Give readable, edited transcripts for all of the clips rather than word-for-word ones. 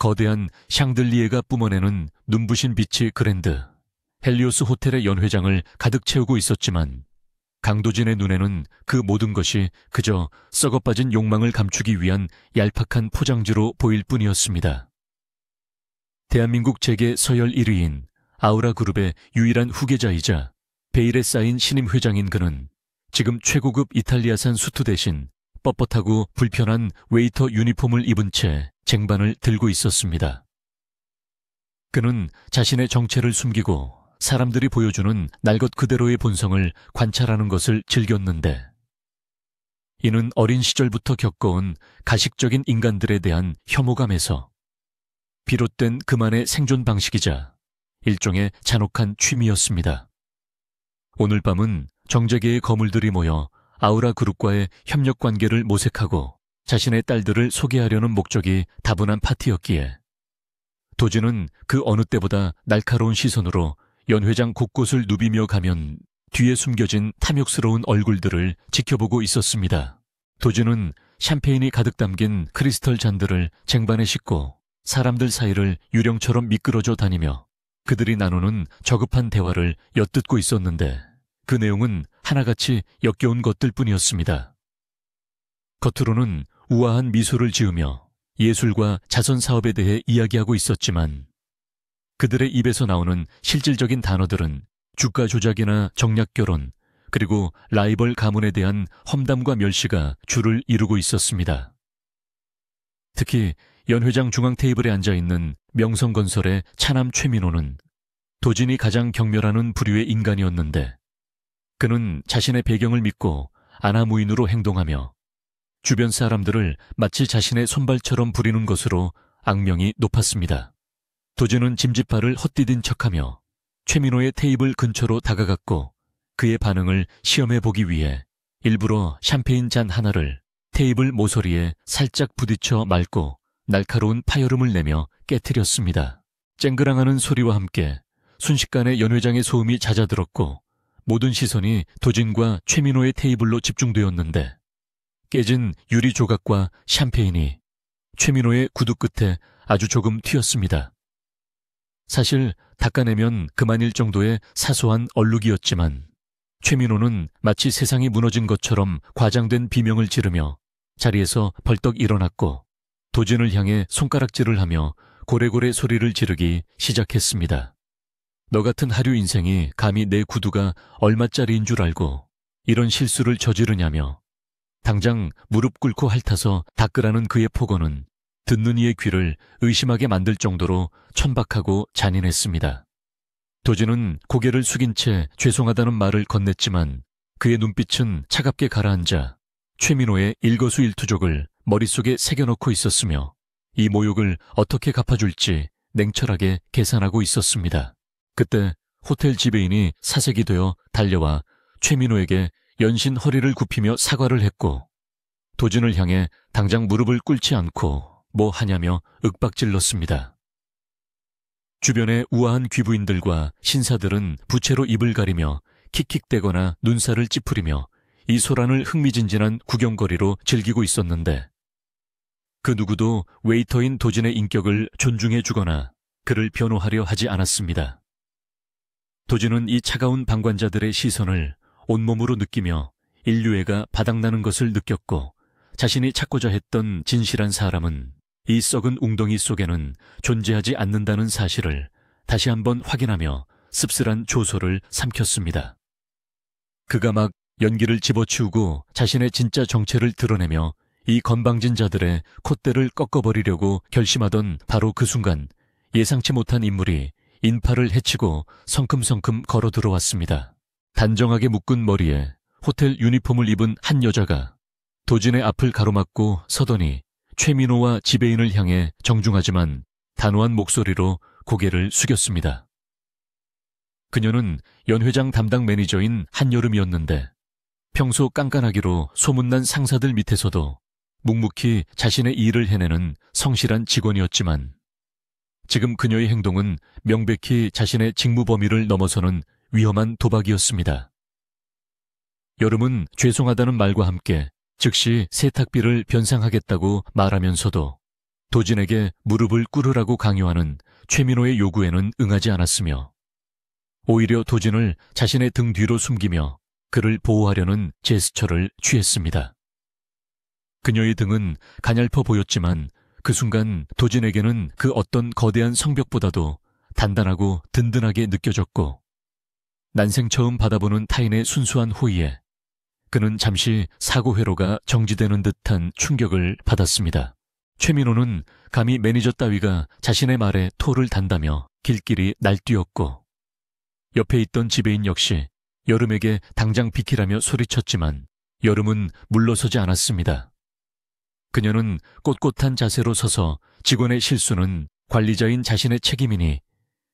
거대한 샹들리에가 뿜어내는 눈부신 빛의 그랜드, 헬리오스 호텔의 연회장을 가득 채우고 있었지만 강도진의 눈에는 그 모든 것이 그저 썩어빠진 욕망을 감추기 위한 얄팍한 포장지로 보일 뿐이었습니다. 대한민국 재계 서열 1위인 아우라그룹의 유일한 후계자이자 베일에 쌓인 신임 회장인 그는 지금 최고급 이탈리아산 수트 대신 뻣뻣하고 불편한 웨이터 유니폼을 입은 채 쟁반을 들고 있었습니다. 그는 자신의 정체를 숨기고 사람들이 보여주는 날 것 그대로의 본성을 관찰하는 것을 즐겼는데, 이는 어린 시절부터 겪어온 가식적인 인간들에 대한 혐오감에서 비롯된 그만의 생존 방식이자 일종의 잔혹한 취미였습니다. 오늘 밤은 정재계의 거물들이 모여 아우라 그룹과의 협력 관계를 모색하고 자신의 딸들을 소개하려는 목적이 다분한 파티였기에 도진은 그 어느 때보다 날카로운 시선으로 연회장 곳곳을 누비며 가면 뒤에 숨겨진 탐욕스러운 얼굴들을 지켜보고 있었습니다. 도진은 샴페인이 가득 담긴 크리스털 잔들을 쟁반에 싣고 사람들 사이를 유령처럼 미끄러져 다니며 그들이 나누는 저급한 대화를 엿듣고 있었는데, 그 내용은 하나같이 역겨운 것들 뿐이었습니다. 겉으로는 우아한 미소를 지으며 예술과 자선 사업에 대해 이야기하고 있었지만 그들의 입에서 나오는 실질적인 단어들은 주가 조작이나 정략 결혼, 그리고 라이벌 가문에 대한 험담과 멸시가 주를 이루고 있었습니다. 특히 연회장 중앙 테이블에 앉아있는 명성건설의 차남 최민호는 도진이 가장 경멸하는 부류의 인간이었는데, 그는 자신의 배경을 믿고 아나무인으로 행동하며 주변 사람들을 마치 자신의 손발처럼 부리는 것으로 악명이 높았습니다. 도진은 짐짓발을 헛디딘 척하며 최민호의 테이블 근처로 다가갔고 그의 반응을 시험해보기 위해 일부러 샴페인 잔 하나를 테이블 모서리에 살짝 부딪혀 맑고 날카로운 파열음을 내며 깨트렸습니다. 쨍그랑하는 소리와 함께 순식간에 연회장의 소음이 잦아들었고 모든 시선이 도진과 최민호의 테이블로 집중되었는데, 깨진 유리 조각과 샴페인이 최민호의 구두 끝에 아주 조금 튀었습니다. 사실 닦아내면 그만일 정도의 사소한 얼룩이었지만 최민호는 마치 세상이 무너진 것처럼 과장된 비명을 지르며 자리에서 벌떡 일어났고 도진을 향해 손가락질을 하며 고래고래 소리를 지르기 시작했습니다. 너 같은 하류 인생이 감히 내 구두가 얼마짜리인 줄 알고 이런 실수를 저지르냐며 당장 무릎 꿇고 핥아서 닦으라는 그의 폭언은 듣는 이의 귀를 의심하게 만들 정도로 천박하고 잔인했습니다. 도진은 고개를 숙인 채 죄송하다는 말을 건넸지만 그의 눈빛은 차갑게 가라앉아 최민호의 일거수일투족을 머릿속에 새겨넣고 있었으며 이 모욕을 어떻게 갚아줄지 냉철하게 계산하고 있었습니다. 그때 호텔 지배인이 사색이 되어 달려와 최민호에게 연신 허리를 굽히며 사과를 했고 도진을 향해 당장 무릎을 꿇지 않고 뭐 하냐며 윽박질렀습니다. 주변의 우아한 귀부인들과 신사들은 부채로 입을 가리며 킥킥대거나 눈살을 찌푸리며 이 소란을 흥미진진한 구경거리로 즐기고 있었는데, 그 누구도 웨이터인 도진의 인격을 존중해주거나 그를 변호하려 하지 않았습니다. 도진은 이 차가운 방관자들의 시선을 온몸으로 느끼며 인류애가 바닥나는 것을 느꼈고, 자신이 찾고자 했던 진실한 사람은 이 썩은 웅덩이 속에는 존재하지 않는다는 사실을 다시 한번 확인하며 씁쓸한 조소를 삼켰습니다. 그가 막 연기를 집어치우고 자신의 진짜 정체를 드러내며 이 건방진 자들의 콧대를 꺾어버리려고 결심하던 바로 그 순간 예상치 못한 인물이 인파를 헤치고 성큼성큼 걸어 들어왔습니다. 단정하게 묶은 머리에 호텔 유니폼을 입은 한 여자가 도진의 앞을 가로막고 서더니 최민호와 지배인을 향해 정중하지만 단호한 목소리로 고개를 숙였습니다. 그녀는 연회장 담당 매니저인 한여름이었는데 평소 깐깐하기로 소문난 상사들 밑에서도 묵묵히 자신의 일을 해내는 성실한 직원이었지만 지금 그녀의 행동은 명백히 자신의 직무 범위를 넘어서는 위험한 도박이었습니다. 여름은 죄송하다는 말과 함께 즉시 세탁비를 변상하겠다고 말하면서도 도진에게 무릎을 꿇으라고 강요하는 최민호의 요구에는 응하지 않았으며 오히려 도진을 자신의 등 뒤로 숨기며 그를 보호하려는 제스처를 취했습니다. 그녀의 등은 가냘퍼 보였지만 그 순간 도진에게는 그 어떤 거대한 성벽보다도 단단하고 든든하게 느껴졌고 난생 처음 받아보는 타인의 순수한 호의에 그는 잠시 사고 회로가 정지되는 듯한 충격을 받았습니다. 최민호는 감히 매니저 따위가 자신의 말에 토를 단다며 길길이 날뛰었고 옆에 있던 지배인 역시 여름에게 당장 비키라며 소리쳤지만 여름은 물러서지 않았습니다. 그녀는 꼿꼿한 자세로 서서 직원의 실수는 관리자인 자신의 책임이니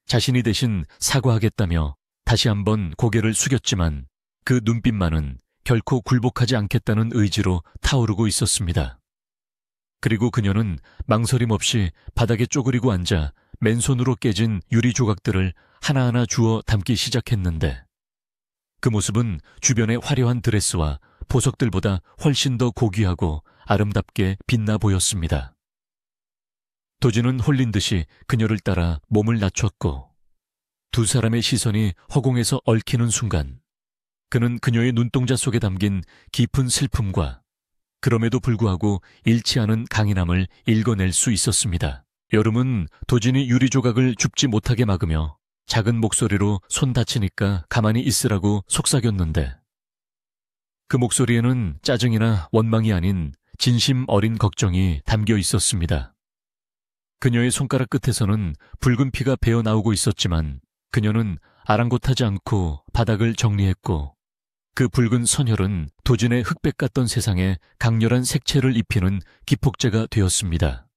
자신이 대신 사과하겠다며 다시 한번 고개를 숙였지만 그 눈빛만은 결코 굴복하지 않겠다는 의지로 타오르고 있었습니다. 그리고 그녀는 망설임 없이 바닥에 쪼그리고 앉아 맨손으로 깨진 유리 조각들을 하나하나 주워 담기 시작했는데 그 모습은 주변의 화려한 드레스와 보석들보다 훨씬 더 고귀하고 아름답게 빛나 보였습니다. 도진은 홀린 듯이 그녀를 따라 몸을 낮췄고 두 사람의 시선이 허공에서 얽히는 순간 그는 그녀의 눈동자 속에 담긴 깊은 슬픔과 그럼에도 불구하고 잃지 않은 강인함을 읽어낼 수 있었습니다. 여름은 도진이 유리 조각을 줍지 못하게 막으며 작은 목소리로 손 다치니까 가만히 있으라고 속삭였는데 그 목소리에는 짜증이나 원망이 아닌 진심 어린 걱정이 담겨 있었습니다. 그녀의 손가락 끝에서는 붉은 피가 배어 나오고 있었지만 그녀는 아랑곳하지 않고 바닥을 정리했고 그 붉은 선혈은 도진의 흑백 같던 세상에 강렬한 색채를 입히는 기폭제가 되었습니다.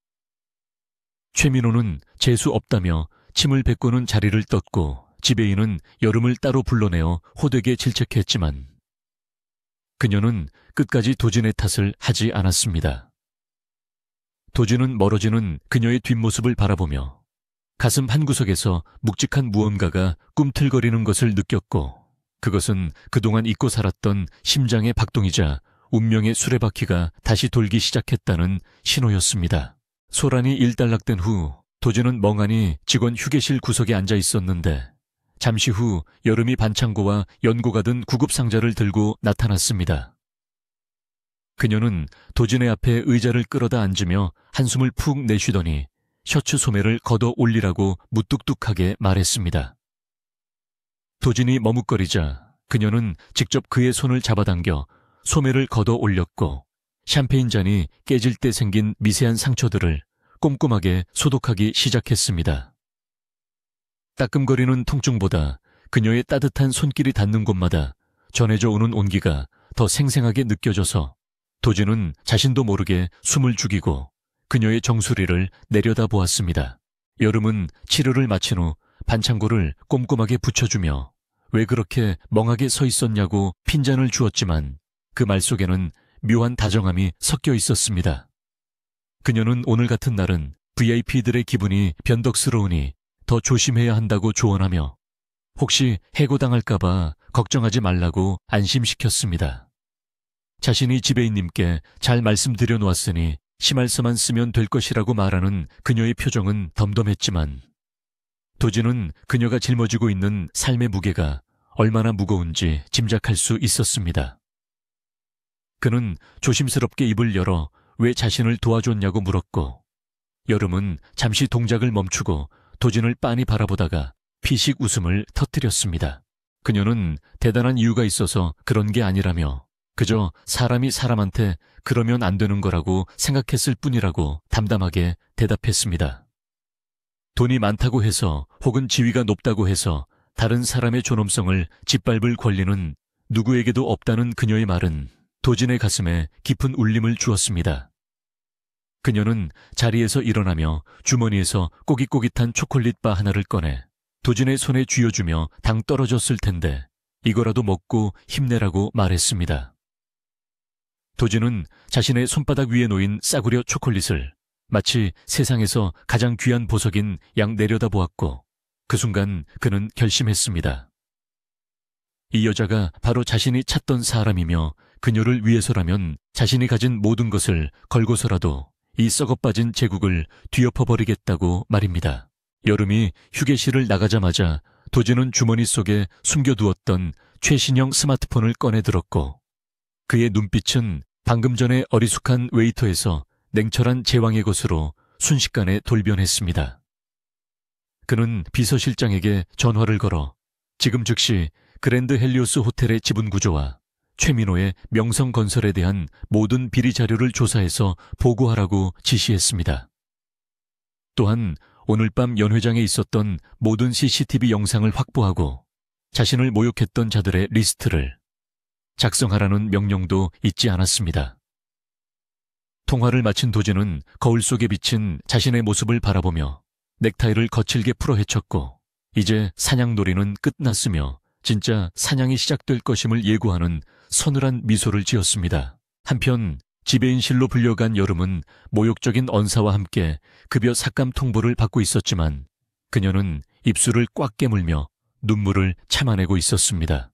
최민호는 재수 없다며 침을 뱉고는 자리를 떴고 지배인은 여름을 따로 불러내어 호되게 질책했지만 그녀는 끝까지 도진의 탓을 하지 않았습니다. 도진은 멀어지는 그녀의 뒷모습을 바라보며 가슴 한구석에서 묵직한 무언가가 꿈틀거리는 것을 느꼈고 그것은 그동안 잊고 살았던 심장의 박동이자 운명의 수레바퀴가 다시 돌기 시작했다는 신호였습니다. 소란이 일단락된 후 도진은 멍하니 직원 휴게실 구석에 앉아 있었는데 잠시 후 여름이 반창고와 연고가 든 구급상자를 들고 나타났습니다. 그녀는 도진의 앞에 의자를 끌어다 앉으며 한숨을 푹 내쉬더니 셔츠 소매를 걷어 올리라고 무뚝뚝하게 말했습니다. 도진이 머뭇거리자 그녀는 직접 그의 손을 잡아당겨 소매를 걷어 올렸고 샴페인 잔이 깨질 때 생긴 미세한 상처들을 꼼꼼하게 소독하기 시작했습니다. 따끔거리는 통증보다 그녀의 따뜻한 손길이 닿는 곳마다 전해져 오는 온기가 더 생생하게 느껴져서 도진은 자신도 모르게 숨을 죽이고 그녀의 정수리를 내려다보았습니다. 여름은 치료를 마친 후 반창고를 꼼꼼하게 붙여주며 왜 그렇게 멍하게 서 있었냐고 핀잔을 주었지만 그 말 속에는 묘한 다정함이 섞여 있었습니다. 그녀는 오늘 같은 날은 VIP들의 기분이 변덕스러우니 더 조심해야 한다고 조언하며 혹시 해고당할까봐 걱정하지 말라고 안심시켰습니다. 자신이 지배인님께 잘 말씀드려 놓았으니 심할서만 쓰면 될 것이라고 말하는 그녀의 표정은 덤덤했지만 도진은 그녀가 짊어지고 있는 삶의 무게가 얼마나 무거운지 짐작할 수 있었습니다. 그는 조심스럽게 입을 열어 왜 자신을 도와줬냐고 물었고 여름은 잠시 동작을 멈추고 도진을 빤히 바라보다가 피식 웃음을 터뜨렸습니다. 그녀는 대단한 이유가 있어서 그런 게 아니라며 그저 사람이 사람한테 그러면 안 되는 거라고 생각했을 뿐이라고 담담하게 대답했습니다. 돈이 많다고 해서 혹은 지위가 높다고 해서 다른 사람의 존엄성을 짓밟을 권리는 누구에게도 없다는 그녀의 말은 도진의 가슴에 깊은 울림을 주었습니다. 그녀는 자리에서 일어나며 주머니에서 꼬깃꼬깃한 초콜릿바 하나를 꺼내 도진의 손에 쥐어주며 당 떨어졌을 텐데 이거라도 먹고 힘내라고 말했습니다. 도진은 자신의 손바닥 위에 놓인 싸구려 초콜릿을 마치 세상에서 가장 귀한 보석인 양 내려다보았고 그 순간 그는 결심했습니다. 이 여자가 바로 자신이 찾던 사람이며 그녀를 위해서라면 자신이 가진 모든 것을 걸고서라도 이 썩어빠진 제국을 뒤엎어버리겠다고 말입니다. 여름이 휴게실을 나가자마자 도진은 주머니 속에 숨겨두었던 최신형 스마트폰을 꺼내 들었고 그의 눈빛은 방금 전에 어리숙한 웨이터에서 냉철한 제왕의 것으로 순식간에 돌변했습니다. 그는 비서실장에게 전화를 걸어 지금 즉시 그랜드 헬리오스 호텔의 지분 구조와 최민호의 명성건설에 대한 모든 비리 자료를 조사해서 보고하라고 지시했습니다. 또한 오늘 밤 연 회장에 있었던 모든 CCTV 영상을 확보하고 자신을 모욕했던 자들의 리스트를 작성하라는 명령도 잊지 않았습니다. 통화를 마친 도진은 거울 속에 비친 자신의 모습을 바라보며 넥타이를 거칠게 풀어 헤쳤고 이제 사냥놀이는 끝났으며 진짜 사냥이 시작될 것임을 예고하는 서늘한 미소를 지었습니다. 한편 지배인실로 불려간 여름은 모욕적인 언사와 함께 급여 삭감 통보를 받고 있었지만 그녀는 입술을 꽉 깨물며 눈물을 참아내고 있었습니다.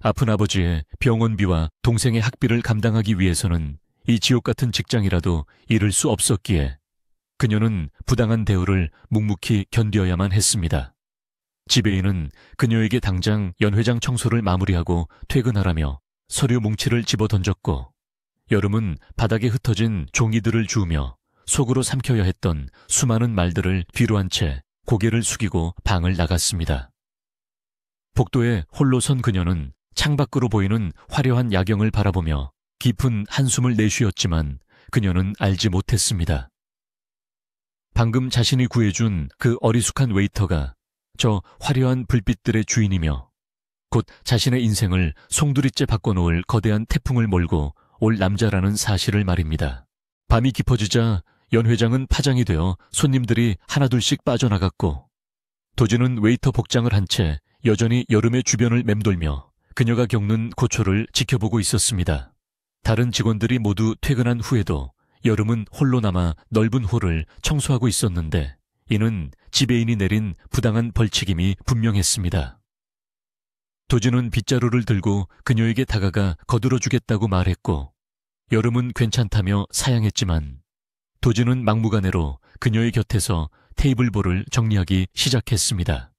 아픈 아버지의 병원비와 동생의 학비를 감당하기 위해서는 이 지옥 같은 직장이라도 잃을 수 없었기에 그녀는 부당한 대우를 묵묵히 견뎌야만 했습니다. 지배인은 그녀에게 당장 연 회장 청소를 마무리하고 퇴근하라며 서류 뭉치를 집어던졌고 여름은 바닥에 흩어진 종이들을 주우며 속으로 삼켜야 했던 수많은 말들을 뒤로한 채 고개를 숙이고 방을 나갔습니다. 복도에 홀로 선 그녀는 창밖으로 보이는 화려한 야경을 바라보며 깊은 한숨을 내쉬었지만 그녀는 알지 못했습니다. 방금 자신이 구해준 그 어리숙한 웨이터가 저 화려한 불빛들의 주인이며 곧 자신의 인생을 송두리째 바꿔놓을 거대한 태풍을 몰고 올 남자라는 사실을 말입니다. 밤이 깊어지자 연 회장은 파장이 되어 손님들이 하나둘씩 빠져나갔고 도진은 웨이터 복장을 한 채 여전히 여름의 주변을 맴돌며 그녀가 겪는 고초를 지켜보고 있었습니다. 다른 직원들이 모두 퇴근한 후에도 여름은 홀로 남아 넓은 홀을 청소하고 있었는데 이는 지배인이 내린 부당한 벌칙임이 분명했습니다. 도진은 빗자루를 들고 그녀에게 다가가 거들어주겠다고 말했고 여름은 괜찮다며 사양했지만 도진은 막무가내로 그녀의 곁에서 테이블볼을 정리하기 시작했습니다.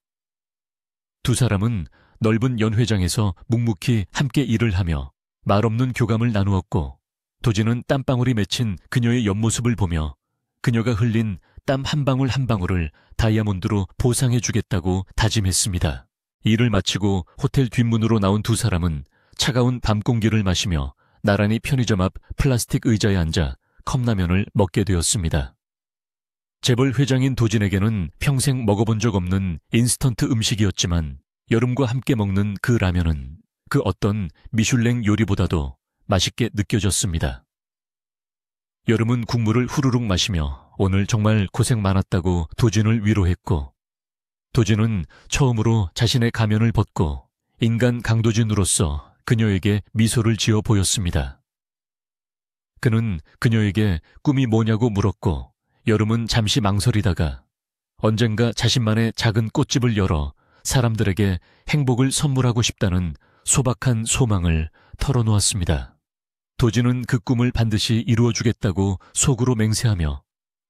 두 사람은 넓은 연회장에서 묵묵히 함께 일을 하며 말없는 교감을 나누었고 도진은 땀방울이 맺힌 그녀의 옆모습을 보며 그녀가 흘린 땀 한 방울 한 방울을 다이아몬드로 보상해주겠다고 다짐했습니다. 일을 마치고 호텔 뒷문으로 나온 두 사람은 차가운 밤 공기를 마시며 나란히 편의점 앞 플라스틱 의자에 앉아 컵라면을 먹게 되었습니다. 재벌 회장인 도진에게는 평생 먹어본 적 없는 인스턴트 음식이었지만 여름과 함께 먹는 그 라면은 그 어떤 미슐랭 요리보다도 맛있게 느껴졌습니다. 여름은 국물을 후루룩 마시며 오늘 정말 고생 많았다고 도진을 위로했고 도진은 처음으로 자신의 가면을 벗고 인간 강도진으로서 그녀에게 미소를 지어 보였습니다. 그는 그녀에게 꿈이 뭐냐고 물었고 여름은 잠시 망설이다가 언젠가 자신만의 작은 꽃집을 열어 사람들에게 행복을 선물하고 싶다는 소박한 소망을 털어놓았습니다. 도진은 그 꿈을 반드시 이루어주겠다고 속으로 맹세하며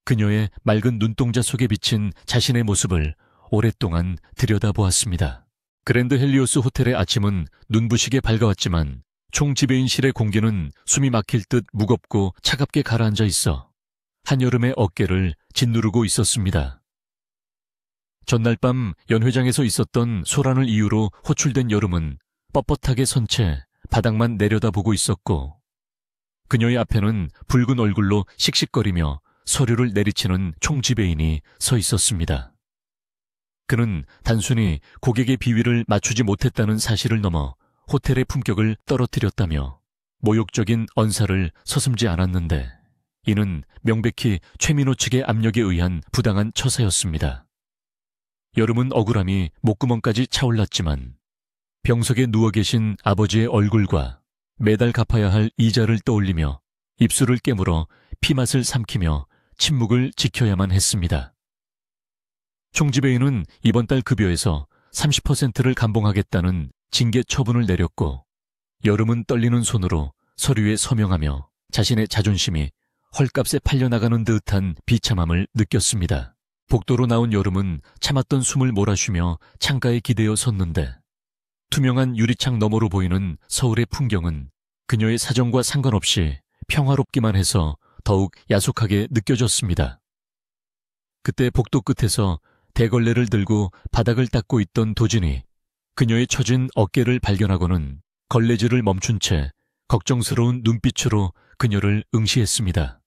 그녀의 맑은 눈동자 속에 비친 자신의 모습을 오랫동안 들여다보았습니다. 그랜드 헬리오스 호텔의 아침은 눈부시게 밝아왔지만 총지배인실의 공기는 숨이 막힐 듯 무겁고 차갑게 가라앉아 있어 한여름의 어깨를 짓누르고 있었습니다. 전날 밤 연회장에서 있었던 소란을 이유로 호출된 여름은 뻣뻣하게 선 채 바닥만 내려다보고 있었고 그녀의 앞에는 붉은 얼굴로 씩씩거리며 서류를 내리치는 총지배인이 서 있었습니다. 그는 단순히 고객의 비위를 맞추지 못했다는 사실을 넘어 호텔의 품격을 떨어뜨렸다며 모욕적인 언사를 서슴지 않았는데 이는 명백히 최민호 측의 압력에 의한 부당한 처사였습니다. 여름은 억울함이 목구멍까지 차올랐지만 병석에 누워 계신 아버지의 얼굴과 매달 갚아야 할 이자를 떠올리며 입술을 깨물어 피맛을 삼키며 침묵을 지켜야만 했습니다. 총지배인은 이번 달 급여에서 30%를 감봉하겠다는 징계 처분을 내렸고 여름은 떨리는 손으로 서류에 서명하며 자신의 자존심이 헐값에 팔려나가는 듯한 비참함을 느꼈습니다. 복도로 나온 여름은 참았던 숨을 몰아쉬며 창가에 기대어 섰는데 투명한 유리창 너머로 보이는 서울의 풍경은 그녀의 사정과 상관없이 평화롭기만 해서 더욱 야속하게 느껴졌습니다. 그때 복도 끝에서 대걸레를 들고 바닥을 닦고 있던 도진이 그녀의 처진 어깨를 발견하고는 걸레질을 멈춘 채 걱정스러운 눈빛으로 그녀를 응시했습니다.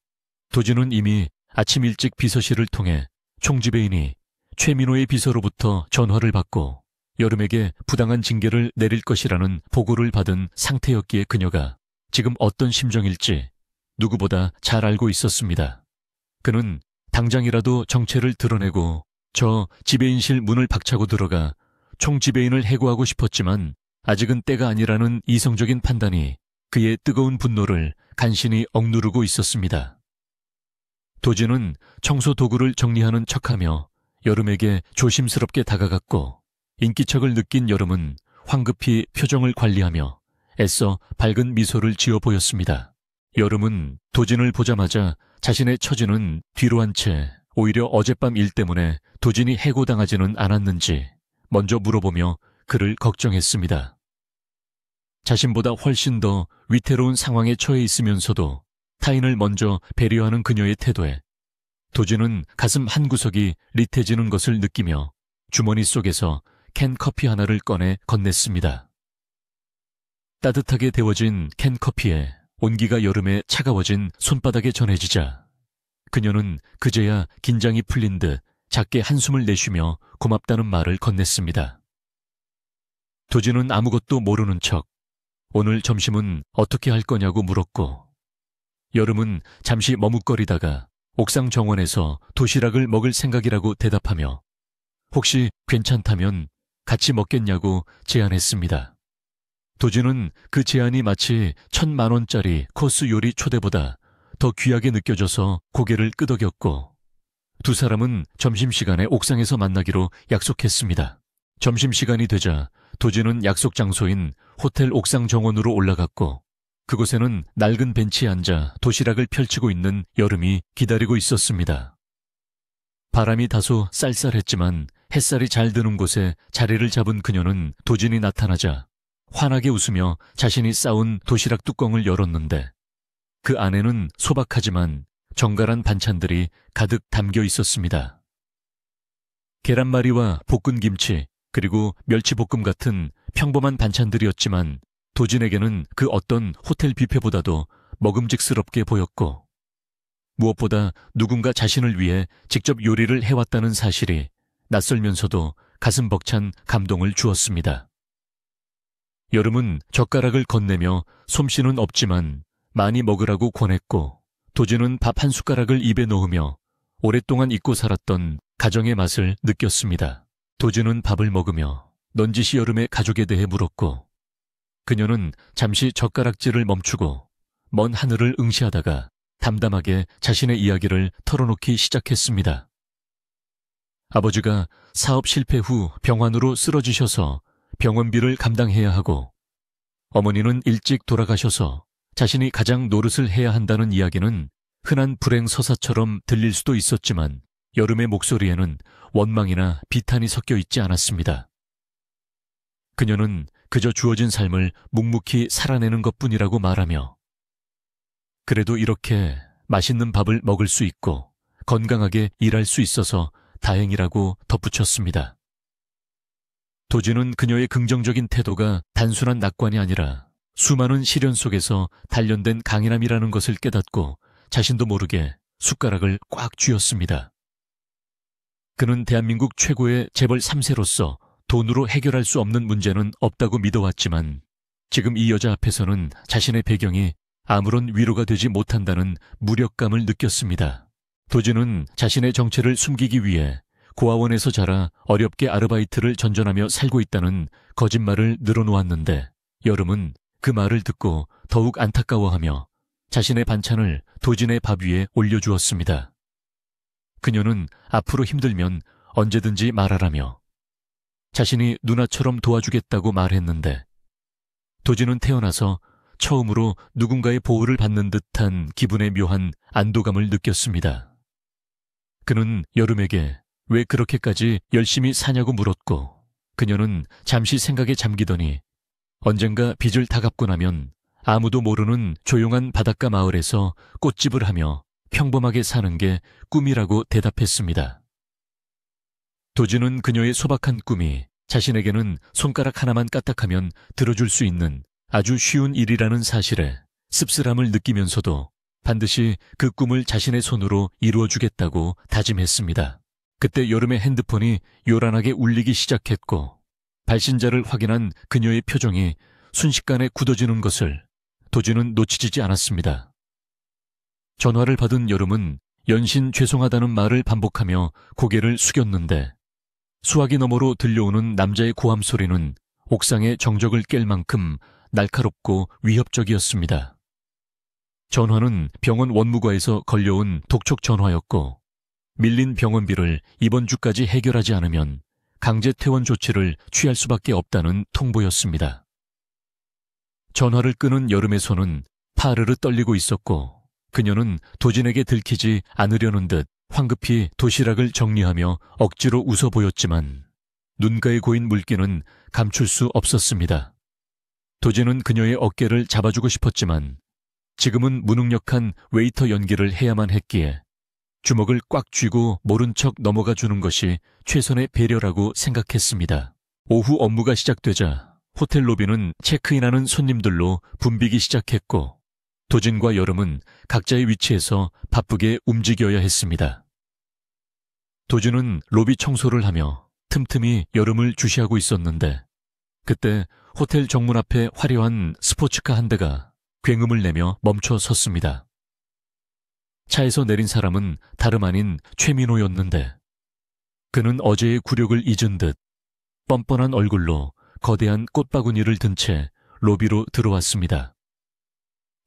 도진은 이미 아침 일찍 비서실을 통해 총지배인이 최민호의 비서로부터 전화를 받고 여름에게 부당한 징계를 내릴 것이라는 보고를 받은 상태였기에 그녀가 지금 어떤 심정일지 누구보다 잘 알고 있었습니다. 그는 당장이라도 정체를 드러내고 저 지배인실 문을 박차고 들어가 총지배인을 해고하고 싶었지만 아직은 때가 아니라는 이성적인 판단이 그의 뜨거운 분노를 간신히 억누르고 있었습니다. 도진은 청소 도구를 정리하는 척하며 여름에게 조심스럽게 다가갔고 인기척을 느낀 여름은 황급히 표정을 관리하며 애써 밝은 미소를 지어 보였습니다. 여름은 도진을 보자마자 자신의 처지는 뒤로 한 채 오히려 어젯밤 일 때문에 도진이 해고당하지는 않았는지 먼저 물어보며 그를 걱정했습니다. 자신보다 훨씬 더 위태로운 상황에 처해 있으면서도 타인을 먼저 배려하는 그녀의 태도에 도진은 가슴 한구석이 릿해지는 것을 느끼며 주머니 속에서 캔 커피 하나를 꺼내 건넸습니다. 따뜻하게 데워진 캔 커피에 온기가 여름에 차가워진 손바닥에 전해지자 그녀는 그제야 긴장이 풀린 듯 작게 한숨을 내쉬며 고맙다는 말을 건넸습니다. 도진은 아무것도 모르는 척 오늘 점심은 어떻게 할 거냐고 물었고 여름은 잠시 머뭇거리다가 옥상 정원에서 도시락을 먹을 생각이라고 대답하며 혹시 괜찮다면 같이 먹겠냐고 제안했습니다. 도진은 그 제안이 마치 1,000만 원짜리 코스 요리 초대보다 더 귀하게 느껴져서 고개를 끄덕였고 두 사람은 점심시간에 옥상에서 만나기로 약속했습니다. 점심시간이 되자 도진은 약속 장소인 호텔 옥상 정원으로 올라갔고 그곳에는 낡은 벤치에 앉아 도시락을 펼치고 있는 여름이 기다리고 있었습니다. 바람이 다소 쌀쌀했지만 햇살이 잘 드는 곳에 자리를 잡은 그녀는 도진이 나타나자 환하게 웃으며 자신이 싸운 도시락 뚜껑을 열었는데 그 안에는 소박하지만 정갈한 반찬들이 가득 담겨 있었습니다. 계란말이와 볶은 김치 그리고 멸치볶음 같은 평범한 반찬들이었지만 도진에게는 그 어떤 호텔 뷔페보다도 먹음직스럽게 보였고 무엇보다 누군가 자신을 위해 직접 요리를 해왔다는 사실이 낯설면서도 가슴 벅찬 감동을 주었습니다. 여름은 젓가락을 건네며 솜씨는 없지만 많이 먹으라고 권했고 도진은 밥 한 숟가락을 입에 넣으며 오랫동안 잊고 살았던 가정의 맛을 느꼈습니다. 도진은 밥을 먹으며 넌지시 여름의 가족에 대해 물었고 그녀는 잠시 젓가락질을 멈추고 먼 하늘을 응시하다가 담담하게 자신의 이야기를 털어놓기 시작했습니다. 아버지가 사업 실패 후 병환으로 쓰러지셔서 병원비를 감당해야 하고 어머니는 일찍 돌아가셔서 자신이 가장 노릇을 해야 한다는 이야기는 흔한 불행 서사처럼 들릴 수도 있었지만 여름의 목소리에는 원망이나 비탄이 섞여 있지 않았습니다. 그녀는 그저 주어진 삶을 묵묵히 살아내는 것뿐이라고 말하며 그래도 이렇게 맛있는 밥을 먹을 수 있고 건강하게 일할 수 있어서 다행이라고 덧붙였습니다. 도진은 그녀의 긍정적인 태도가 단순한 낙관이 아니라 수많은 시련 속에서 단련된 강인함이라는 것을 깨닫고 자신도 모르게 숟가락을 꽉 쥐었습니다. 그는 대한민국 최고의 재벌 3세로서 돈으로 해결할 수 없는 문제는 없다고 믿어왔지만 지금 이 여자 앞에서는 자신의 배경이 아무런 위로가 되지 못한다는 무력감을 느꼈습니다. 도진은 자신의 정체를 숨기기 위해 고아원에서 자라 어렵게 아르바이트를 전전하며 살고 있다는 거짓말을 늘어놓았는데 여름은 그 말을 듣고 더욱 안타까워하며 자신의 반찬을 도진의 밥 위에 올려주었습니다. 그녀는 앞으로 힘들면 언제든지 말하라며 자신이 누나처럼 도와주겠다고 말했는데 도진은 태어나서 처음으로 누군가의 보호를 받는 듯한 기분의 묘한 안도감을 느꼈습니다. 그는 여름에게 왜 그렇게까지 열심히 사냐고 물었고, 그녀는 잠시 생각에 잠기더니 언젠가 빚을 다 갚고 나면 아무도 모르는 조용한 바닷가 마을에서 꽃집을 하며 평범하게 사는 게 꿈이라고 대답했습니다. 도지는 그녀의 소박한 꿈이 자신에게는 손가락 하나만 까딱하면 들어줄 수 있는 아주 쉬운 일이라는 사실에 씁쓸함을 느끼면서도 반드시 그 꿈을 자신의 손으로 이루어주겠다고 다짐했습니다. 그때 여름의 핸드폰이 요란하게 울리기 시작했고, 발신자를 확인한 그녀의 표정이 순식간에 굳어지는 것을 도지는 놓치지 않았습니다. 전화를 받은 여름은 연신 죄송하다는 말을 반복하며 고개를 숙였는데, 수화기 너머로 들려오는 남자의 고함 소리는 옥상의 정적을 깰 만큼 날카롭고 위협적이었습니다. 전화는 병원 원무과에서 걸려온 독촉 전화였고, 밀린 병원비를 이번 주까지 해결하지 않으면 강제 퇴원 조치를 취할 수밖에 없다는 통보였습니다. 전화를 끊은 여름의 손은 파르르 떨리고 있었고, 그녀는 도진에게 들키지 않으려는 듯 황급히 도시락을 정리하며 억지로 웃어 보였지만 눈가에 고인 물기는 감출 수 없었습니다. 도진은 그녀의 어깨를 잡아주고 싶었지만 지금은 무능력한 웨이터 연기를 해야만 했기에 주먹을 꽉 쥐고 모른 척 넘어가 주는 것이 최선의 배려라고 생각했습니다. 오후 업무가 시작되자 호텔 로비는 체크인하는 손님들로 붐비기 시작했고, 도진과 여름은 각자의 위치에서 바쁘게 움직여야 했습니다. 도진은 로비 청소를 하며 틈틈이 여름을 주시하고 있었는데, 그때 호텔 정문 앞에 화려한 스포츠카 한 대가 굉음을 내며 멈춰 섰습니다. 차에서 내린 사람은 다름 아닌 최민호였는데, 그는 어제의 굴욕을 잊은 듯 뻔뻔한 얼굴로 거대한 꽃바구니를 든 채 로비로 들어왔습니다.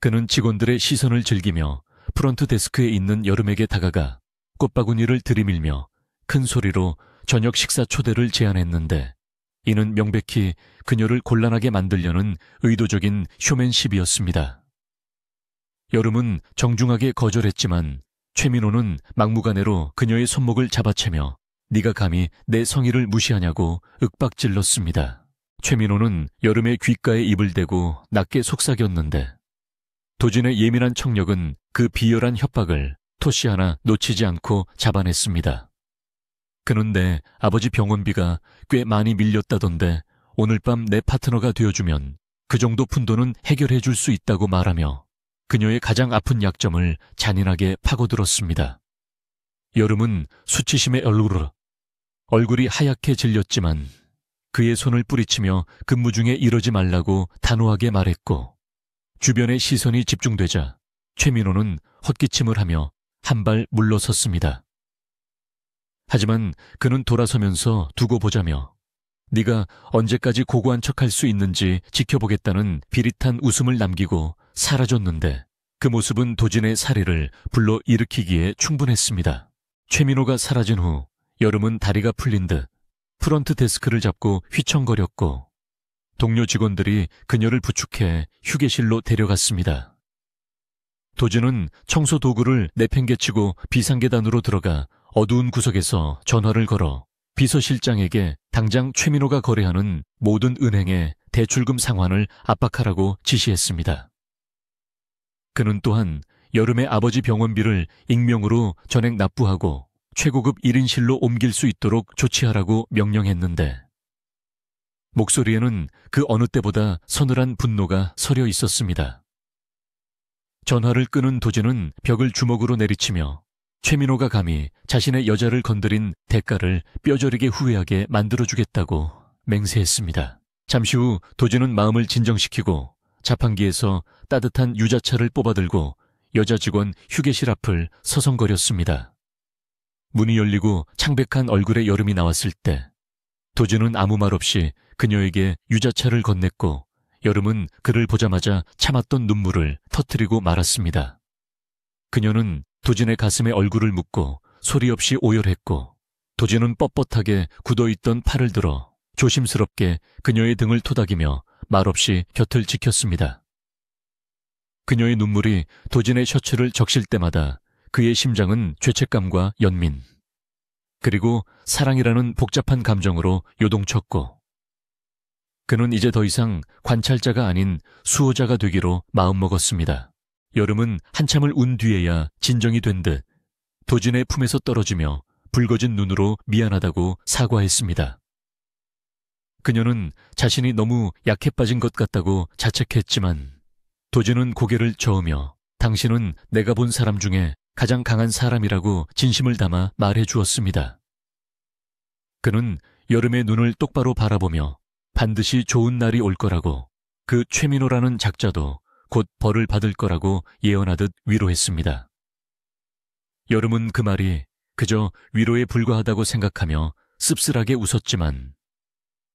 그는 직원들의 시선을 즐기며 프런트 데스크에 있는 여름에게 다가가 꽃바구니를 들이밀며 큰 소리로 저녁 식사 초대를 제안했는데, 이는 명백히 그녀를 곤란하게 만들려는 의도적인 쇼맨십이었습니다. 여름은 정중하게 거절했지만 최민호는 막무가내로 그녀의 손목을 잡아채며 네가 감히 내 성의를 무시하냐고 윽박질렀습니다. 최민호는 여름의 귓가에 입을 대고 낮게 속삭였는데, 도진의 예민한 청력은 그 비열한 협박을 토시 하나 놓치지 않고 잡아냈습니다. 그는 내 아버지 병원비가 꽤 많이 밀렸다던데 오늘 밤 내 파트너가 되어주면 그 정도 푼돈은 해결해 줄 수 있다고 말하며 그녀의 가장 아픈 약점을 잔인하게 파고들었습니다. 여름은 수치심에 얼굴이 하얗게 질렸지만 그의 손을 뿌리치며 근무 중에 이러지 말라고 단호하게 말했고, 주변의 시선이 집중되자 최민호는 헛기침을 하며 한 발 물러섰습니다. 하지만 그는 돌아서면서 두고 보자며 네가 언제까지 고고한 척할 수 있는지 지켜보겠다는 비릿한 웃음을 남기고 사라졌는데, 그 모습은 도진의 사리를 불러 일으키기에 충분했습니다. 최민호가 사라진 후 여름은 다리가 풀린 듯 프런트 데스크를 잡고 휘청거렸고, 동료 직원들이 그녀를 부축해 휴게실로 데려갔습니다. 도진은 청소 도구를 내팽개치고 비상계단으로 들어가 어두운 구석에서 전화를 걸어 비서실장에게 당장 최민호가 거래하는 모든 은행의 대출금 상환을 압박하라고 지시했습니다. 그는 또한 여름의 아버지 병원비를 익명으로 전액 납부하고 최고급 1인실로 옮길 수 있도록 조치하라고 명령했는데, 목소리에는 그 어느 때보다 서늘한 분노가 서려 있었습니다. 전화를 끊은 도진은 벽을 주먹으로 내리치며 최민호가 감히 자신의 여자를 건드린 대가를 뼈저리게 후회하게 만들어주겠다고 맹세했습니다. 잠시 후 도진은 마음을 진정시키고 자판기에서 따뜻한 유자차를 뽑아들고 여자 직원 휴게실 앞을 서성거렸습니다. 문이 열리고 창백한 얼굴의 여름이 나왔을 때 도진은 아무 말 없이 그녀에게 유자차를 건넸고, 여름은 그를 보자마자 참았던 눈물을 터뜨리고 말았습니다. 그녀는 도진의 가슴에 얼굴을 묻고 소리 없이 오열했고, 도진은 뻣뻣하게 굳어있던 팔을 들어 조심스럽게 그녀의 등을 토닥이며 말없이 곁을 지켰습니다. 그녀의 눈물이 도진의 셔츠를 적실 때마다 그의 심장은 죄책감과 연민, 그리고 사랑이라는 복잡한 감정으로 요동쳤고, 그는 이제 더 이상 관찰자가 아닌 수호자가 되기로 마음먹었습니다. 여름은 한참을 운 뒤에야 진정이 된 듯 도진의 품에서 떨어지며 붉어진 눈으로 미안하다고 사과했습니다. 그녀는 자신이 너무 약해 빠진 것 같다고 자책했지만 도진은 고개를 저으며 당신은 내가 본 사람 중에 가장 강한 사람이라고 진심을 담아 말해 주었습니다. 그는 여름의 눈을 똑바로 바라보며 반드시 좋은 날이 올 거라고, 그 최민호라는 작자도 곧 벌을 받을 거라고 예언하듯 위로했습니다. 여름은 그 말이 그저 위로에 불과하다고 생각하며 씁쓸하게 웃었지만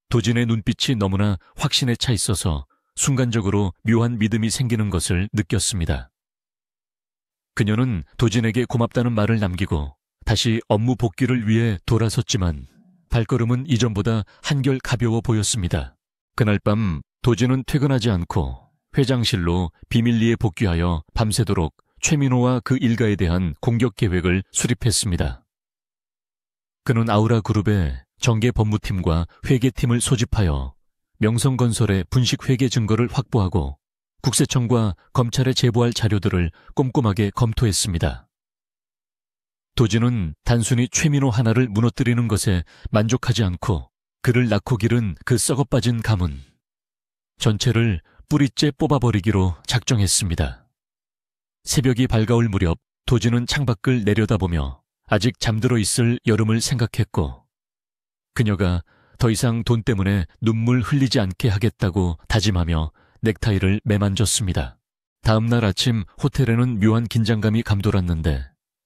도진의 눈빛이 너무나 확신에 차 있어서 순간적으로 묘한 믿음이 생기는 것을 느꼈습니다. 그녀는 도진에게 고맙다는 말을 남기고 다시 업무 복귀를 위해 돌아섰지만 발걸음은 이전보다 한결 가벼워 보였습니다. 그날 밤 도진은 퇴근하지 않고 회장실로 비밀리에 복귀하여 밤새도록 최민호와 그 일가에 대한 공격 계획을 수립했습니다. 그는 아우라 그룹의 정계 법무팀과 회계팀을 소집하여 명성건설의 분식 회계 증거를 확보하고 국세청과 검찰에 제보할 자료들을 꼼꼼하게 검토했습니다. 도진은 단순히 최민호 하나를 무너뜨리는 것에 만족하지 않고 그를 낳고 기른 그 썩어빠진 가문 전체를 뿌리째 뽑아버리기로 작정했습니다. 새벽이 밝아올 무렵 도진은 창밖을 내려다보며 아직 잠들어 있을 여름을 생각했고, 그녀가 더 이상 돈 때문에 눈물 흘리지 않게 하겠다고 다짐하며 넥타이를 매만졌습니다. 다음 날 아침 호텔에는 묘한 긴장감이 감돌았는데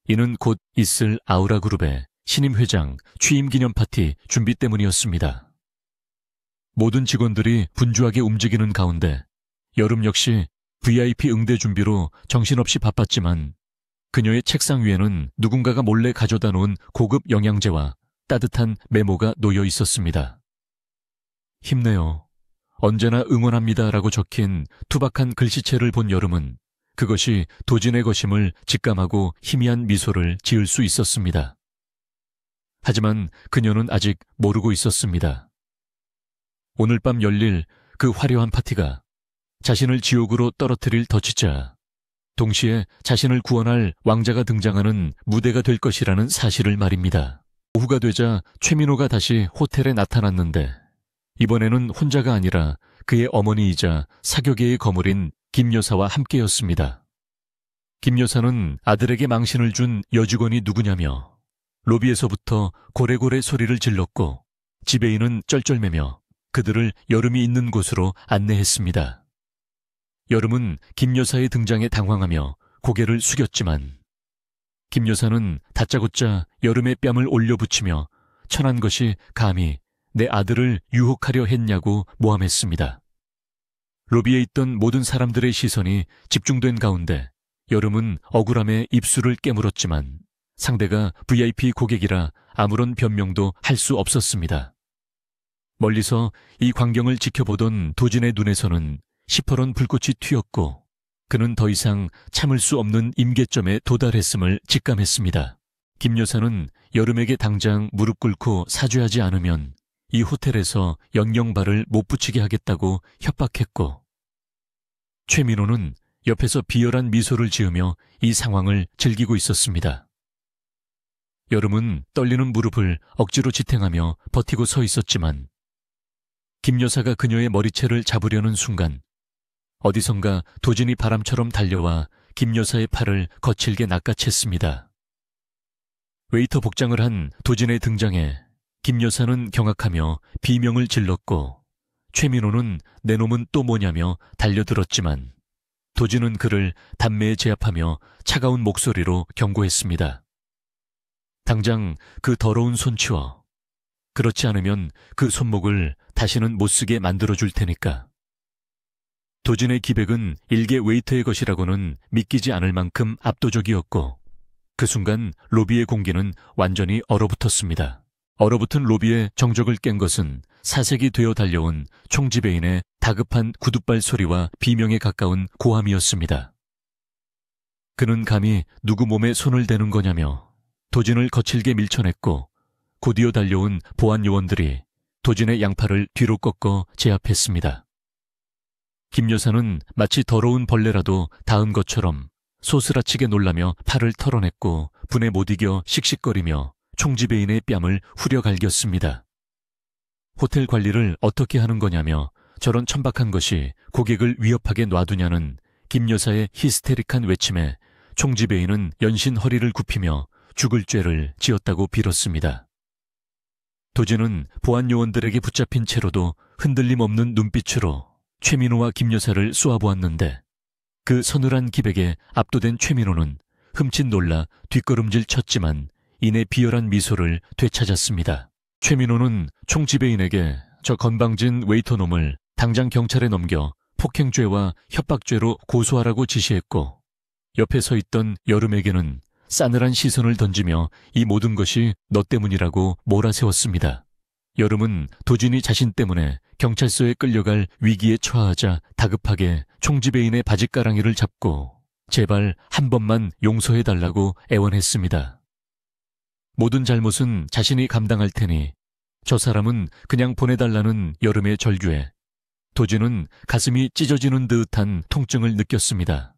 이는 곧 있을 아우라 그룹의 신임 회장 취임 기념 파티 준비 때문이었습니다. 모든 직원들이 분주하게 움직이는 가운데 여름 역시 VIP 응대 준비로 정신없이 바빴지만 그녀의 책상 위에는 누군가가 몰래 가져다 놓은 고급 영양제와 따뜻한 메모가 놓여 있었습니다. 힘내요. 언제나 응원합니다라고 적힌 투박한 글씨체를 본 여름은 그것이 도진의 것임을 직감하고 희미한 미소를 지을 수 있었습니다. 하지만 그녀는 아직 모르고 있었습니다. 오늘 밤 열릴 그 화려한 파티가 자신을 지옥으로 떨어뜨릴 덫이자 동시에 자신을 구원할 왕자가 등장하는 무대가 될 것이라는 사실을 말입니다. 오후가 되자 최민호가 다시 호텔에 나타났는데 이번에는 혼자가 아니라 그의 어머니이자 사교계의 거물인 김 여사와 함께였습니다. 김 여사는 아들에게 망신을 준 여직원이 누구냐며 로비에서부터 고래고래 소리를 질렀고 지배인은 쩔쩔매며 그들을 여름이 있는 곳으로 안내했습니다. 여름은 김 여사의 등장에 당황하며 고개를 숙였지만 김 여사는 다짜고짜 여름의 뺨을 올려붙이며 천한 것이 감히 내 아들을 유혹하려 했냐고 모함했습니다. 로비에 있던 모든 사람들의 시선이 집중된 가운데 여름은 억울함에 입술을 깨물었지만 상대가 VIP 고객이라 아무런 변명도 할 수 없었습니다. 멀리서 이 광경을 지켜보던 도진의 눈에서는 시퍼런 불꽃이 튀었고 그는 더 이상 참을 수 없는 임계점에 도달했음을 직감했습니다. 김 여사는 여름에게 당장 무릎 꿇고 사죄하지 않으면 이 호텔에서 영영발을 못 붙이게 하겠다고 협박했고 최민호는 옆에서 비열한 미소를 지으며 이 상황을 즐기고 있었습니다. 여름은 떨리는 무릎을 억지로 지탱하며 버티고 서 있었지만 김 여사가 그녀의 머리채를 잡으려는 순간 어디선가 도진이 바람처럼 달려와 김 여사의 팔을 거칠게 낚아챘습니다. 웨이터 복장을 한 도진의 등장에 김 여사는 경악하며 비명을 질렀고 최민호는 내 놈은 또 뭐냐며 달려들었지만 도진은 그를 담매에 제압하며 차가운 목소리로 경고했습니다. 당장 그 더러운 손 치워. 그렇지 않으면 그 손목을 다시는 못 쓰게 만들어줄 테니까. 도진의 기백은 일개 웨이터의 것이라고는 믿기지 않을 만큼 압도적이었고 그 순간 로비의 공기는 완전히 얼어붙었습니다. 얼어붙은 로비의 정적을 깬 것은 사색이 되어 달려온 총지배인의 다급한 구둣발 소리와 비명에 가까운 고함이었습니다. 그는 감히 누구 몸에 손을 대는 거냐며 도진을 거칠게 밀쳐냈고 곧이어 달려온 보안 요원들이 도진의 양팔을 뒤로 꺾어 제압했습니다. 김 여사는 마치 더러운 벌레라도 닿은 것처럼 소스라치게 놀라며 팔을 털어냈고 분에 못 이겨 씩씩거리며 총지배인의 뺨을 후려갈겼습니다. 호텔 관리를 어떻게 하는 거냐며 저런 천박한 것이 고객을 위협하게 놔두냐는 김 여사의 히스테릭한 외침에 총지배인은 연신 허리를 굽히며 죽을 죄를 지었다고 빌었습니다. 도진은 보안 요원들에게 붙잡힌 채로도 흔들림 없는 눈빛으로 최민호와 김 여사를 쏘아보았는데 그 서늘한 기백에 압도된 최민호는 흠칫 놀라 뒷걸음질 쳤지만 이내 비열한 미소를 되찾았습니다. 최민호는 총지배인에게 저 건방진 웨이터놈을 당장 경찰에 넘겨 폭행죄와 협박죄로 고소하라고 지시했고 옆에 서 있던 여름에게는 싸늘한 시선을 던지며 이 모든 것이 너 때문이라고 몰아세웠습니다. 여름은 도진이 자신 때문에 경찰서에 끌려갈 위기에 처하자 다급하게 총지배인의 바짓가랑이를 잡고 제발 한 번만 용서해달라고 애원했습니다. 모든 잘못은 자신이 감당할 테니 저 사람은 그냥 보내달라는 여름의 절규에 도진은 가슴이 찢어지는 듯한 통증을 느꼈습니다.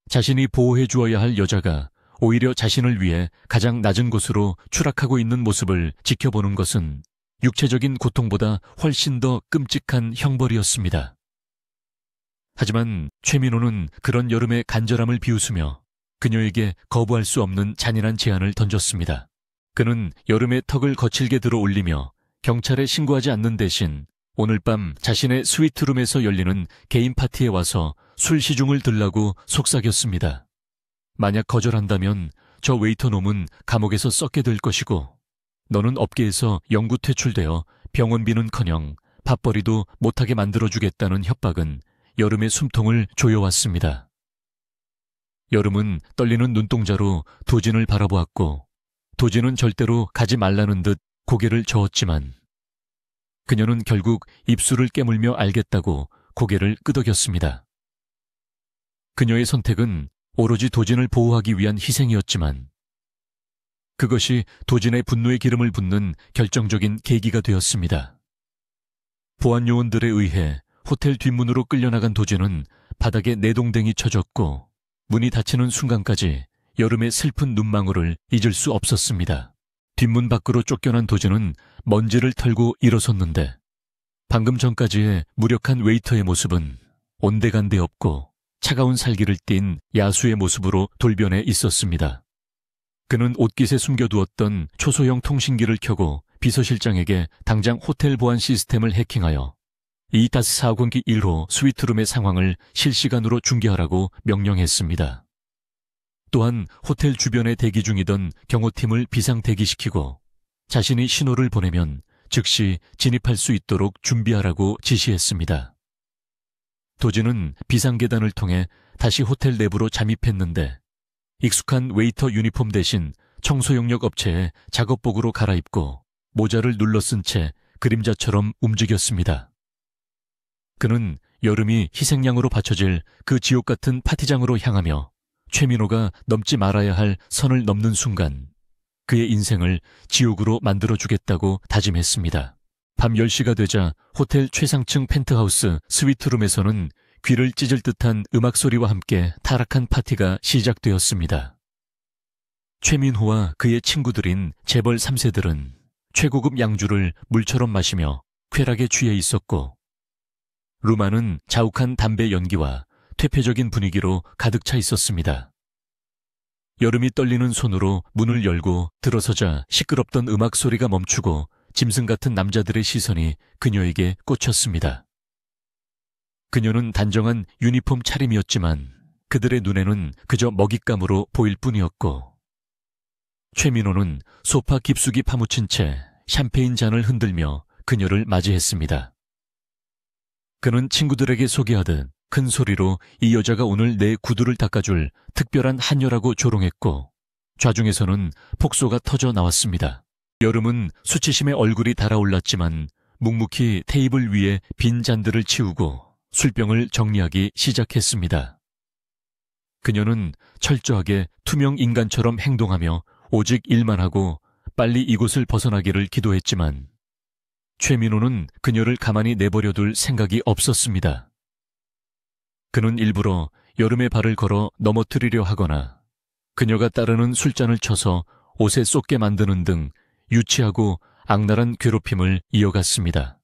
자신이 보호해 주어야 할 여자가 오히려 자신을 위해 가장 낮은 곳으로 추락하고 있는 모습을 지켜보는 것은 육체적인 고통보다 훨씬 더 끔찍한 형벌이었습니다. 하지만 최민호는 그런 여름의 간절함을 비웃으며 그녀에게 거부할 수 없는 잔인한 제안을 던졌습니다. 그는 여름의 턱을 거칠게 들어 올리며 경찰에 신고하지 않는 대신 오늘 밤 자신의 스위트룸에서 열리는 개인 파티에 와서 술 시중을 들라고 속삭였습니다. 만약 거절한다면 저 웨이터 놈은 감옥에서 썩게 될 것이고 너는 업계에서 영구 퇴출되어 병원비는커녕 밥벌이도 못하게 만들어주겠다는 협박은 여름의 숨통을 조여왔습니다. 여름은 떨리는 눈동자로 도진을 바라보았고 도진은 절대로 가지 말라는 듯 고개를 저었지만 그녀는 결국 입술을 깨물며 알겠다고 고개를 끄덕였습니다. 그녀의 선택은 오로지 도진을 보호하기 위한 희생이었지만 그것이 도진의 분노의 기름을 붓는 결정적인 계기가 되었습니다. 보안 요원들에 의해 호텔 뒷문으로 끌려나간 도진은 바닥에 내동댕이 쳐졌고 문이 닫히는 순간까지 여름의 슬픈 눈망울을 잊을 수 없었습니다. 뒷문 밖으로 쫓겨난 도진은 먼지를 털고 일어섰는데 방금 전까지의 무력한 웨이터의 모습은 온데간데 없고 차가운 살기를 띤 야수의 모습으로 돌변해 있었습니다. 그는 옷깃에 숨겨두었던 초소형 통신기를 켜고 비서실장에게 당장 호텔 보안 시스템을 해킹하여 2-4공기 1호 스위트룸의 상황을 실시간으로 중계하라고 명령했습니다. 또한 호텔 주변에 대기 중이던 경호팀을 비상대기시키고 자신이 신호를 보내면 즉시 진입할 수 있도록 준비하라고 지시했습니다. 도진은 비상계단을 통해 다시 호텔 내부로 잠입했는데 익숙한 웨이터 유니폼 대신 청소용역 업체의 작업복으로 갈아입고 모자를 눌러쓴 채 그림자처럼 움직였습니다. 그는 여름이 희생양으로 바쳐질 그 지옥 같은 파티장으로 향하며 최민호가 넘지 말아야 할 선을 넘는 순간 그의 인생을 지옥으로 만들어주겠다고 다짐했습니다. 밤 10시가 되자 호텔 최상층 펜트하우스 스위트룸에서는 귀를 찢을 듯한 음악 소리와 함께 타락한 파티가 시작되었습니다. 최민호와 그의 친구들인 재벌 3세들은 최고급 양주를 물처럼 마시며 쾌락에 취해 있었고 루마는 자욱한 담배 연기와 퇴폐적인 분위기로 가득 차 있었습니다. 여름이 떨리는 손으로 문을 열고 들어서자 시끄럽던 음악 소리가 멈추고 짐승 같은 남자들의 시선이 그녀에게 꽂혔습니다. 그녀는 단정한 유니폼 차림이었지만 그들의 눈에는 그저 먹잇감으로 보일 뿐이었고 최민호는 소파 깊숙이 파묻힌 채 샴페인 잔을 흔들며 그녀를 맞이했습니다. 그는 친구들에게 소개하듯 큰 소리로 이 여자가 오늘 내 구두를 닦아줄 특별한 한여라고 조롱했고 좌중에서는 폭소가 터져 나왔습니다. 여름은 수치심에 얼굴이 달아올랐지만 묵묵히 테이블 위에 빈 잔들을 치우고 술병을 정리하기 시작했습니다. 그녀는 철저하게 투명 인간처럼 행동하며 오직 일만 하고 빨리 이곳을 벗어나기를 기도했지만 최민호는 그녀를 가만히 내버려둘 생각이 없었습니다. 그는 일부러 여름에 발을 걸어 넘어뜨리려 하거나 그녀가 따르는 술잔을 쳐서 옷에 쏟게 만드는 등 유치하고 악랄한 괴롭힘을 이어갔습니다.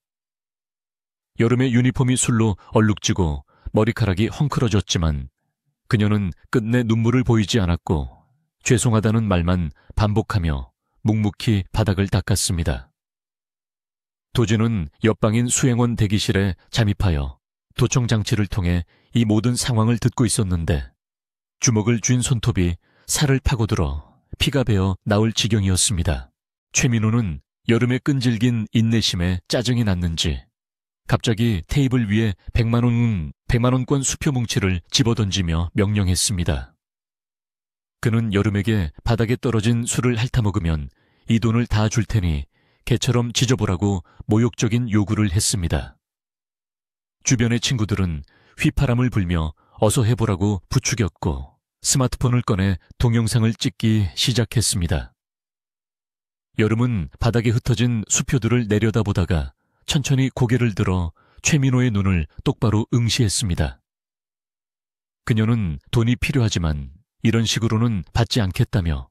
여름의 유니폼이 술로 얼룩지고 머리카락이 헝클어졌지만 그녀는 끝내 눈물을 보이지 않았고 죄송하다는 말만 반복하며 묵묵히 바닥을 닦았습니다. 도진은 옆방인 수행원 대기실에 잠입하여 도청장치를 통해 이 모든 상황을 듣고 있었는데 주먹을 쥔 손톱이 살을 파고들어 피가 배어 나올 지경이었습니다. 최민호는 여름의 끈질긴 인내심에 짜증이 났는지 갑자기 테이블 위에 100만원권 수표 뭉치를 집어던지며 명령했습니다. 그는 여름에게 바닥에 떨어진 술을 핥아먹으면 이 돈을 다 줄 테니 개처럼 지져보라고 모욕적인 요구를 했습니다. 주변의 친구들은 휘파람을 불며 어서 해보라고 부추겼고 스마트폰을 꺼내 동영상을 찍기 시작했습니다. 여름은 바닥에 흩어진 수표들을 내려다보다가 천천히 고개를 들어 최민호의 눈을 똑바로 응시했습니다. 그녀는 돈이 필요하지만 이런 식으로는 받지 않겠다며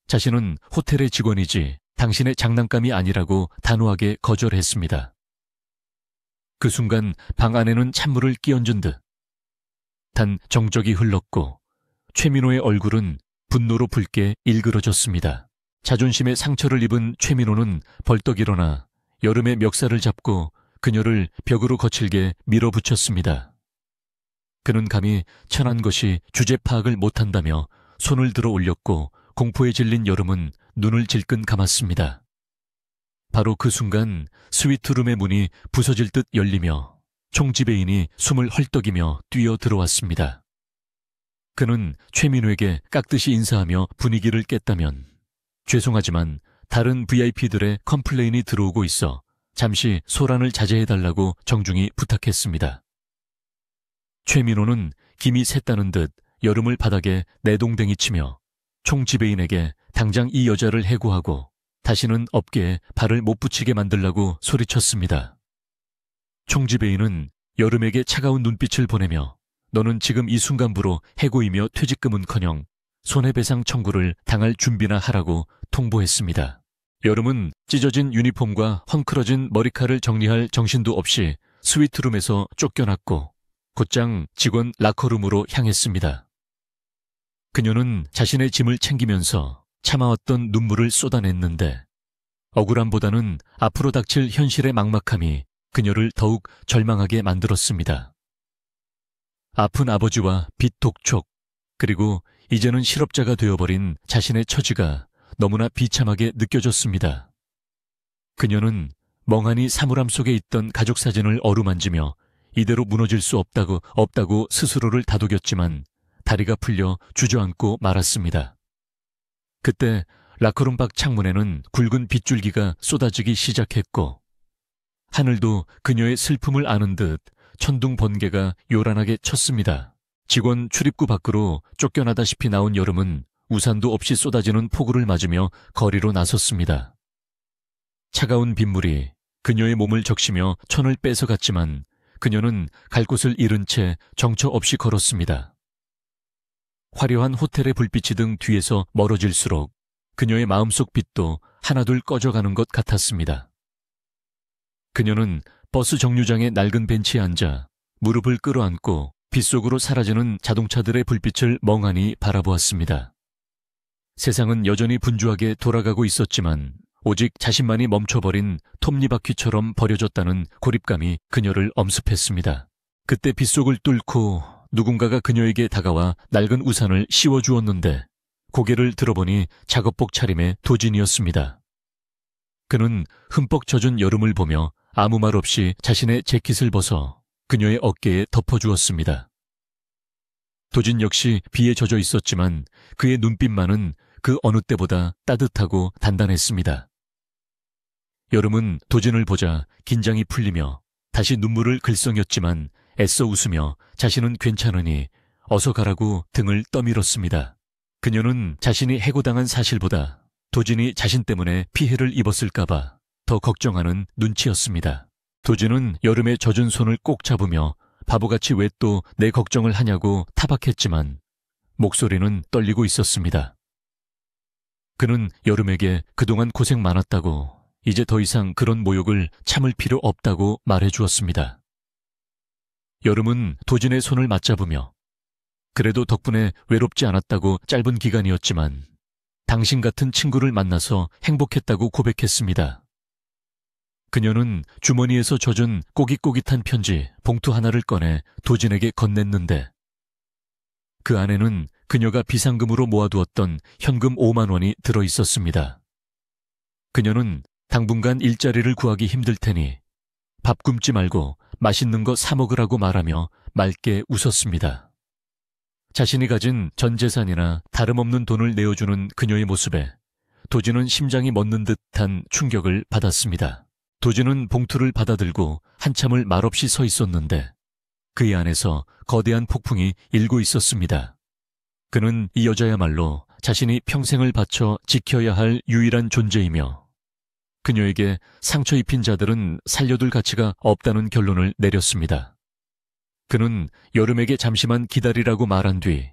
자신은 호텔의 직원이지 당신의 장난감이 아니라고 단호하게 거절했습니다. 그 순간 방 안에는 찬물을 끼얹은 듯 단 정적이 흘렀고 최민호의 얼굴은 분노로 붉게 일그러졌습니다. 자존심에 상처를 입은 최민호는 벌떡 일어나 여름의 멱살을 잡고 그녀를 벽으로 거칠게 밀어붙였습니다. 그는 감히 천한 것이 주제 파악을 못한다며 손을 들어 올렸고 공포에 질린 여름은 눈을 질끈 감았습니다. 바로 그 순간 스위트룸의 문이 부서질 듯 열리며 총지배인이 숨을 헐떡이며 뛰어 들어왔습니다. 그는 최민호에게 깍듯이 인사하며 분위기를 깼다면 죄송하지만 다른 VIP들의 컴플레인이 들어오고 있어 잠시 소란을 자제해달라고 정중히 부탁했습니다. 최민호는 김이 샜다는 듯 여름을 바닥에 내동댕이 치며 총지배인에게 당장 이 여자를 해고하고 다시는 업계에 발을 못 붙이게 만들라고 소리쳤습니다. 총지배인은 여름에게 차가운 눈빛을 보내며 너는 지금 이 순간부로 해고이며 퇴직금은커녕 손해배상 청구를 당할 준비나 하라고 통보했습니다. 여름은 찢어진 유니폼과 헝클어진 머리칼을 정리할 정신도 없이 스위트룸에서 쫓겨났고 곧장 직원 라커룸으로 향했습니다. 그녀는 자신의 짐을 챙기면서 참아왔던 눈물을 쏟아냈는데 억울함보다는 앞으로 닥칠 현실의 막막함이 그녀를 더욱 절망하게 만들었습니다. 아픈 아버지와 빚 독촉, 그리고 이제는 실업자가 되어버린 자신의 처지가 너무나 비참하게 느껴졌습니다. 그녀는 멍하니 사물함 속에 있던 가족 사진을 어루만지며 이대로 무너질 수 없다고 스스로를 다독였지만 다리가 풀려 주저앉고 말았습니다. 그때 라커룸 밖 창문에는 굵은 빗줄기가 쏟아지기 시작했고 하늘도 그녀의 슬픔을 아는 듯 천둥 번개가 요란하게 쳤습니다. 직원 출입구 밖으로 쫓겨나다시피 나온 여름은 우산도 없이 쏟아지는 폭우를 맞으며 거리로 나섰습니다. 차가운 빗물이 그녀의 몸을 적시며 천을 뺏어갔지만 그녀는 갈 곳을 잃은 채 정처 없이 걸었습니다. 화려한 호텔의 불빛이 등 뒤에서 멀어질수록 그녀의 마음속 빛도 하나둘 꺼져가는 것 같았습니다. 그녀는 버스 정류장의 낡은 벤치에 앉아 무릎을 끌어안고 빗속으로 사라지는 자동차들의 불빛을 멍하니 바라보았습니다. 세상은 여전히 분주하게 돌아가고 있었지만 오직 자신만이 멈춰버린 톱니바퀴처럼 버려졌다는 고립감이 그녀를 엄습했습니다. 그때 빗속을 뚫고 누군가가 그녀에게 다가와 낡은 우산을 씌워주었는데 고개를 들어보니 작업복 차림의 도진이었습니다. 그는 흠뻑 젖은 여름을 보며 아무 말 없이 자신의 재킷을 벗어 그녀의 어깨에 덮어주었습니다. 도진 역시 비에 젖어 있었지만 그의 눈빛만은 그 어느 때보다 따뜻하고 단단했습니다. 여름은 도진을 보자 긴장이 풀리며 다시 눈물을 글썽였지만 애써 웃으며 자신은 괜찮으니 어서 가라고 등을 떠밀었습니다. 그녀는 자신이 해고당한 사실보다 도진이 자신 때문에 피해를 입었을까봐 더 걱정하는 눈치였습니다. 도진은 여름에 젖은 손을 꼭 잡으며 바보같이 왜 또 내 걱정을 하냐고 타박했지만 목소리는 떨리고 있었습니다. 그는 여름에게 그동안 고생 많았다고, 이제 더 이상 그런 모욕을 참을 필요 없다고 말해주었습니다. 여름은 도진의 손을 맞잡으며 그래도 덕분에 외롭지 않았다고 짧은 기간이었지만 당신 같은 친구를 만나서 행복했다고 고백했습니다. 그녀는 주머니에서 젖은 꼬깃꼬깃한 편지 봉투 하나를 꺼내 도진에게 건넸는데 그 안에는 그녀가 비상금으로 모아두었던 현금 5만 원이 들어있었습니다. 그녀는 당분간 일자리를 구하기 힘들 테니 밥 굶지 말고 맛있는 거 사 먹으라고 말하며 맑게 웃었습니다. 자신이 가진 전 재산이나 다름없는 돈을 내어주는 그녀의 모습에 도진은 심장이 멎는 듯한 충격을 받았습니다. 도진은 봉투를 받아들고 한참을 말없이 서 있었는데 그의 안에서 거대한 폭풍이 일고 있었습니다. 그는 이 여자야말로 자신이 평생을 바쳐 지켜야 할 유일한 존재이며 그녀에게 상처 입힌 자들은 살려둘 가치가 없다는 결론을 내렸습니다. 그는 여름에게 잠시만 기다리라고 말한 뒤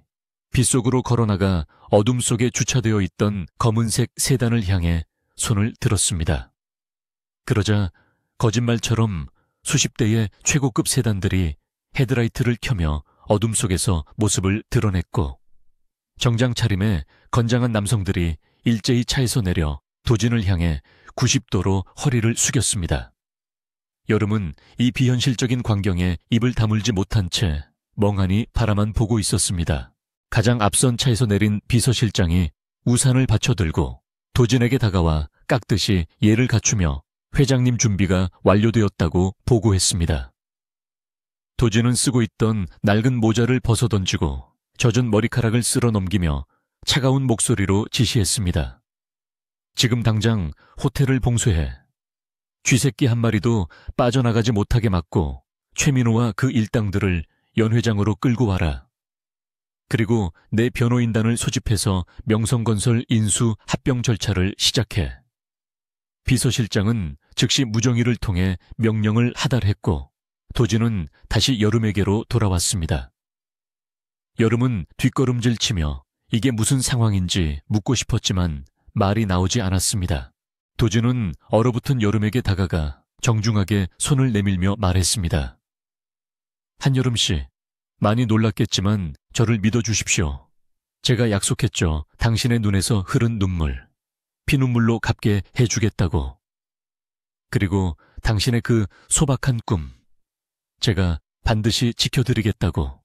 빗속으로 걸어나가 어둠 속에 주차되어 있던 검은색 세단을 향해 손을 들었습니다. 그러자 거짓말처럼 수십 대의 최고급 세단들이 헤드라이트를 켜며 어둠 속에서 모습을 드러냈고 정장 차림의 건장한 남성들이 일제히 차에서 내려 도진을 향해 90도로 허리를 숙였습니다. 여름은 이 비현실적인 광경에 입을 다물지 못한 채 멍하니 바라만 보고 있었습니다. 가장 앞선 차에서 내린 비서실장이 우산을 받쳐들고 도진에게 다가와 깍듯이 예를 갖추며 회장님 준비가 완료되었다고 보고했습니다. 도진은 쓰고 있던 낡은 모자를 벗어던지고 젖은 머리카락을 쓸어 넘기며 차가운 목소리로 지시했습니다. 지금 당장 호텔을 봉쇄해. 쥐새끼 한 마리도 빠져나가지 못하게 막고 최민호와 그 일당들을 연회장으로 끌고 와라. 그리고 내 변호인단을 소집해서 명성건설 인수 합병 절차를 시작해. 비서실장은 즉시 무정의를 통해 명령을 하달했고 도진은 다시 여름에게로 돌아왔습니다. 여름은 뒷걸음질 치며 이게 무슨 상황인지 묻고 싶었지만 말이 나오지 않았습니다. 도진은 얼어붙은 여름에게 다가가 정중하게 손을 내밀며 말했습니다. 한여름 씨, 많이 놀랐겠지만 저를 믿어주십시오. 제가 약속했죠. 당신의 눈에서 흐른 눈물, 피눈물로 갚게 해주겠다고. 그리고 당신의 그 소박한 꿈, 제가 반드시 지켜드리겠다고.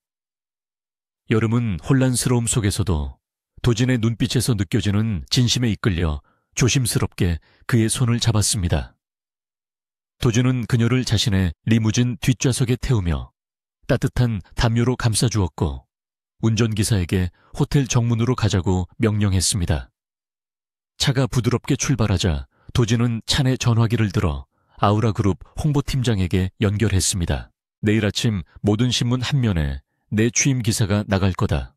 여름은 혼란스러움 속에서도 도진의 눈빛에서 느껴지는 진심에 이끌려 조심스럽게 그의 손을 잡았습니다. 도진은 그녀를 자신의 리무진 뒷좌석에 태우며 따뜻한 담요로 감싸주었고 운전기사에게 호텔 정문으로 가자고 명령했습니다. 차가 부드럽게 출발하자 도진은 차내 전화기를 들어 아우라그룹 홍보팀장에게 연결했습니다. 내일 아침 모든 신문 한 면에 내 취임 기사가 나갈 거다.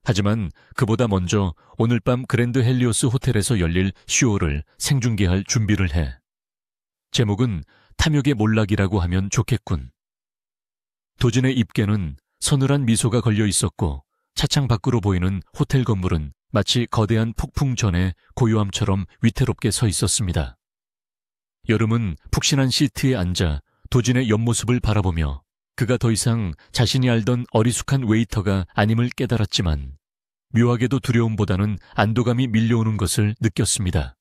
하지만 그보다 먼저 오늘 밤 그랜드 헬리오스 호텔에서 열릴 쇼를 생중계할 준비를 해. 제목은 탐욕의 몰락이라고 하면 좋겠군. 도진의 입계는 서늘한 미소가 걸려 있었고 차창 밖으로 보이는 호텔 건물은 마치 거대한 폭풍 전에 고요함처럼 위태롭게 서 있었습니다. 여름은 푹신한 시트에 앉아 도진의 옆모습을 바라보며 그가 더 이상 자신이 알던 어리숙한 웨이터가 아님을 깨달았지만 묘하게도 두려움보다는 안도감이 밀려오는 것을 느꼈습니다.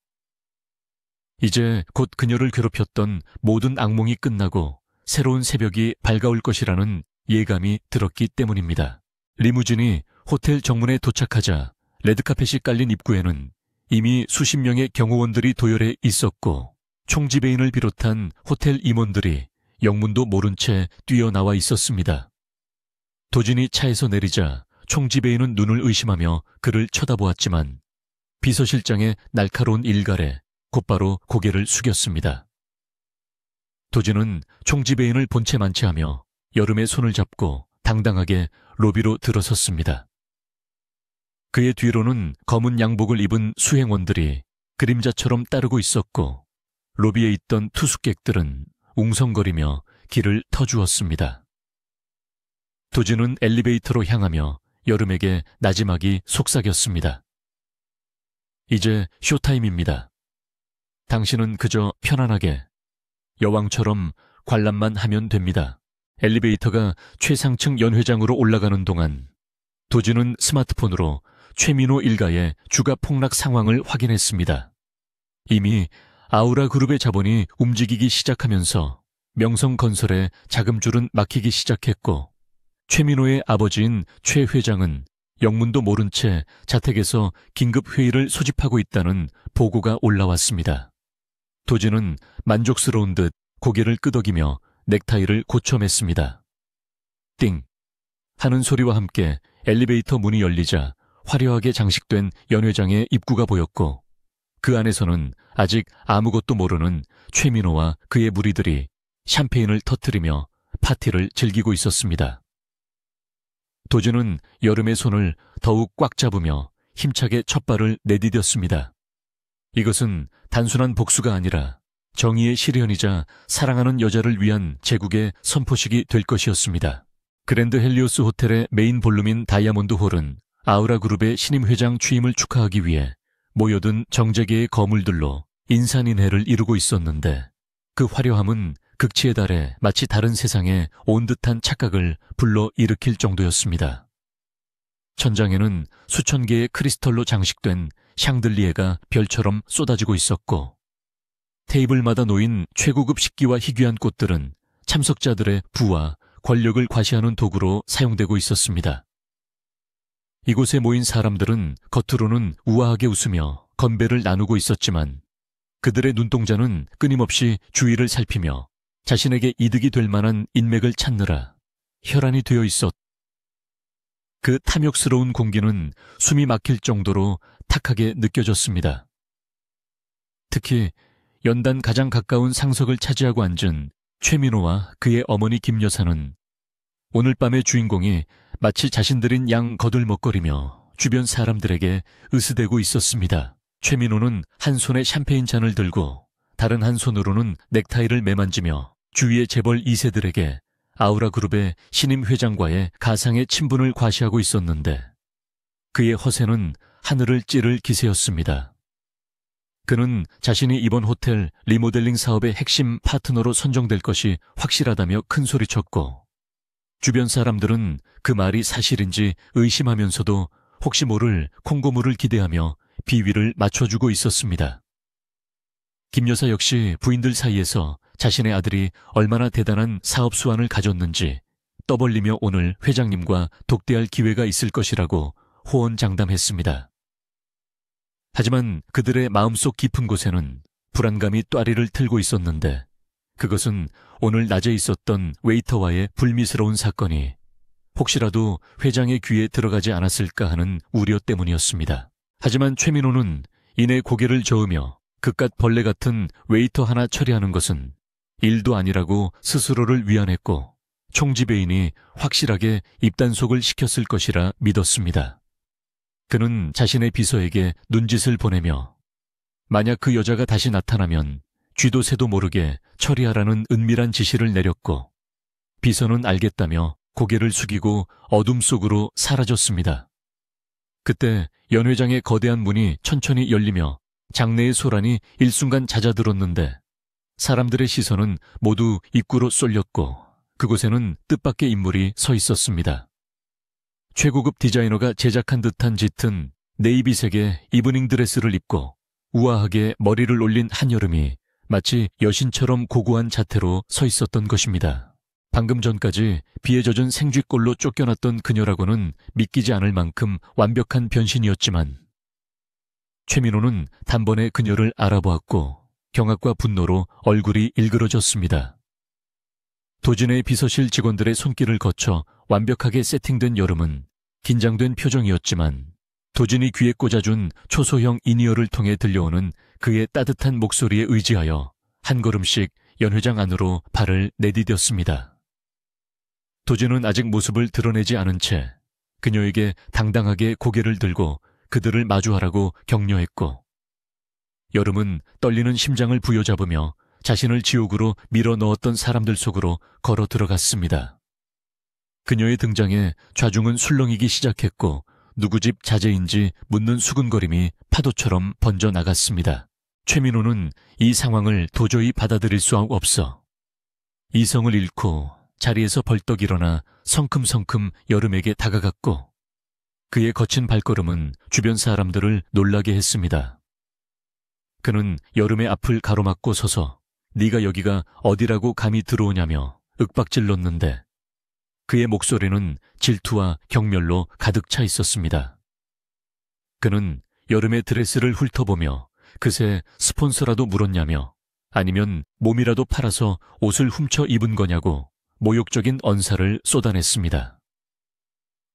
이제 곧 그녀를 괴롭혔던 모든 악몽이 끝나고 새로운 새벽이 밝아올 것이라는 예감이 들었기 때문입니다. 리무진이 호텔 정문에 도착하자 레드카펫이 깔린 입구에는 이미 수십 명의 경호원들이 도열해 있었고 총지배인을 비롯한 호텔 임원들이 영문도 모른 채 뛰어나와 있었습니다. 도진이 차에서 내리자 총지배인은 눈을 의심하며 그를 쳐다보았지만 비서실장의 날카로운 일갈에 곧바로 고개를 숙였습니다. 도진은 총지배인을 본체 만취하며 여름의 손을 잡고 당당하게 로비로 들어섰습니다. 그의 뒤로는 검은 양복을 입은 수행원들이 그림자처럼 따르고 있었고 로비에 있던 투숙객들은 웅성거리며 길을 터주었습니다. 도지는 엘리베이터로 향하며 여름에게 나지막이 속삭였습니다. 이제 쇼타임입니다. 당신은 그저 편안하게 여왕처럼 관람만 하면 됩니다. 엘리베이터가 최상층 연회장으로 올라가는 동안 도지는 스마트폰으로 최민호 일가의 주가 폭락 상황을 확인했습니다. 이미 아우라 그룹의 자본이 움직이기 시작하면서 명성건설의 자금줄은 막히기 시작했고 최민호의 아버지인 최 회장은 영문도 모른 채 자택에서 긴급회의를 소집하고 있다는 보고가 올라왔습니다. 도지는 만족스러운 듯 고개를 끄덕이며 넥타이를 고쳐맸습니다. 띵! 하는 소리와 함께 엘리베이터 문이 열리자 화려하게 장식된 연회장의 입구가 보였고 그 안에서는 아직 아무것도 모르는 최민호와 그의 무리들이 샴페인을 터뜨리며 파티를 즐기고 있었습니다. 도지는 여름의 손을 더욱 꽉 잡으며 힘차게 첫 발을 내디뎠습니다. 이것은 단순한 복수가 아니라 정의의 실현이자 사랑하는 여자를 위한 제국의 선포식이 될 것이었습니다. 그랜드 헬리오스 호텔의 메인 볼룸인 다이아몬드 홀은 아우라 그룹의 신임 회장 취임을 축하하기 위해 모여든 정재계의 거물들로 인산인해를 이루고 있었는데 그 화려함은 극치에 달해 마치 다른 세상에 온 듯한 착각을 불러 일으킬 정도였습니다. 천장에는 수천 개의 크리스털로 장식된 샹들리에가 별처럼 쏟아지고 있었고 테이블마다 놓인 최고급 식기와 희귀한 꽃들은 참석자들의 부와 권력을 과시하는 도구로 사용되고 있었습니다. 이곳에 모인 사람들은 겉으로는 우아하게 웃으며 건배를 나누고 있었지만 그들의 눈동자는 끊임없이 주위를 살피며 자신에게 이득이 될 만한 인맥을 찾느라 혈안이 되어 있었. 그 탐욕스러운 공기는 숨이 막힐 정도로 탁하게 느껴졌습니다. 특히 연단 가장 가까운 상석을 차지하고 앉은 최민호와 그의 어머니 김 여사는 오늘 밤의 주인공이 마치 자신들인 양 거들먹거리며 주변 사람들에게 으스대고 있었습니다. 최민호는 한 손에 샴페인 잔을 들고 다른 한 손으로는 넥타이를 매만지며 주위의 재벌 2세들에게 아우라 그룹의 신임 회장과의 가상의 친분을 과시하고 있었는데 그의 허세는 하늘을 찌를 기세였습니다. 그는 자신이 이번 호텔 리모델링 사업의 핵심 파트너로 선정될 것이 확실하다며 큰소리쳤고 주변 사람들은 그 말이 사실인지 의심하면서도 혹시 모를 콩고물을 기대하며 비위를 맞춰주고 있었습니다. 김 여사 역시 부인들 사이에서 자신의 아들이 얼마나 대단한 사업 수완을 가졌는지 떠벌리며 오늘 회장님과 독대할 기회가 있을 것이라고 호언장담했습니다. 하지만 그들의 마음속 깊은 곳에는 불안감이 또아리를 틀고 있었는데 그것은 오늘 낮에 있었던 웨이터와의 불미스러운 사건이 혹시라도 회장의 귀에 들어가지 않았을까 하는 우려 때문이었습니다. 하지만 최민호는 이내 고개를 저으며 그깟 벌레 같은 웨이터 하나 처리하는 것은 일도 아니라고 스스로를 위안했고 총지배인이 확실하게 입단속을 시켰을 것이라 믿었습니다. 그는 자신의 비서에게 눈짓을 보내며 만약 그 여자가 다시 나타나면 쥐도 새도 모르게 처리하라는 은밀한 지시를 내렸고 비서는 알겠다며 고개를 숙이고 어둠 속으로 사라졌습니다. 그때 연 회장의 거대한 문이 천천히 열리며 장내의 소란이 일순간 잦아들었는데 사람들의 시선은 모두 입구로 쏠렸고 그곳에는 뜻밖의 인물이 서 있었습니다. 최고급 디자이너가 제작한 듯한 짙은 네이비색의 이브닝 드레스를 입고 우아하게 머리를 올린 한여름이 마치 여신처럼 고고한 자태로 서 있었던 것입니다. 방금 전까지 비에 젖은 생쥐꼴로 쫓겨났던 그녀라고는 믿기지 않을 만큼 완벽한 변신이었지만 최민호는 단번에 그녀를 알아보았고 경악과 분노로 얼굴이 일그러졌습니다. 도진의 비서실 직원들의 손길을 거쳐 완벽하게 세팅된 여름은 긴장된 표정이었지만 도진이 귀에 꽂아준 초소형 인이어를 통해 들려오는 그의 따뜻한 목소리에 의지하여 한 걸음씩 연 회장 안으로 발을 내디뎠습니다. 도진은 아직 모습을 드러내지 않은 채 그녀에게 당당하게 고개를 들고 그들을 마주하라고 격려했고, 여름은 떨리는 심장을 부여잡으며 자신을 지옥으로 밀어 넣었던 사람들 속으로 걸어 들어갔습니다. 그녀의 등장에 좌중은 술렁이기 시작했고 누구 집 자제인지 묻는 수근거림이 파도처럼 번져 나갔습니다. 최민호는 이 상황을 도저히 받아들일 수 없어 이성을 잃고 자리에서 벌떡 일어나 성큼성큼 여름에게 다가갔고, 그의 거친 발걸음은 주변 사람들을 놀라게 했습니다. 그는 여름의 앞을 가로막고 서서 네가 여기가 어디라고 감히 들어오냐며 윽박질렀는데, 그의 목소리는 질투와 경멸로 가득 차 있었습니다. 그는 여름의 드레스를 훑어보며 그새 스폰서라도 물었냐며, 아니면 몸이라도 팔아서 옷을 훔쳐 입은 거냐고 모욕적인 언사를 쏟아냈습니다.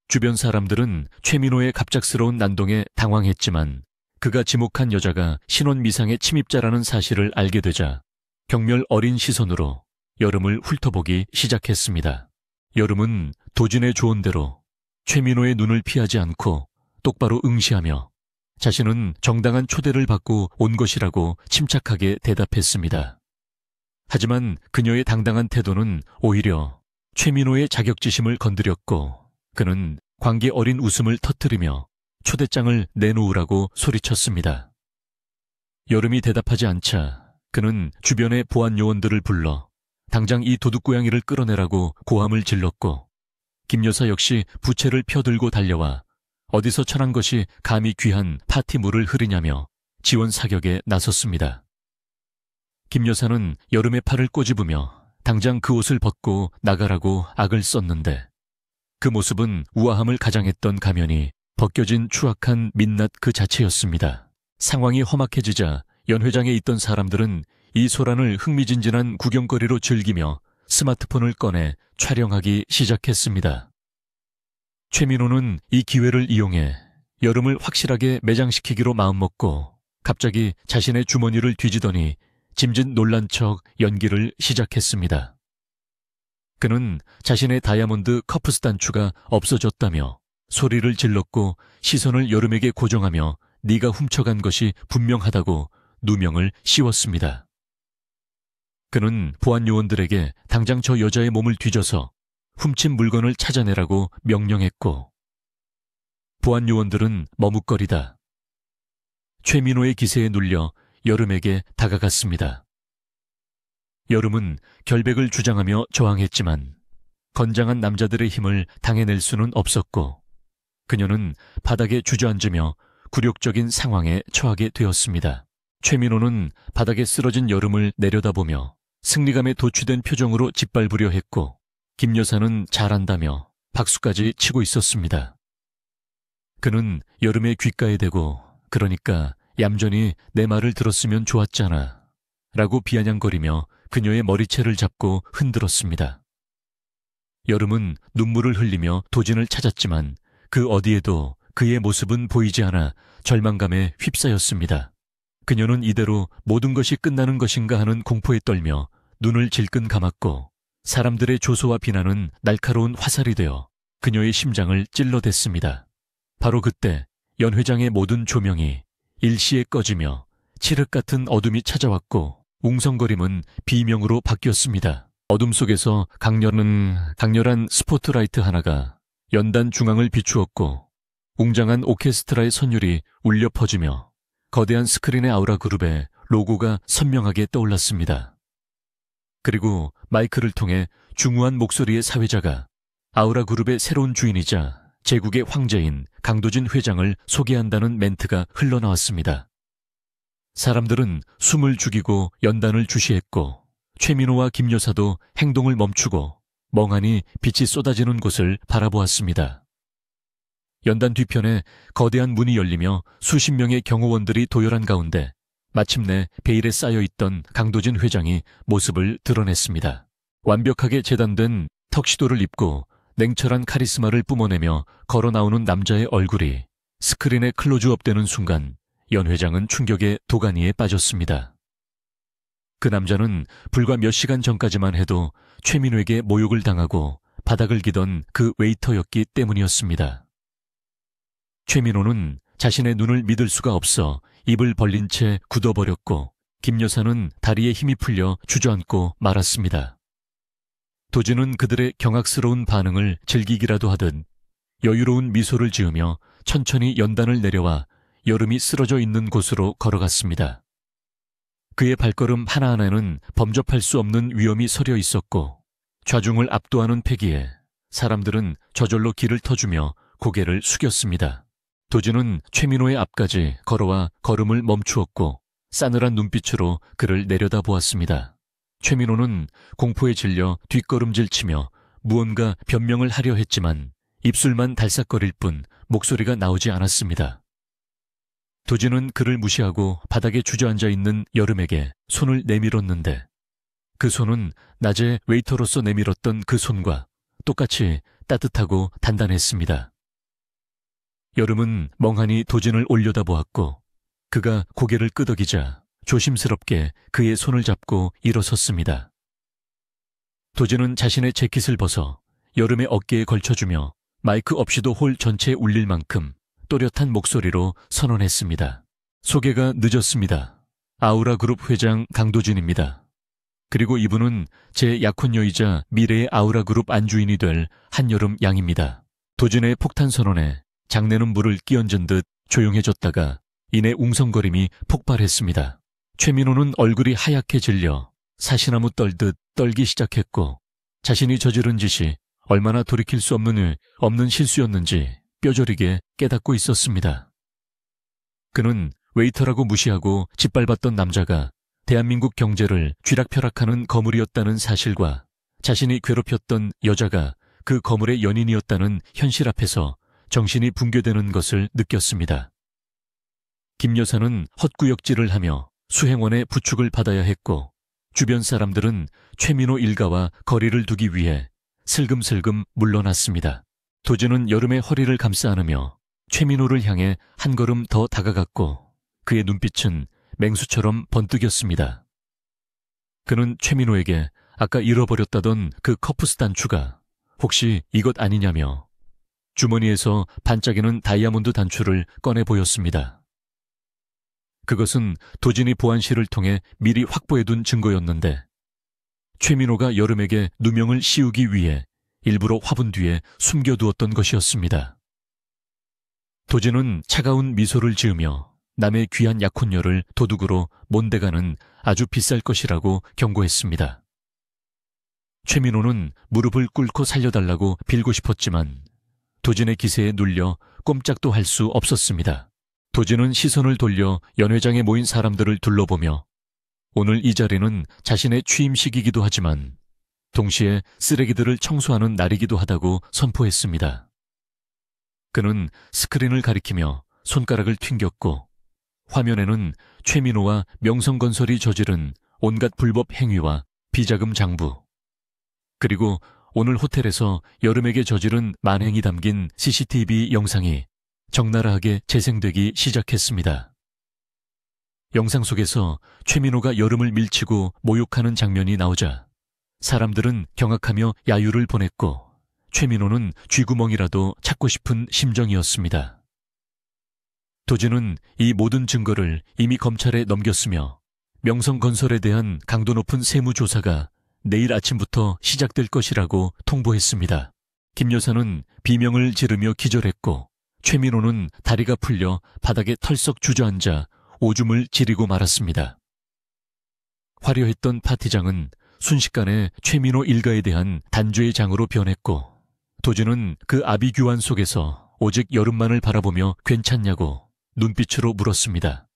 주변 사람들은 최민호의 갑작스러운 난동에 당황했지만 그가 지목한 여자가 신원미상의 침입자라는 사실을 알게 되자 경멸 어린 시선으로 여름을 훑어보기 시작했습니다. 여름은 도진의 조언대로 최민호의 눈을 피하지 않고 똑바로 응시하며 자신은 정당한 초대를 받고 온 것이라고 침착하게 대답했습니다. 하지만 그녀의 당당한 태도는 오히려 최민호의 자격지심을 건드렸고, 그는 광기 어린 웃음을 터뜨리며 초대장을 내놓으라고 소리쳤습니다. 여름이 대답하지 않자 그는 주변의 보안 요원들을 불러 당장 이 도둑고양이를 끌어내라고 고함을 질렀고, 김 여사 역시 부채를 펴들고 달려와 어디서 천한 것이 감히 귀한 파티물을 흐리냐며 지원 사격에 나섰습니다. 김 여사는 여름의 팔을 꼬집으며 당장 그 옷을 벗고 나가라고 악을 썼는데, 그 모습은 우아함을 가장했던 가면이 벗겨진 추악한 민낯 그 자체였습니다. 상황이 험악해지자 연 회장에 있던 사람들은 이 소란을 흥미진진한 구경거리로 즐기며 스마트폰을 꺼내 촬영하기 시작했습니다. 최민호는 이 기회를 이용해 여름을 확실하게 매장시키기로 마음먹고 갑자기 자신의 주머니를 뒤지더니 짐짓 놀란 척 연기를 시작했습니다. 그는 자신의 다이아몬드 커프스 단추가 없어졌다며 소리를 질렀고 시선을 여름에게 고정하며 네가 훔쳐간 것이 분명하다고 누명을 씌웠습니다. 그는 보안 요원들에게 당장 저 여자의 몸을 뒤져서 훔친 물건을 찾아내라고 명령했고, 보안 요원들은 머뭇거리다 최민호의 기세에 눌려 여름에게 다가갔습니다. 여름은 결백을 주장하며 저항했지만 건장한 남자들의 힘을 당해낼 수는 없었고, 그녀는 바닥에 주저앉으며 굴욕적인 상황에 처하게 되었습니다. 최민호는 바닥에 쓰러진 여름을 내려다보며 승리감에 도취된 표정으로 짓밟으려 했고, 김 여사는 잘한다며 박수까지 치고 있었습니다. 그는 여름의 귓가에 대고 그러니까 얌전히 내 말을 들었으면 좋았잖아 라고 비아냥거리며 그녀의 머리채를 잡고 흔들었습니다. 여름은 눈물을 흘리며 도진을 찾았지만 그 어디에도 그의 모습은 보이지 않아 절망감에 휩싸였습니다. 그녀는 이대로 모든 것이 끝나는 것인가 하는 공포에 떨며 눈을 질끈 감았고, 사람들의 조소와 비난은 날카로운 화살이 되어 그녀의 심장을 찔러댔습니다. 바로 그때 연 회장의 모든 조명이 일시에 꺼지며 칠흑 같은 어둠이 찾아왔고 웅성거림은 비명으로 바뀌었습니다. 어둠 속에서 강렬한 스포트라이트 하나가 연단 중앙을 비추었고 웅장한 오케스트라의 선율이 울려 퍼지며 거대한 스크린의 아우라 그룹의 로고가 선명하게 떠올랐습니다. 그리고 마이크를 통해 중후한 목소리의 사회자가 아우라 그룹의 새로운 주인이자 제국의 황제인 강도진 회장을 소개한다는 멘트가 흘러나왔습니다. 사람들은 숨을 죽이고 연단을 주시했고 최민호와 김 여사도 행동을 멈추고 멍하니 빛이 쏟아지는 곳을 바라보았습니다. 연단 뒤편에 거대한 문이 열리며 수십 명의 경호원들이 도열한 가운데 마침내 베일에 쌓여있던 강도진 회장이 모습을 드러냈습니다. 완벽하게 재단된 턱시도를 입고 냉철한 카리스마를 뿜어내며 걸어나오는 남자의 얼굴이 스크린에 클로즈업되는 순간 연 회장은 충격의 도가니에 빠졌습니다. 그 남자는 불과 몇 시간 전까지만 해도 최민호에게 모욕을 당하고 바닥을 기던 그 웨이터였기 때문이었습니다. 최민호는 자신의 눈을 믿을 수가 없어 입을 벌린 채 굳어버렸고 김 여사는 다리에 힘이 풀려 주저앉고 말았습니다. 도진은 그들의 경악스러운 반응을 즐기기라도 하듯 여유로운 미소를 지으며 천천히 연단을 내려와 여름이 쓰러져 있는 곳으로 걸어갔습니다. 그의 발걸음 하나하나는 범접할 수 없는 위험이 서려 있었고 좌중을 압도하는 패기에 사람들은 저절로 길을 터주며 고개를 숙였습니다. 도진은 최민호의 앞까지 걸어와 걸음을 멈추었고 싸늘한 눈빛으로 그를 내려다보았습니다. 최민호는 공포에 질려 뒷걸음질치며 무언가 변명을 하려 했지만 입술만 달싹거릴 뿐 목소리가 나오지 않았습니다. 도진은 그를 무시하고 바닥에 주저앉아 있는 여름에게 손을 내밀었는데 그 손은 낮에 웨이터로서 내밀었던 그 손과 똑같이 따뜻하고 단단했습니다. 여름은 멍하니 도진을 올려다보았고 그가 고개를 끄덕이자 조심스럽게 그의 손을 잡고 일어섰습니다. 도진은 자신의 재킷을 벗어 여름의 어깨에 걸쳐주며 마이크 없이도 홀 전체에 울릴 만큼 또렷한 목소리로 선언했습니다. 소개가 늦었습니다. 아우라그룹 회장 강도진입니다. 그리고 이분은 제 약혼녀이자 미래의 아우라그룹 안주인이 될 한여름 양입니다. 도진의 폭탄 선언에 장내는 물을 끼얹은 듯 조용해졌다가 이내 웅성거림이 폭발했습니다. 최민호는 얼굴이 하얗게 질려 사시나무 떨듯 떨기 시작했고 자신이 저지른 짓이 얼마나 돌이킬 수 없는 실수였는지 뼈저리게 깨닫고 있었습니다. 그는 웨이터라고 무시하고 짓밟았던 남자가 대한민국 경제를 쥐락펴락하는 거물이었다는 사실과 자신이 괴롭혔던 여자가 그 거물의 연인이었다는 현실 앞에서 정신이 붕괴되는 것을 느꼈습니다. 김 여사는 헛구역질을 하며 수행원의 부축을 받아야 했고 주변 사람들은 최민호 일가와 거리를 두기 위해 슬금슬금 물러났습니다. 도진은 여름의 허리를 감싸 안으며 최민호를 향해 한 걸음 더 다가갔고 그의 눈빛은 맹수처럼 번뜩였습니다. 그는 최민호에게 아까 잃어버렸다던 그 커프스 단추가 혹시 이것 아니냐며 주머니에서 반짝이는 다이아몬드 단추를 꺼내 보였습니다. 그것은 도진이 보안실을 통해 미리 확보해둔 증거였는데 최민호가 여름에게 누명을 씌우기 위해 일부러 화분 뒤에 숨겨두었던 것이었습니다. 도진은 차가운 미소를 지으며 남의 귀한 약혼녀를 도둑으로 몬대가는 아주 비쌀 것이라고 경고했습니다. 최민호는 무릎을 꿇고 살려달라고 빌고 싶었지만 도진의 기세에 눌려 꼼짝도 할 수 없었습니다. 도진은 시선을 돌려 연회장에 모인 사람들을 둘러보며 오늘 이 자리는 자신의 취임식이기도 하지만 동시에 쓰레기들을 청소하는 날이기도 하다고 선포했습니다. 그는 스크린을 가리키며 손가락을 튕겼고 화면에는 최민호와 명성건설이 저지른 온갖 불법 행위와 비자금 장부 그리고 오늘 호텔에서 여름에게 저지른 만행이 담긴 CCTV 영상이 적나라하게 재생되기 시작했습니다. 영상 속에서 최민호가 여름을 밀치고 모욕하는 장면이 나오자 사람들은 경악하며 야유를 보냈고 최민호는 쥐구멍이라도 찾고 싶은 심정이었습니다. 도진은 이 모든 증거를 이미 검찰에 넘겼으며 명성건설에 대한 강도 높은 세무조사가 내일 아침부터 시작될 것이라고 통보했습니다. 김 여사는 비명을 지르며 기절했고 최민호는 다리가 풀려 바닥에 털썩 주저앉아 오줌을 지리고 말았습니다. 화려했던 파티장은 순식간에 최민호 일가에 대한 단죄의 장으로 변했고 도진은 그 아비규환 속에서 오직 여름만을 바라보며 괜찮냐고 눈빛으로 물었습니다.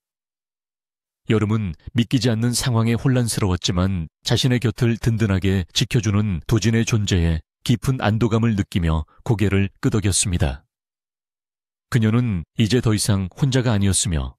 여름은 믿기지 않는 상황에 혼란스러웠지만 자신의 곁을 든든하게 지켜주는 도진의 존재에 깊은 안도감을 느끼며 고개를 끄덕였습니다. 그녀는 이제 더 이상 혼자가 아니었으며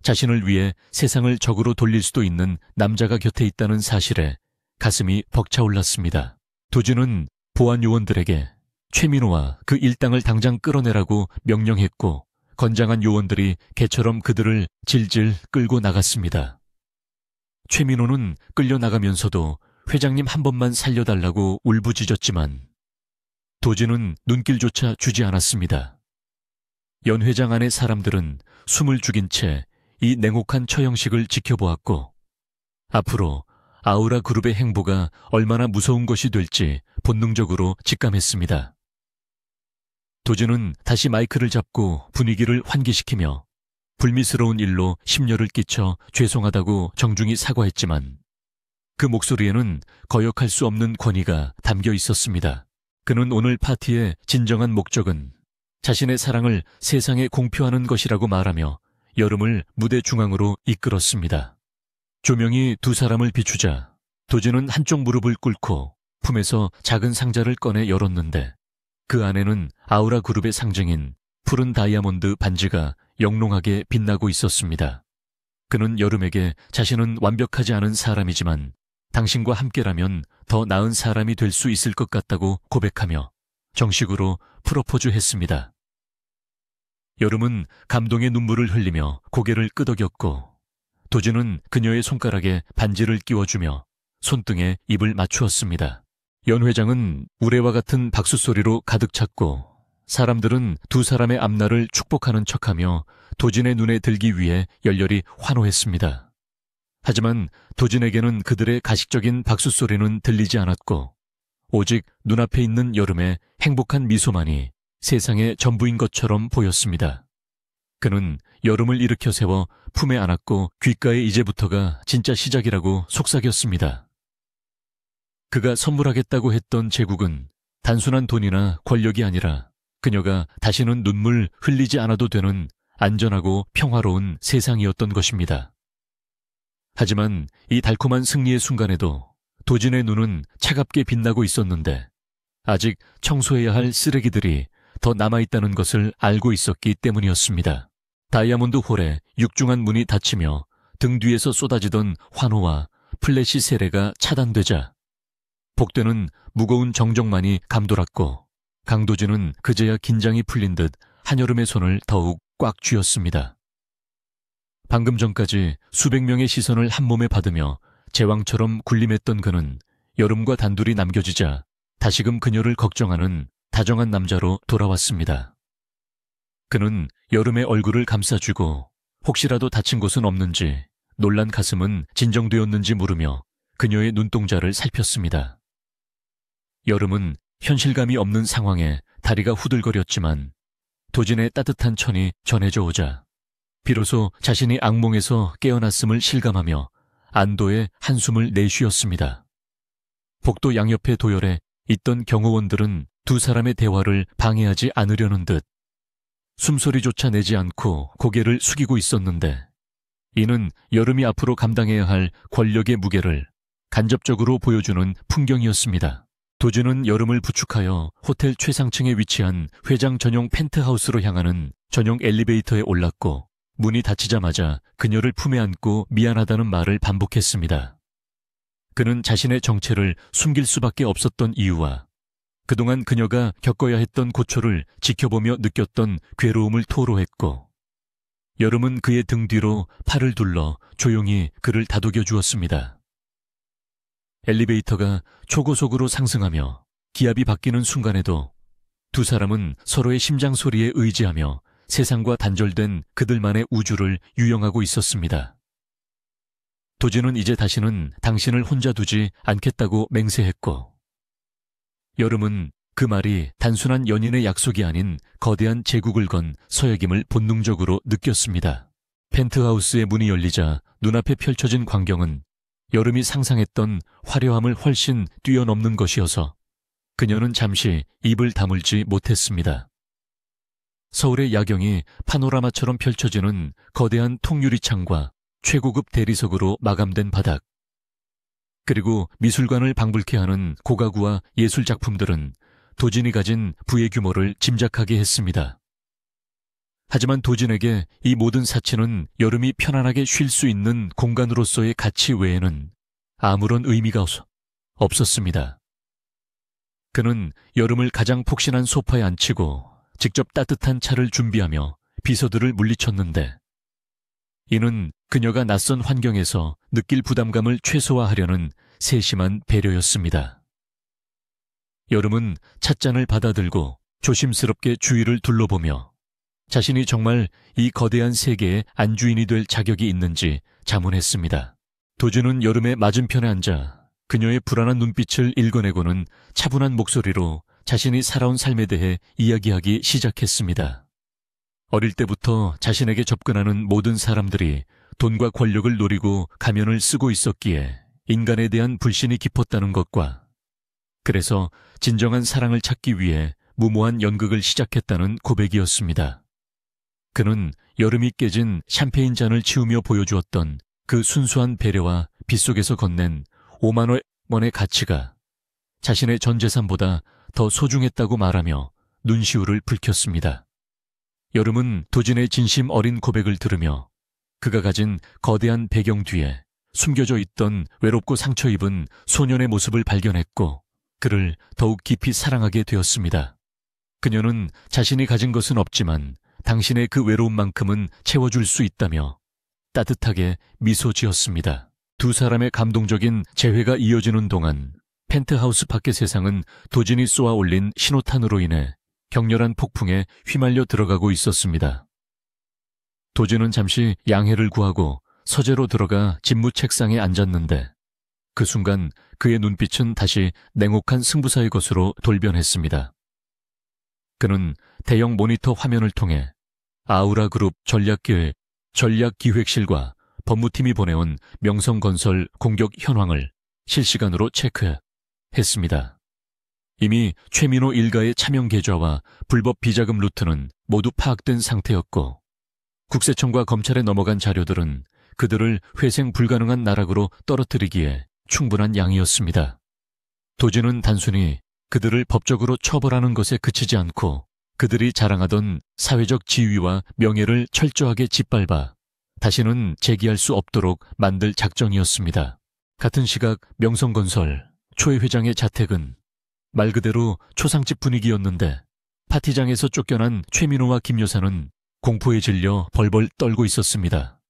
자신을 위해 세상을 적으로 돌릴 수도 있는 남자가 곁에 있다는 사실에 가슴이 벅차올랐습니다. 도진은 보안 요원들에게 최민호와 그 일당을 당장 끌어내라고 명령했고 건장한 요원들이 개처럼 그들을 질질 끌고 나갔습니다. 최민호는 끌려나가면서도 회장님 한 번만 살려달라고 울부짖었지만 도지는 눈길조차 주지 않았습니다. 연회장 안의 사람들은 숨을 죽인 채 이 냉혹한 처형식을 지켜보았고, 앞으로 아우라 그룹의 행보가 얼마나 무서운 것이 될지 본능적으로 직감했습니다. 도지는 다시 마이크를 잡고 분위기를 환기시키며 불미스러운 일로 심려를 끼쳐 죄송하다고 정중히 사과했지만 그 목소리에는 거역할 수 없는 권위가 담겨 있었습니다. 그는 오늘 파티의 진정한 목적은 자신의 사랑을 세상에 공표하는 것이라고 말하며 여름을 무대 중앙으로 이끌었습니다. 조명이 두 사람을 비추자 도지는 한쪽 무릎을 꿇고 품에서 작은 상자를 꺼내 열었는데 그 안에는 아우라 그룹의 상징인 푸른 다이아몬드 반지가 영롱하게 빛나고 있었습니다. 그는 여름에게 자신은 완벽하지 않은 사람이지만 당신과 함께라면 더 나은 사람이 될 수 있을 것 같다고 고백하며 정식으로 프로포즈했습니다. 여름은 감동의 눈물을 흘리며 고개를 끄덕였고 도지는 그녀의 손가락에 반지를 끼워주며 손등에 입을 맞추었습니다. 연회장은 우레와 같은 박수 소리로 가득 찼고 사람들은 두 사람의 앞날을 축복하는 척하며 도진의 눈에 들기 위해 열렬히 환호했습니다. 하지만 도진에게는 그들의 가식적인 박수 소리는 들리지 않았고 오직 눈앞에 있는 여름의 행복한 미소만이 세상의 전부인 것처럼 보였습니다. 그는 여름을 일으켜 세워 품에 안았고 귓가에 이제부터가 진짜 시작이라고 속삭였습니다. 그가 선물하겠다고 했던 제국은 단순한 돈이나 권력이 아니라 그녀가 다시는 눈물 흘리지 않아도 되는 안전하고 평화로운 세상이었던 것입니다. 하지만 이 달콤한 승리의 순간에도 도진의 눈은 차갑게 빛나고 있었는데 아직 청소해야 할 쓰레기들이 더 남아있다는 것을 알고 있었기 때문이었습니다. 다이아몬드 홀에 육중한 문이 닫히며 등 뒤에서 쏟아지던 환호와 플래시 세례가 차단되자 복되는 무거운 정적만이 감돌았고 강도진은 그제야 긴장이 풀린 듯 한여름의 손을 더욱 꽉 쥐었습니다. 방금 전까지 수백 명의 시선을 한 몸에 받으며 제왕처럼 군림했던 그는 여름과 단둘이 남겨지자 다시금 그녀를 걱정하는 다정한 남자로 돌아왔습니다. 그는 여름의 얼굴을 감싸주고 혹시라도 다친 곳은 없는지 놀란 가슴은 진정되었는지 물으며 그녀의 눈동자를 살폈습니다. 여름은 현실감이 없는 상황에 다리가 후들거렸지만 도진의 따뜻한 천이 전해져 오자 비로소 자신이 악몽에서 깨어났음을 실감하며 안도의 한숨을 내쉬었습니다. 복도 양옆의 도열에 있던 경호원들은 두 사람의 대화를 방해하지 않으려는 듯 숨소리조차 내지 않고 고개를 숙이고 있었는데 이는 여름이 앞으로 감당해야 할 권력의 무게를 간접적으로 보여주는 풍경이었습니다. 도준은 여름을 부축하여 호텔 최상층에 위치한 회장 전용 펜트하우스로 향하는 전용 엘리베이터에 올랐고 문이 닫히자마자 그녀를 품에 안고 미안하다는 말을 반복했습니다. 그는 자신의 정체를 숨길 수밖에 없었던 이유와 그동안 그녀가 겪어야 했던 고초를 지켜보며 느꼈던 괴로움을 토로했고 여름은 그의 등 뒤로 팔을 둘러 조용히 그를 다독여 주었습니다. 엘리베이터가 초고속으로 상승하며 기압이 바뀌는 순간에도 두 사람은 서로의 심장 소리에 의지하며 세상과 단절된 그들만의 우주를 유영하고 있었습니다. 도진은 이제 다시는 당신을 혼자 두지 않겠다고 맹세했고 여름은 그 말이 단순한 연인의 약속이 아닌 거대한 제국을 건 서약임을 본능적으로 느꼈습니다. 펜트하우스의 문이 열리자 눈앞에 펼쳐진 광경은 여름이 상상했던 화려함을 훨씬 뛰어넘는 것이어서 그녀는 잠시 입을 다물지 못했습니다. 서울의 야경이 파노라마처럼 펼쳐지는 거대한 통유리창과 최고급 대리석으로 마감된 바닥, 그리고 미술관을 방불케 하는 고가구와 예술작품들은 도진이 가진 부의 규모를 짐작하게 했습니다. 하지만 도진에게 이 모든 사치는 여름이 편안하게 쉴 수 있는 공간으로서의 가치 외에는 아무런 의미가 없었습니다. 그는 여름을 가장 폭신한 소파에 앉히고 직접 따뜻한 차를 준비하며 비서들을 물리쳤는데 이는 그녀가 낯선 환경에서 느낄 부담감을 최소화하려는 세심한 배려였습니다. 여름은 찻잔을 받아들고 조심스럽게 주위를 둘러보며 자신이 정말 이 거대한 세계의 안주인이 될 자격이 있는지 자문했습니다. 도준은 여름의 맞은편에 앉아 그녀의 불안한 눈빛을 읽어내고는 차분한 목소리로 자신이 살아온 삶에 대해 이야기하기 시작했습니다. 어릴 때부터 자신에게 접근하는 모든 사람들이 돈과 권력을 노리고 가면을 쓰고 있었기에 인간에 대한 불신이 깊었다는 것과 그래서 진정한 사랑을 찾기 위해 무모한 연극을 시작했다는 고백이었습니다. 그는 여름이 깨진 샴페인 잔을 치우며 보여주었던 그 순수한 배려와 빗속에서 건넨 5만 원의 가치가 자신의 전 재산보다 더 소중했다고 말하며 눈시울을 붉혔습니다. 여름은 도진의 진심 어린 고백을 들으며 그가 가진 거대한 배경 뒤에 숨겨져 있던 외롭고 상처 입은 소년의 모습을 발견했고 그를 더욱 깊이 사랑하게 되었습니다. 그녀는 자신이 가진 것은 없지만 당신의 그 외로움만큼은 채워줄 수 있다며 따뜻하게 미소 지었습니다. 두 사람의 감동적인 재회가 이어지는 동안 펜트하우스 밖의 세상은 도진이 쏘아 올린 신호탄으로 인해 격렬한 폭풍에 휘말려 들어가고 있었습니다. 도진은 잠시 양해를 구하고 서재로 들어가 집무 책상에 앉았는데 그 순간 그의 눈빛은 다시 냉혹한 승부사의 것으로 돌변했습니다. 그는 대형 모니터 화면을 통해 아우라그룹 전략기획실과 법무팀이 보내온 명성건설 공격 현황을 실시간으로 체크했습니다. 이미 최민호 일가의 차명 계좌와 불법 비자금 루트는 모두 파악된 상태였고 국세청과 검찰에 넘어간 자료들은 그들을 회생 불가능한 나락으로 떨어뜨리기에 충분한 양이었습니다. 도진은 단순히 그들을 법적으로 처벌하는 것에 그치지 않고 그들이 자랑하던 사회적 지위와 명예를 철저하게 짓밟아 다시는 재기할 수 없도록 만들 작정이었습니다. 같은 시각 명성건설 초회 회장의 자택은 말 그대로 초상집 분위기였는데 파티장에서 쫓겨난 최민호와 김 여사는 공포에 질려 벌벌 떨고 있었습니다.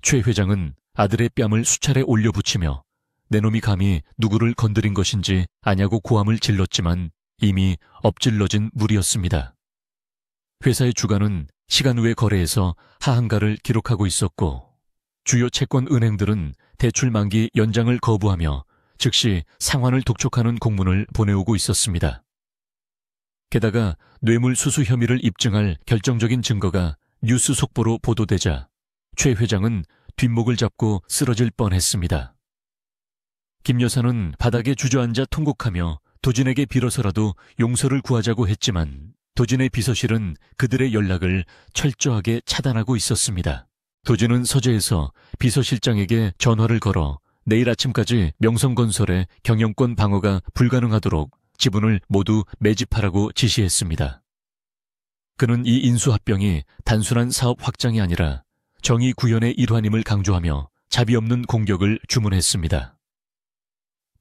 최 회장은 아들의 뺨을 수차례 올려붙이며 내 놈이 감히 누구를 건드린 것인지 아냐고 고함을 질렀지만 이미 엎질러진 물이었습니다. 회사의 주가는 시간 외 거래에서 하한가를 기록하고 있었고 주요 채권 은행들은 대출 만기 연장을 거부하며 즉시 상환을 독촉하는 공문을 보내오고 있었습니다. 게다가 뇌물수수 혐의를 입증할 결정적인 증거가 뉴스 속보로 보도되자 최 회장은 뒷목을 잡고 쓰러질 뻔했습니다. 김 여사는 바닥에 주저앉아 통곡하며 도진에게 빌어서라도 용서를 구하자고 했지만 도진의 비서실은 그들의 연락을 철저하게 차단하고 있었습니다. 도진은 서재에서 비서실장에게 전화를 걸어 내일 아침까지 명성건설의 경영권 방어가 불가능하도록 지분을 모두 매집하라고 지시했습니다. 그는 이 인수합병이 단순한 사업 확장이 아니라 정의 구현의 일환임을 강조하며 자비 없는 공격을 주문했습니다.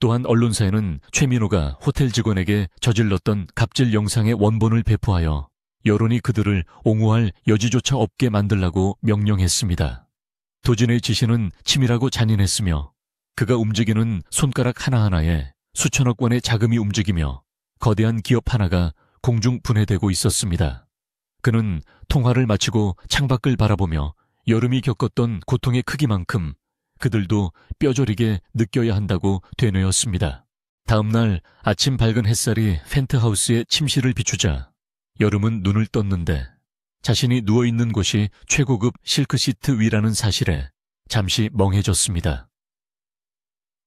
또한 언론사에는 최민호가 호텔 직원에게 저질렀던 갑질 영상의 원본을 배포하여 여론이 그들을 옹호할 여지조차 없게 만들라고 명령했습니다. 도진의 지시는 치밀하고 잔인했으며 그가 움직이는 손가락 하나하나에 수천억 원의 자금이 움직이며 거대한 기업 하나가 공중 분해되고 있었습니다. 그는 통화를 마치고 창밖을 바라보며 여름이 겪었던 고통의 크기만큼 그들도 뼈저리게 느껴야 한다고 되뇌었습니다. 다음 날 아침 밝은 햇살이 펜트하우스의 침실을 비추자 여름은 눈을 떴는데 자신이 누워있는 곳이 최고급 실크시트 위라는 사실에 잠시 멍해졌습니다.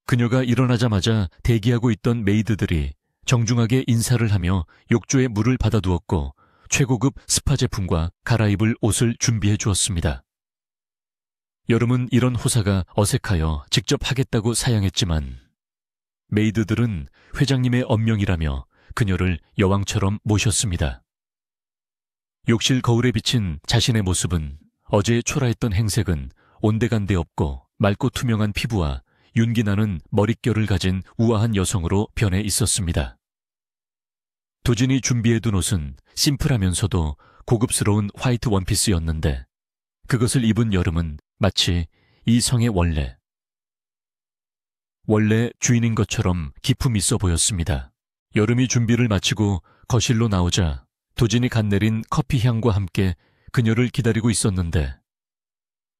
그녀가 일어나자마자 대기하고 있던 메이드들이 정중하게 인사를 하며 욕조에 물을 받아두었고 최고급 스파 제품과 갈아입을 옷을 준비해 주었습니다. 여름은 이런 호사가 어색하여 직접 하겠다고 사양했지만 메이드들은 회장님의 엄명이라며 그녀를 여왕처럼 모셨습니다. 욕실 거울에 비친 자신의 모습은 어제 초라했던 행색은 온데간데 없고 맑고 투명한 피부와 윤기나는 머릿결을 가진 우아한 여성으로 변해 있었습니다. 도진이 준비해둔 옷은 심플하면서도 고급스러운 화이트 원피스였는데 그것을 입은 여름은 마치 이 성의 원래 주인인 것처럼 기품 있어 보였습니다. 여름이 준비를 마치고 거실로 나오자 도진이 갓 내린 커피 향과 함께 그녀를 기다리고 있었는데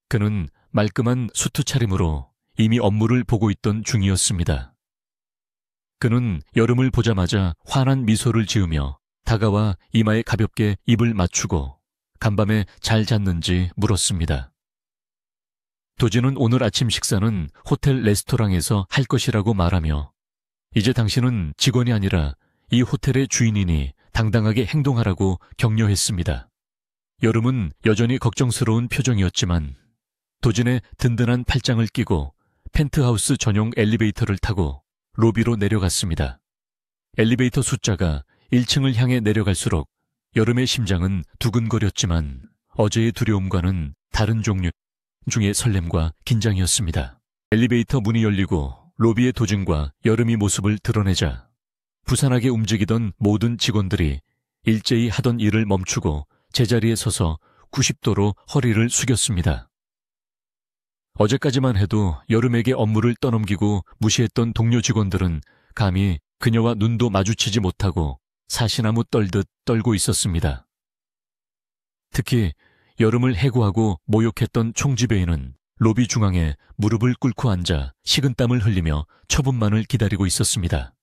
그는 말끔한 수트 차림으로 이미 업무를 보고 있던 중이었습니다. 그는 여름을 보자마자 환한 미소를 지으며 다가와 이마에 가볍게 입을 맞추고 간밤에 잘 잤는지 물었습니다. 도진은 오늘 아침 식사는 호텔 레스토랑에서 할 것이라고 말하며 이제 당신은 직원이 아니라 이 호텔의 주인이니 당당하게 행동하라고 격려했습니다. 여름은 여전히 걱정스러운 표정이었지만 도진의 든든한 팔짱을 끼고 펜트하우스 전용 엘리베이터를 타고 로비로 내려갔습니다. 엘리베이터 숫자가 1층을 향해 내려갈수록 여름의 심장은 두근거렸지만 어제의 두려움과는 다른 종류 중의 설렘과 긴장이었습니다. 엘리베이터 문이 열리고 로비의 도진과 여름이 모습을 드러내자 부산하게 움직이던 모든 직원들이 일제히 하던 일을 멈추고 제자리에 서서 90도로 허리를 숙였습니다. 어제까지만 해도 여름에게 업무를 떠넘기고 무시했던 동료 직원들은 감히 그녀와 눈도 마주치지 못하고 사시나무 떨듯 떨고 있었습니다. 특히 여름을 해고하고 모욕했던 총지배인은 로비 중앙에 무릎을 꿇고 앉아 식은땀을 흘리며 처분만을 기다리고 있었습니다.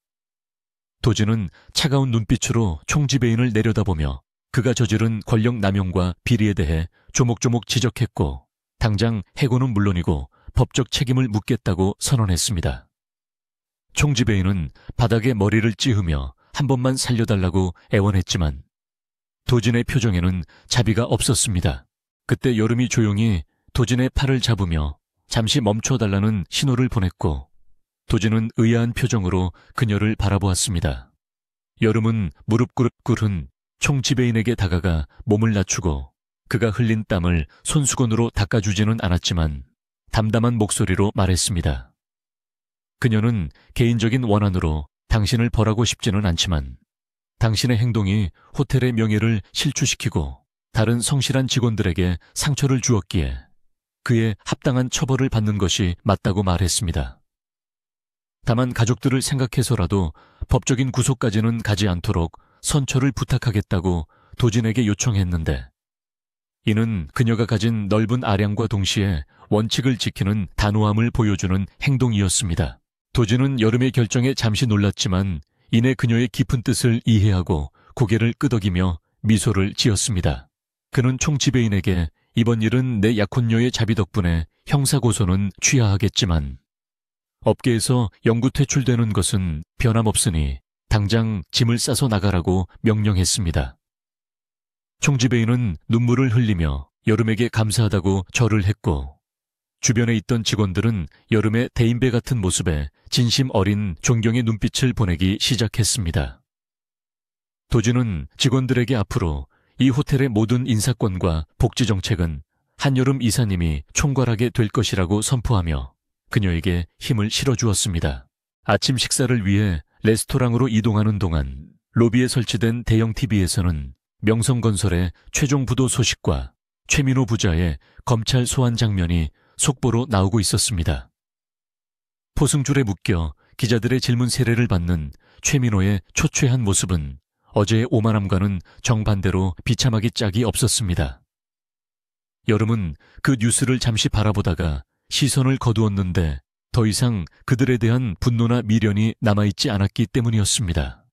도진은 차가운 눈빛으로 총지배인을 내려다보며 그가 저지른 권력 남용과 비리에 대해 조목조목 지적했고 당장 해고는 물론이고 법적 책임을 묻겠다고 선언했습니다. 총지배인은 바닥에 머리를 찌으며 한 번만 살려달라고 애원했지만 도진의 표정에는 자비가 없었습니다. 그때 여름이 조용히 도진의 팔을 잡으며 잠시 멈춰달라는 신호를 보냈고 도진은 의아한 표정으로 그녀를 바라보았습니다. 여름은 무릎 꿇은 총지배인에게 다가가 몸을 낮추고 그가 흘린 땀을 손수건으로 닦아주지는 않았지만 담담한 목소리로 말했습니다. 그녀는 개인적인 원한으로 당신을 벌하고 싶지는 않지만 당신의 행동이 호텔의 명예를 실추시키고 다른 성실한 직원들에게 상처를 주었기에 그의 합당한 처벌을 받는 것이 맞다고 말했습니다. 다만 가족들을 생각해서라도 법적인 구속까지는 가지 않도록 선처를 부탁하겠다고 도진에게 요청했는데 이는 그녀가 가진 넓은 아량과 동시에 원칙을 지키는 단호함을 보여주는 행동이었습니다. 도진은 여름의 결정에 잠시 놀랐지만 이내 그녀의 깊은 뜻을 이해하고 고개를 끄덕이며 미소를 지었습니다. 그는 총지배인에게 이번 일은 내 약혼녀의 자비 덕분에 형사고소는 취하하겠지만 업계에서 영구 퇴출되는 것은 변함없으니 당장 짐을 싸서 나가라고 명령했습니다. 총지배인은 눈물을 흘리며 여름에게 감사하다고 절을 했고 주변에 있던 직원들은 여름의 대인배 같은 모습에 진심 어린 존경의 눈빛을 보내기 시작했습니다. 도진은 직원들에게 앞으로 이 호텔의 모든 인사권과 복지 정책은 한여름 이사님이 총괄하게 될 것이라고 선포하며 그녀에게 힘을 실어주었습니다. 아침 식사를 위해 레스토랑으로 이동하는 동안 로비에 설치된 대형 TV에서는 명성건설의 최종 부도 소식과 최민호 부자의 검찰 소환 장면이 속보로 나오고 있었습니다. 포승줄에 묶여 기자들의 질문 세례를 받는 최민호의 초췌한 모습은 어제의 오만함과는 정반대로 비참하기 짝이 없었습니다. 여름은 그 뉴스를 잠시 바라보다가 시선을 거두었는데 더 이상 그들에 대한 분노나 미련이 남아있지 않았기 때문이었습니다.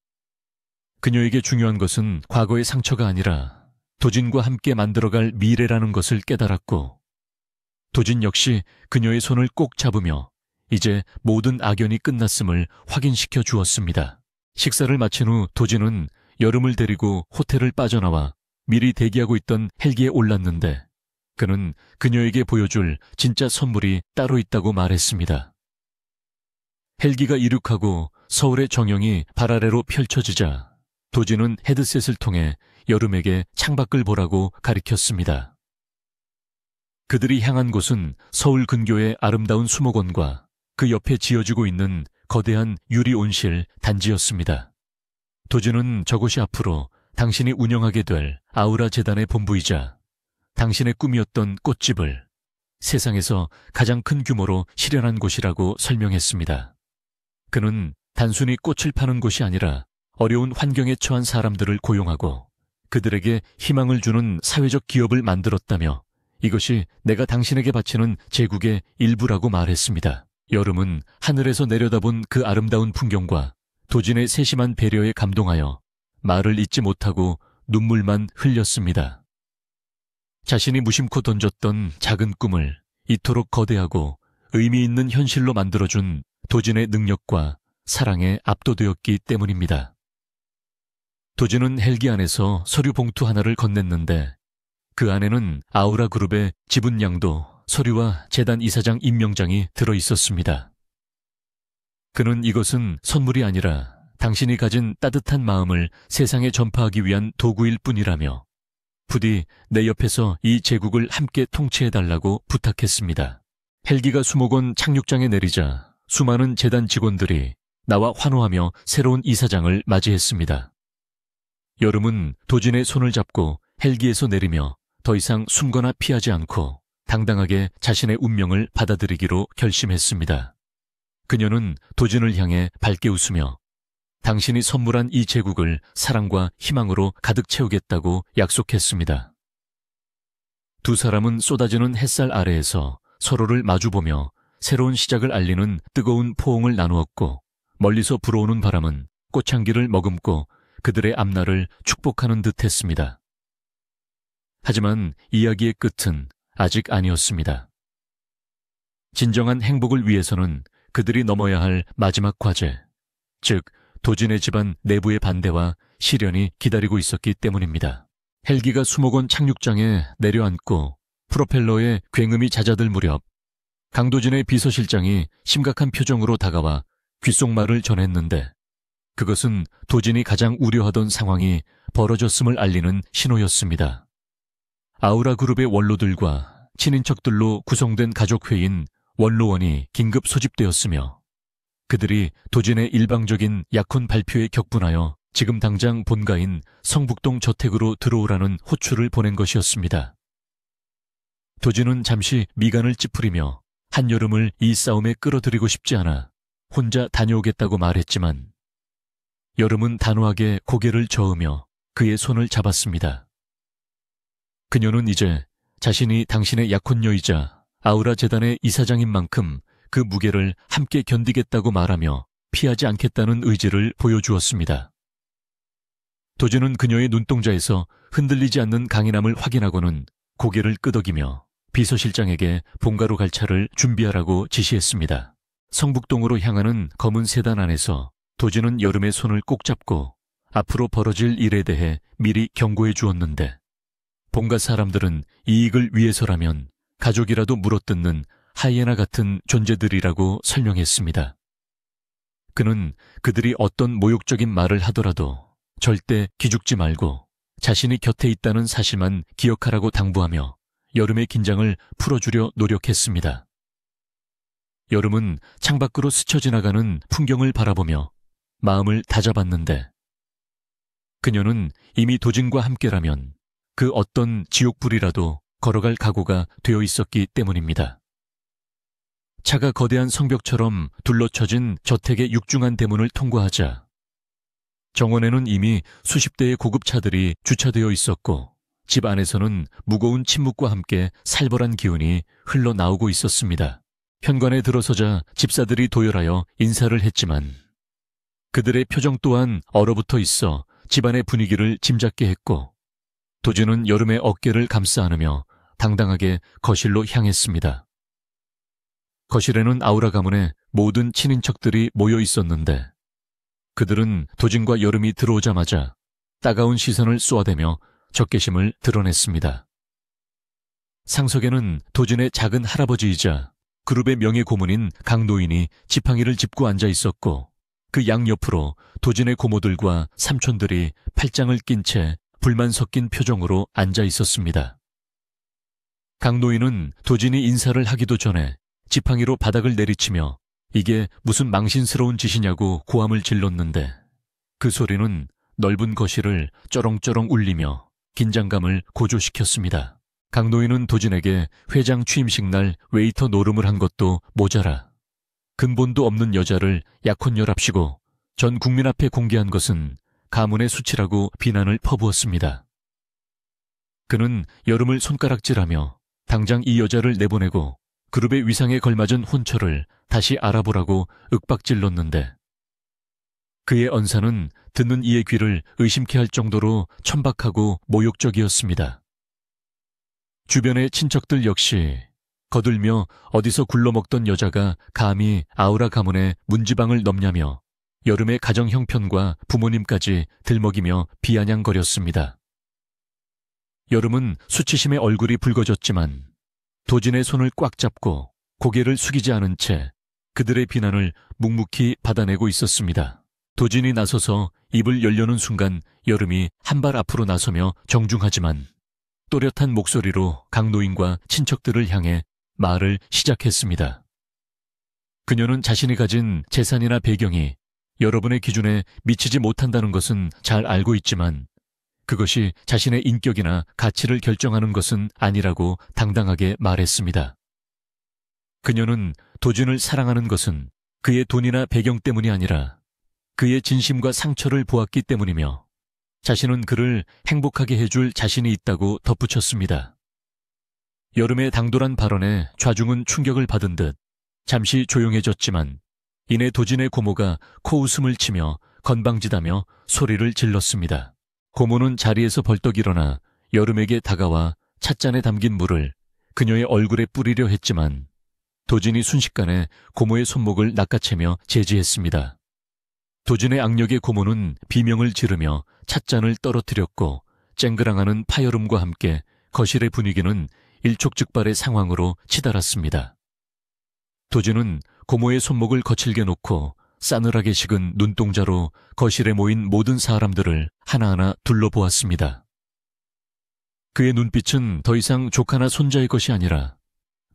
그녀에게 중요한 것은 과거의 상처가 아니라 도진과 함께 만들어갈 미래라는 것을 깨달았고 도진 역시 그녀의 손을 꼭 잡으며 이제 모든 악연이 끝났음을 확인시켜 주었습니다. 식사를 마친 후 도진은 여름을 데리고 호텔을 빠져나와 미리 대기하고 있던 헬기에 올랐는데 그는 그녀에게 보여줄 진짜 선물이 따로 있다고 말했습니다. 헬기가 이륙하고 서울의 정영이 발 아래로 펼쳐지자 도진은 헤드셋을 통해 여름에게 창밖을 보라고 가리켰습니다. 그들이 향한 곳은 서울 근교의 아름다운 수목원과 그 옆에 지어지고 있는 거대한 유리 온실 단지였습니다. 도진은 저곳이 앞으로 당신이 운영하게 될 아우라 재단의 본부이자 당신의 꿈이었던 꽃집을 세상에서 가장 큰 규모로 실현한 곳이라고 설명했습니다. 그는 단순히 꽃을 파는 곳이 아니라 어려운 환경에 처한 사람들을 고용하고 그들에게 희망을 주는 사회적 기업을 만들었다며 이것이 내가 당신에게 바치는 제국의 일부라고 말했습니다. 여름은 하늘에서 내려다본 그 아름다운 풍경과 도진의 세심한 배려에 감동하여 말을 잇지 못하고 눈물만 흘렸습니다. 자신이 무심코 던졌던 작은 꿈을 이토록 거대하고 의미 있는 현실로 만들어준 도진의 능력과 사랑에 압도되었기 때문입니다. 도진은 헬기 안에서 서류 봉투 하나를 건넸는데 그 안에는 아우라 그룹의 지분량도 서류와 재단 이사장 임명장이 들어있었습니다. 그는 이것은 선물이 아니라 당신이 가진 따뜻한 마음을 세상에 전파하기 위한 도구일 뿐이라며 부디 내 옆에서 이 제국을 함께 통치해달라고 부탁했습니다. 헬기가 수목원 착륙장에 내리자 수많은 재단 직원들이 나와 환호하며 새로운 이사장을 맞이했습니다. 여름은 도진의 손을 잡고 헬기에서 내리며 더 이상 숨거나 피하지 않고 당당하게 자신의 운명을 받아들이기로 결심했습니다. 그녀는 도진을 향해 밝게 웃으며 당신이 선물한 이 제국을 사랑과 희망으로 가득 채우겠다고 약속했습니다. 두 사람은 쏟아지는 햇살 아래에서 서로를 마주보며 새로운 시작을 알리는 뜨거운 포옹을 나누었고 멀리서 불어오는 바람은 꽃향기를 머금고 그들의 앞날을 축복하는 듯 했습니다. 하지만 이야기의 끝은 아직 아니었습니다. 진정한 행복을 위해서는 그들이 넘어야 할 마지막 과제, 즉 도진의 집안 내부의 반대와 시련이 기다리고 있었기 때문입니다. 헬기가 수목원 착륙장에 내려앉고 프로펠러에 굉음이 잦아들 무렵 강도진의 비서실장이 심각한 표정으로 다가와 귓속말을 전했는데 그것은 도진이 가장 우려하던 상황이 벌어졌음을 알리는 신호였습니다. 아우라 그룹의 원로들과 친인척들로 구성된 가족회의인 원로원이 긴급 소집되었으며 그들이 도진의 일방적인 약혼 발표에 격분하여 지금 당장 본가인 성북동 저택으로 들어오라는 호출을 보낸 것이었습니다. 도진은 잠시 미간을 찌푸리며 한여름을 이 싸움에 끌어들이고 싶지 않아 혼자 다녀오겠다고 말했지만 여름은 단호하게 고개를 저으며 그의 손을 잡았습니다. 그녀는 이제 자신이 당신의 약혼녀이자 아우라 재단의 이사장인 만큼 그 무게를 함께 견디겠다고 말하며 피하지 않겠다는 의지를 보여주었습니다. 도진은 그녀의 눈동자에서 흔들리지 않는 강인함을 확인하고는 고개를 끄덕이며 비서실장에게 본가로 갈 차를 준비하라고 지시했습니다. 성북동으로 향하는 검은 세단 안에서 도진은 여름의 손을 꼭 잡고 앞으로 벌어질 일에 대해 미리 경고해 주었는데 본가 사람들은 이익을 위해서라면 가족이라도 물어뜯는 하이에나 같은 존재들이라고 설명했습니다. 그는 그들이 어떤 모욕적인 말을 하더라도 절대 기죽지 말고 자신이 곁에 있다는 사실만 기억하라고 당부하며 여름의 긴장을 풀어주려 노력했습니다. 여름은 창밖으로 스쳐 지나가는 풍경을 바라보며 마음을 다잡았는데 그녀는 이미 도진과 함께라면 그 어떤 지옥불이라도 걸어갈 각오가 되어 있었기 때문입니다. 차가 거대한 성벽처럼 둘러쳐진 저택의 육중한 대문을 통과하자 정원에는 이미 수십 대의 고급차들이 주차되어 있었고 집 안에서는 무거운 침묵과 함께 살벌한 기운이 흘러나오고 있었습니다. 현관에 들어서자 집사들이 도열하여 인사를 했지만 그들의 표정 또한 얼어붙어 있어 집안의 분위기를 짐작게 했고 도진은 여름의 어깨를 감싸 안으며 당당하게 거실로 향했습니다. 거실에는 아우라 가문의 모든 친인척들이 모여 있었는데 그들은 도진과 여름이 들어오자마자 따가운 시선을 쏘아대며 적개심을 드러냈습니다. 상석에는 도진의 작은 할아버지이자 그룹의 명예 고문인 강노인이 지팡이를 짚고 앉아 있었고 그 양옆으로 도진의 고모들과 삼촌들이 팔짱을 낀 채 불만 섞인 표정으로 앉아 있었습니다. 강노인은 도진이 인사를 하기도 전에 지팡이로 바닥을 내리치며 이게 무슨 망신스러운 짓이냐고 고함을 질렀는데 그 소리는 넓은 거실을 쩌렁쩌렁 울리며 긴장감을 고조시켰습니다. 강노인은 도진에게 회장 취임식 날 웨이터 노름을 한 것도 모자라 근본도 없는 여자를 약혼녀랍시고 전 국민 앞에 공개한 것은 가문의 수치라고 비난을 퍼부었습니다. 그는 여름을 손가락질하며 당장 이 여자를 내보내고 그룹의 위상에 걸맞은 혼처를 다시 알아보라고 윽박질렀는데 그의 언사는 듣는 이의 귀를 의심케 할 정도로 천박하고 모욕적이었습니다. 주변의 친척들 역시 거들며 어디서 굴러먹던 여자가 감히 아우라 가문의 문지방을 넘냐며 여름의 가정 형편과 부모님까지 들먹이며 비아냥거렸습니다. 여름은 수치심에 얼굴이 붉어졌지만 도진의 손을 꽉 잡고 고개를 숙이지 않은 채 그들의 비난을 묵묵히 받아내고 있었습니다. 도진이 나서서 입을 열려는 순간 여름이 한 발 앞으로 나서며 정중하지만 또렷한 목소리로 강노인과 친척들을 향해 말을 시작했습니다. 그녀는 자신이 가진 재산이나 배경이 여러분의 기준에 미치지 못한다는 것은 잘 알고 있지만 그것이 자신의 인격이나 가치를 결정하는 것은 아니라고 당당하게 말했습니다. 그녀는 도진을 사랑하는 것은 그의 돈이나 배경 때문이 아니라 그의 진심과 상처를 보았기 때문이며 자신은 그를 행복하게 해줄 자신이 있다고 덧붙였습니다. 여름의 당돌한 발언에 좌중은 충격을 받은 듯 잠시 조용해졌지만 이내 도진의 고모가 코웃음을 치며 건방지다며 소리를 질렀습니다. 고모는 자리에서 벌떡 일어나 여름에게 다가와 찻잔에 담긴 물을 그녀의 얼굴에 뿌리려 했지만 도진이 순식간에 고모의 손목을 낚아채며 제지했습니다. 도진의 악력에 고모는 비명을 지르며 찻잔을 떨어뜨렸고 쨍그랑하는 파여름과 함께 거실의 분위기는 일촉즉발의 상황으로 치달았습니다. 도진은 고모의 손목을 거칠게 놓고 싸늘하게 식은 눈동자로 거실에 모인 모든 사람들을 하나하나 둘러보았습니다. 그의 눈빛은 더 이상 조카나 손자의 것이 아니라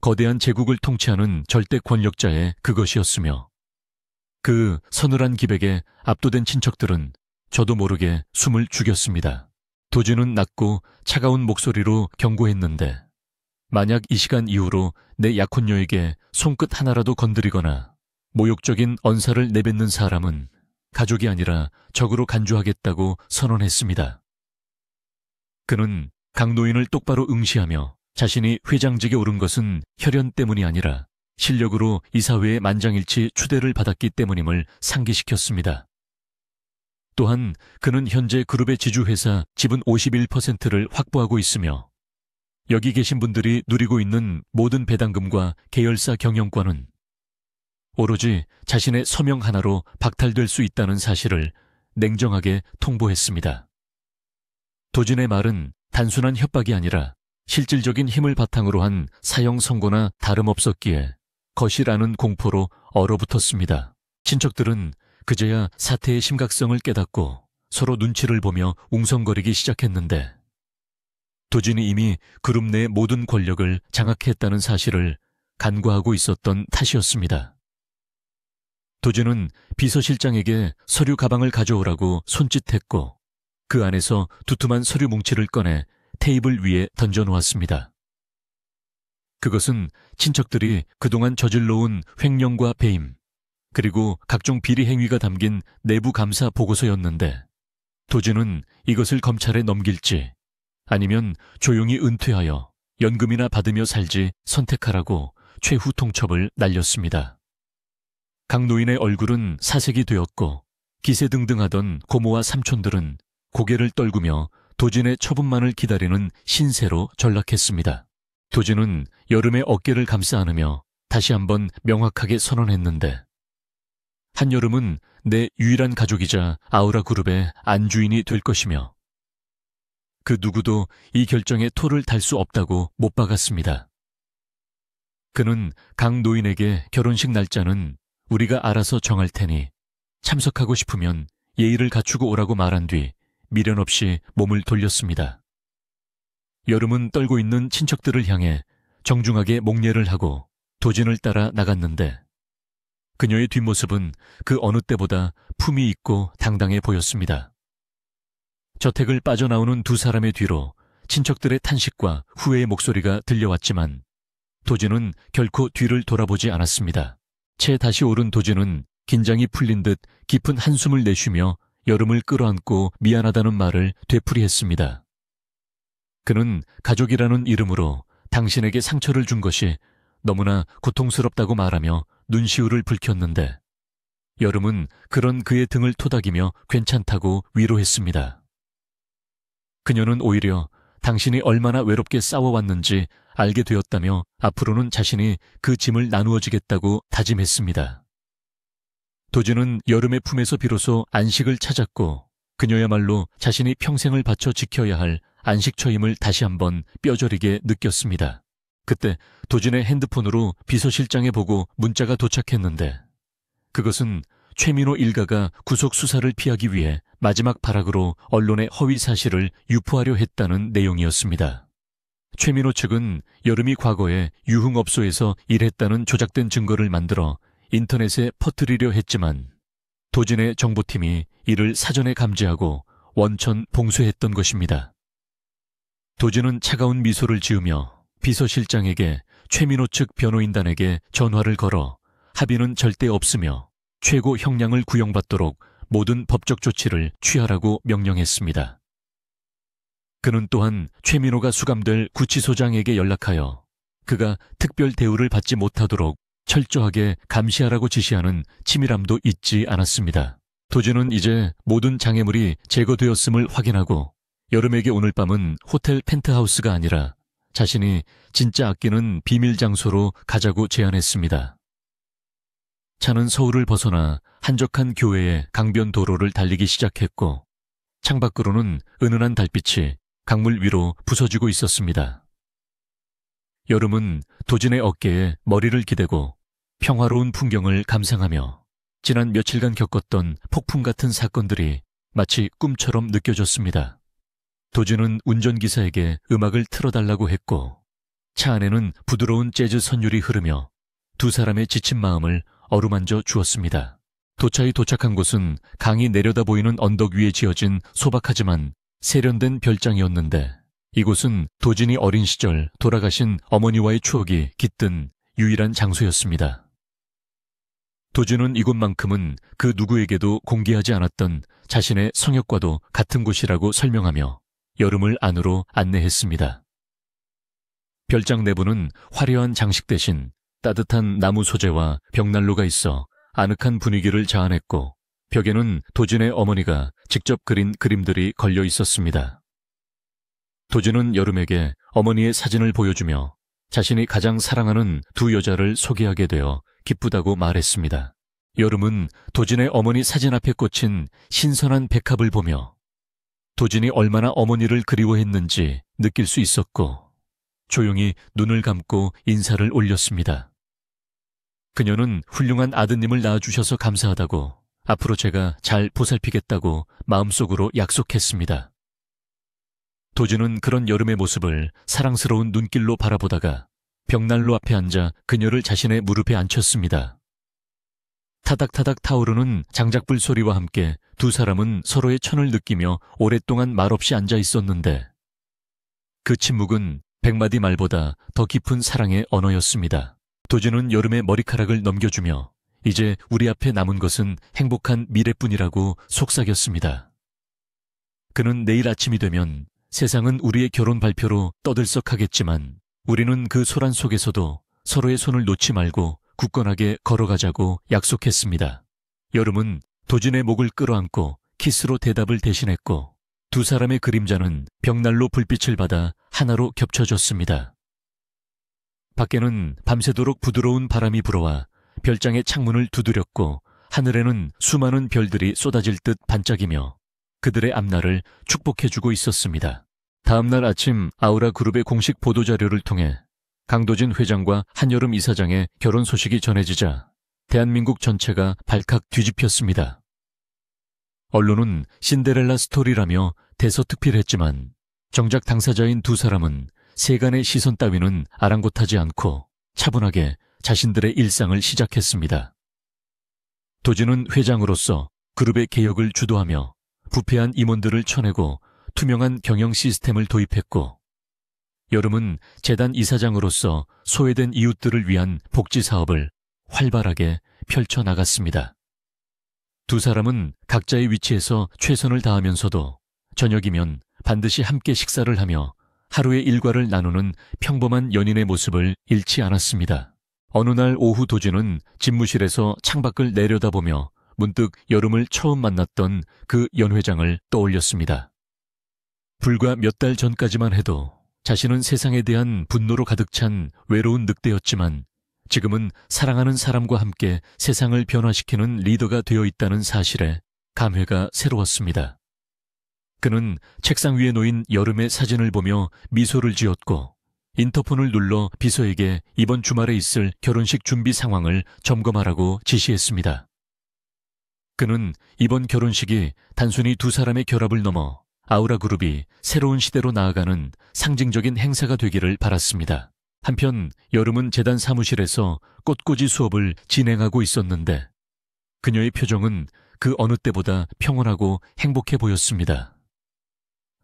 거대한 제국을 통치하는 절대 권력자의 그것이었으며 그 서늘한 기백에 압도된 친척들은 저도 모르게 숨을 죽였습니다. 도진은 낮고 차가운 목소리로 경고했는데 만약 이 시간 이후로 내 약혼녀에게 손끝 하나라도 건드리거나 모욕적인 언사를 내뱉는 사람은 가족이 아니라 적으로 간주하겠다고 선언했습니다. 그는 강노인을 똑바로 응시하며 자신이 회장직에 오른 것은 혈연 때문이 아니라 실력으로 이사회의 만장일치 추대를 받았기 때문임을 상기시켰습니다. 또한 그는 현재 그룹의 지주회사 지분 51%를 확보하고 있으며 여기 계신 분들이 누리고 있는 모든 배당금과 계열사 경영권은 오로지 자신의 서명 하나로 박탈될 수 있다는 사실을 냉정하게 통보했습니다. 도진의 말은 단순한 협박이 아니라 실질적인 힘을 바탕으로 한 사형 선고나 다름없었기에 거실 안은 공포로 얼어붙었습니다. 친척들은 그제야 사태의 심각성을 깨닫고 서로 눈치를 보며 웅성거리기 시작했는데 도진이 이미 그룹 내 모든 권력을 장악했다는 사실을 간과하고 있었던 탓이었습니다. 도진은 비서실장에게 서류 가방을 가져오라고 손짓했고 그 안에서 두툼한 서류 뭉치를 꺼내 테이블 위에 던져놓았습니다. 그것은 친척들이 그동안 저질러온 횡령과 배임, 그리고 각종 비리 행위가 담긴 내부 감사 보고서였는데 도진은 이것을 검찰에 넘길지 아니면 조용히 은퇴하여 연금이나 받으며 살지 선택하라고 최후 통첩을 날렸습니다. 강노인의 얼굴은 사색이 되었고 기세등등하던 고모와 삼촌들은 고개를 떨구며 도진의 처분만을 기다리는 신세로 전락했습니다. 도진은 여름의 어깨를 감싸 안으며 다시 한번 명확하게 선언했는데 한여름은 내 유일한 가족이자 아우라 그룹의 안주인이 될 것이며 그 누구도 이 결정에 토를 달 수 없다고 못 박았습니다. 그는 강 노인에게 결혼식 날짜는 우리가 알아서 정할 테니 참석하고 싶으면 예의를 갖추고 오라고 말한 뒤 미련 없이 몸을 돌렸습니다. 여름은 떨고 있는 친척들을 향해 정중하게 목례를 하고 도진을 따라 나갔는데 그녀의 뒷모습은 그 어느 때보다 품이 있고 당당해 보였습니다. 저택을 빠져나오는 두 사람의 뒤로 친척들의 탄식과 후회의 목소리가 들려왔지만 도진은 결코 뒤를 돌아보지 않았습니다. 채 다시 오른 도진은 긴장이 풀린 듯 깊은 한숨을 내쉬며 여름을 끌어안고 미안하다는 말을 되풀이했습니다. 그는 가족이라는 이름으로 당신에게 상처를 준 것이 너무나 고통스럽다고 말하며 눈시울을 붉혔는데 여름은 그런 그의 등을 토닥이며 괜찮다고 위로했습니다. 그녀는 오히려 당신이 얼마나 외롭게 싸워왔는지 알게 되었다며 앞으로는 자신이 그 짐을 나누어 주겠다고 다짐했습니다. 도지는 여름의 품에서 비로소 안식을 찾았고 그녀야말로 자신이 평생을 바쳐 지켜야 할 안식처임을 다시 한번 뼈저리게 느꼈습니다. 그때 도진의 핸드폰으로 비서실장에 보고 문자가 도착했는데 그것은 최민호 일가가 구속 수사를 피하기 위해 마지막 발악으로 언론의 허위 사실을 유포하려 했다는 내용이었습니다. 최민호 측은 여름이 과거에 유흥업소에서 일했다는 조작된 증거를 만들어 인터넷에 퍼뜨리려 했지만 도진의 정보팀이 이를 사전에 감지하고 원천 봉쇄했던 것입니다. 도진은 차가운 미소를 지으며 비서실장에게 최민호 측 변호인단에게 전화를 걸어 합의는 절대 없으며 최고 형량을 구형받도록 모든 법적 조치를 취하라고 명령했습니다. 그는 또한 최민호가 수감될 구치소장에게 연락하여 그가 특별 대우를 받지 못하도록 철저하게 감시하라고 지시하는 치밀함도 잊지 않았습니다. 도진은 이제 모든 장애물이 제거되었음을 확인하고 여름에게 오늘 밤은 호텔 펜트하우스가 아니라 자신이 진짜 아끼는 비밀 장소로 가자고 제안했습니다. 차는 서울을 벗어나 한적한 교외의 강변 도로를 달리기 시작했고 창밖으로는 은은한 달빛이 강물 위로 부서지고 있었습니다. 여름은 도진의 어깨에 머리를 기대고 평화로운 풍경을 감상하며 지난 며칠간 겪었던 폭풍 같은 사건들이 마치 꿈처럼 느껴졌습니다. 도진은 운전기사에게 음악을 틀어달라고 했고 차 안에는 부드러운 재즈 선율이 흐르며 두 사람의 지친 마음을 어루만져 주었습니다. 도차에 도착한 곳은 강이 내려다 보이는 언덕 위에 지어진 소박하지만 세련된 별장이었는데 이곳은 도진이 어린 시절 돌아가신 어머니와의 추억이 깃든 유일한 장소였습니다. 도진은 이곳만큼은 그 누구에게도 공개하지 않았던 자신의 성역과도 같은 곳이라고 설명하며 여름을 안으로 안내했습니다. 별장 내부는 화려한 장식 대신 따뜻한 나무 소재와 벽난로가 있어 아늑한 분위기를 자아냈고 벽에는 도진의 어머니가 직접 그린 그림들이 걸려 있었습니다. 도진은 여름에게 어머니의 사진을 보여주며 자신이 가장 사랑하는 두 여자를 소개하게 되어 기쁘다고 말했습니다. 여름은 도진의 어머니 사진 앞에 꽂힌 신선한 백합을 보며 도진이 얼마나 어머니를 그리워했는지 느낄 수 있었고 조용히 눈을 감고 인사를 올렸습니다. 그녀는 훌륭한 아드님을 낳아주셔서 감사하다고 앞으로 제가 잘 보살피겠다고 마음속으로 약속했습니다. 도진은 그런 여름의 모습을 사랑스러운 눈길로 바라보다가 벽난로 앞에 앉아 그녀를 자신의 무릎에 앉혔습니다. 타닥타닥 타오르는 장작불 소리와 함께 두 사람은 서로의 천을 느끼며 오랫동안 말없이 앉아 있었는데 그 침묵은 100마디 말보다 더 깊은 사랑의 언어였습니다. 도진은 여름의 머리카락을 넘겨주며 이제 우리 앞에 남은 것은 행복한 미래뿐이라고 속삭였습니다. 그는 내일 아침이 되면 세상은 우리의 결혼 발표로 떠들썩하겠지만 우리는 그 소란 속에서도 서로의 손을 놓지 말고 굳건하게 걸어가자고 약속했습니다. 여름은 도진의 목을 끌어안고 키스로 대답을 대신했고 두 사람의 그림자는 벽난로 불빛을 받아 하나로 겹쳐졌습니다. 밖에는 밤새도록 부드러운 바람이 불어와 별장의 창문을 두드렸고 하늘에는 수많은 별들이 쏟아질 듯 반짝이며 그들의 앞날을 축복해주고 있었습니다. 다음날 아침 아우라 그룹의 공식 보도자료를 통해 강도진 회장과 한여름 이사장의 결혼 소식이 전해지자 대한민국 전체가 발칵 뒤집혔습니다. 언론은 신데렐라 스토리라며 대서특필했지만 정작 당사자인 두 사람은 세간의 시선 따위는 아랑곳하지 않고 차분하게 자신들의 일상을 시작했습니다. 도진은 회장으로서 그룹의 개혁을 주도하며 부패한 임원들을 쳐내고 투명한 경영 시스템을 도입했고 여름은 재단 이사장으로서 소외된 이웃들을 위한 복지 사업을 활발하게 펼쳐나갔습니다. 두 사람은 각자의 위치에서 최선을 다하면서도 저녁이면 반드시 함께 식사를 하며 하루의 일과를 나누는 평범한 연인의 모습을 잃지 않았습니다. 어느 날 오후 도준은 집무실에서 창밖을 내려다보며 문득 여름을 처음 만났던 그 연회장을 떠올렸습니다. 불과 몇 달 전까지만 해도 자신은 세상에 대한 분노로 가득 찬 외로운 늑대였지만 지금은 사랑하는 사람과 함께 세상을 변화시키는 리더가 되어 있다는 사실에 감회가 새로웠습니다. 그는 책상 위에 놓인 여름의 사진을 보며 미소를 지었고 인터폰을 눌러 비서에게 이번 주말에 있을 결혼식 준비 상황을 점검하라고 지시했습니다. 그는 이번 결혼식이 단순히 두 사람의 결합을 넘어 아우라그룹이 새로운 시대로 나아가는 상징적인 행사가 되기를 바랐습니다. 한편 여름은 재단 사무실에서 꽃꽂이 수업을 진행하고 있었는데 그녀의 표정은 그 어느 때보다 평온하고 행복해 보였습니다.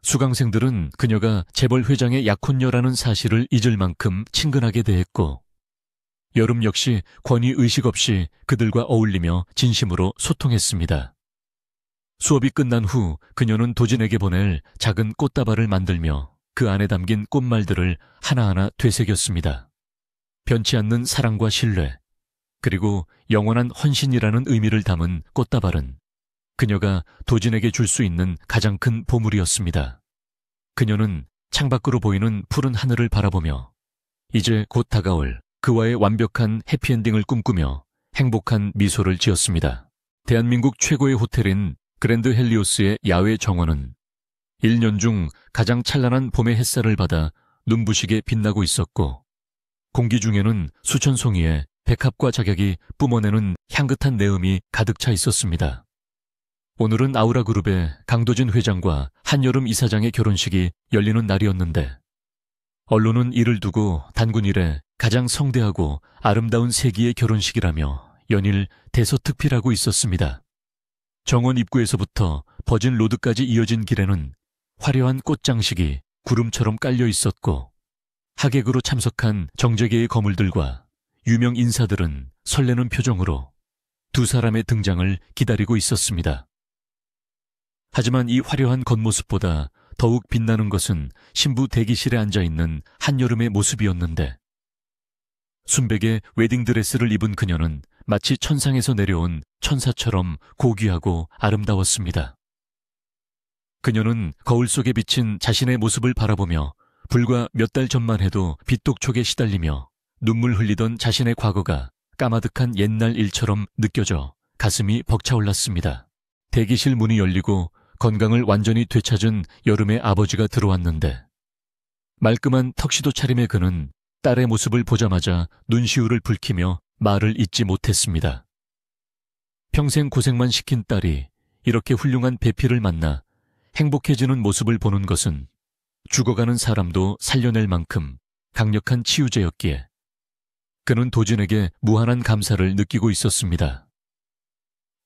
수강생들은 그녀가 재벌 회장의 약혼녀라는 사실을 잊을 만큼 친근하게 대했고 여름 역시 권위 의식 없이 그들과 어울리며 진심으로 소통했습니다. 수업이 끝난 후 그녀는 도진에게 보낼 작은 꽃다발을 만들며 그 안에 담긴 꽃말들을 하나하나 되새겼습니다. 변치 않는 사랑과 신뢰, 그리고 영원한 헌신이라는 의미를 담은 꽃다발은 그녀가 도진에게 줄 수 있는 가장 큰 보물이었습니다. 그녀는 창밖으로 보이는 푸른 하늘을 바라보며 이제 곧 다가올 그와의 완벽한 해피엔딩을 꿈꾸며 행복한 미소를 지었습니다. 대한민국 최고의 호텔인 그랜드 헬리오스의 야외 정원은 1년 중 가장 찬란한 봄의 햇살을 받아 눈부시게 빛나고 있었고 공기 중에는 수천 송이의 백합과 작약이 뿜어내는 향긋한 내음이 가득 차 있었습니다. 오늘은 아우라그룹의 강도진 회장과 한여름 이사장의 결혼식이 열리는 날이었는데 언론은 이를 두고 단군 이래 가장 성대하고 아름다운 세기의 결혼식이라며 연일 대서특필하고 있었습니다. 정원 입구에서부터 버진 로드까지 이어진 길에는 화려한 꽃장식이 구름처럼 깔려 있었고 하객으로 참석한 정재계의 거물들과 유명 인사들은 설레는 표정으로 두 사람의 등장을 기다리고 있었습니다. 하지만 이 화려한 겉모습보다 더욱 빛나는 것은 신부 대기실에 앉아있는 한여름의 모습이었는데 순백의 웨딩드레스를 입은 그녀는 마치 천상에서 내려온 천사처럼 고귀하고 아름다웠습니다. 그녀는 거울 속에 비친 자신의 모습을 바라보며 불과 몇 달 전만 해도 빗독촉에 시달리며 눈물 흘리던 자신의 과거가 까마득한 옛날 일처럼 느껴져 가슴이 벅차올랐습니다. 대기실 문이 열리고 건강을 완전히 되찾은 여름의 아버지가 들어왔는데 말끔한 턱시도 차림의 그는 딸의 모습을 보자마자 눈시울을 붉히며 말을 잇지 못했습니다. 평생 고생만 시킨 딸이 이렇게 훌륭한 배필을 만나 행복해지는 모습을 보는 것은 죽어가는 사람도 살려낼 만큼 강력한 치유제였기에 그는 도진에게 무한한 감사를 느끼고 있었습니다.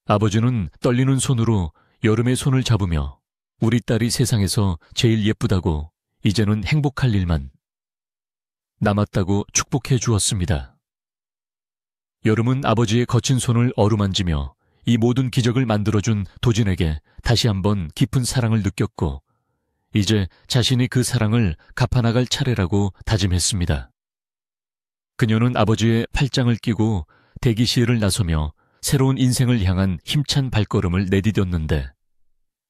아버지는 떨리는 손으로 여름의 손을 잡으며 우리 딸이 세상에서 제일 예쁘다고 이제는 행복할 일만 남았다고 축복해 주었습니다. 여름은 아버지의 거친 손을 어루만지며 이 모든 기적을 만들어준 도진에게 다시 한번 깊은 사랑을 느꼈고 이제 자신이 그 사랑을 갚아나갈 차례라고 다짐했습니다. 그녀는 아버지의 팔짱을 끼고 대기실을 나서며 새로운 인생을 향한 힘찬 발걸음을 내디뎠는데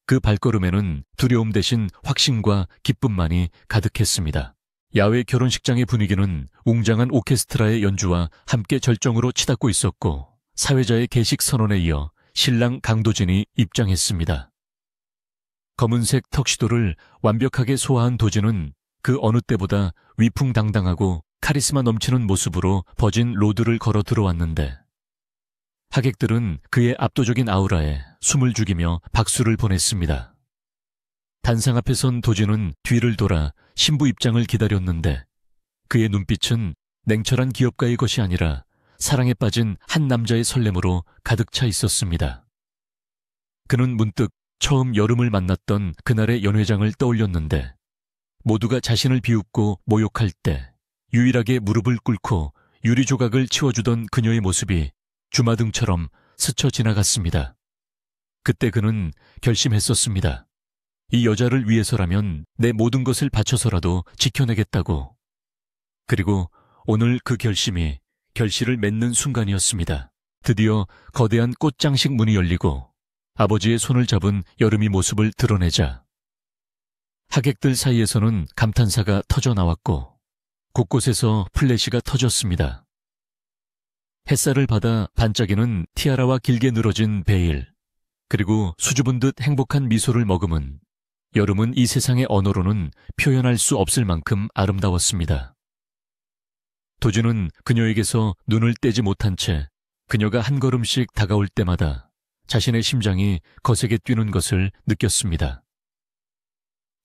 그 발걸음에는 두려움 대신 확신과 기쁨만이 가득했습니다. 야외 결혼식장의 분위기는 웅장한 오케스트라의 연주와 함께 절정으로 치닫고 있었고 사회자의 개식 선언에 이어 신랑 강도진이 입장했습니다. 검은색 턱시도를 완벽하게 소화한 도진은 그 어느 때보다 위풍당당하고 카리스마 넘치는 모습으로 버진 로드를 걸어 들어왔는데 하객들은 그의 압도적인 아우라에 숨을 죽이며 박수를 보냈습니다. 단상 앞에 선 도진은 뒤를 돌아 신부 입장을 기다렸는데 그의 눈빛은 냉철한 기업가의 것이 아니라 사랑에 빠진 한 남자의 설렘으로 가득 차 있었습니다. 그는 문득 처음 여름을 만났던 그날의 연회장을 떠올렸는데 모두가 자신을 비웃고 모욕할 때 유일하게 무릎을 꿇고 유리 조각을 치워주던 그녀의 모습이 주마등처럼 스쳐 지나갔습니다. 그때 그는 결심했었습니다. 이 여자를 위해서라면 내 모든 것을 바쳐서라도 지켜내겠다고. 그리고 오늘 그 결심이 결실을 맺는 순간이었습니다. 드디어 거대한 꽃장식 문이 열리고 아버지의 손을 잡은 여름이 모습을 드러내자 하객들 사이에서는 감탄사가 터져 나왔고 곳곳에서 플래시가 터졌습니다. 햇살을 받아 반짝이는 티아라와 길게 늘어진 베일, 그리고 수줍은 듯 행복한 미소를 머금은 여름은 이 세상의 언어로는 표현할 수 없을 만큼 아름다웠습니다. 도준은 그녀에게서 눈을 떼지 못한 채 그녀가 한 걸음씩 다가올 때마다 자신의 심장이 거세게 뛰는 것을 느꼈습니다.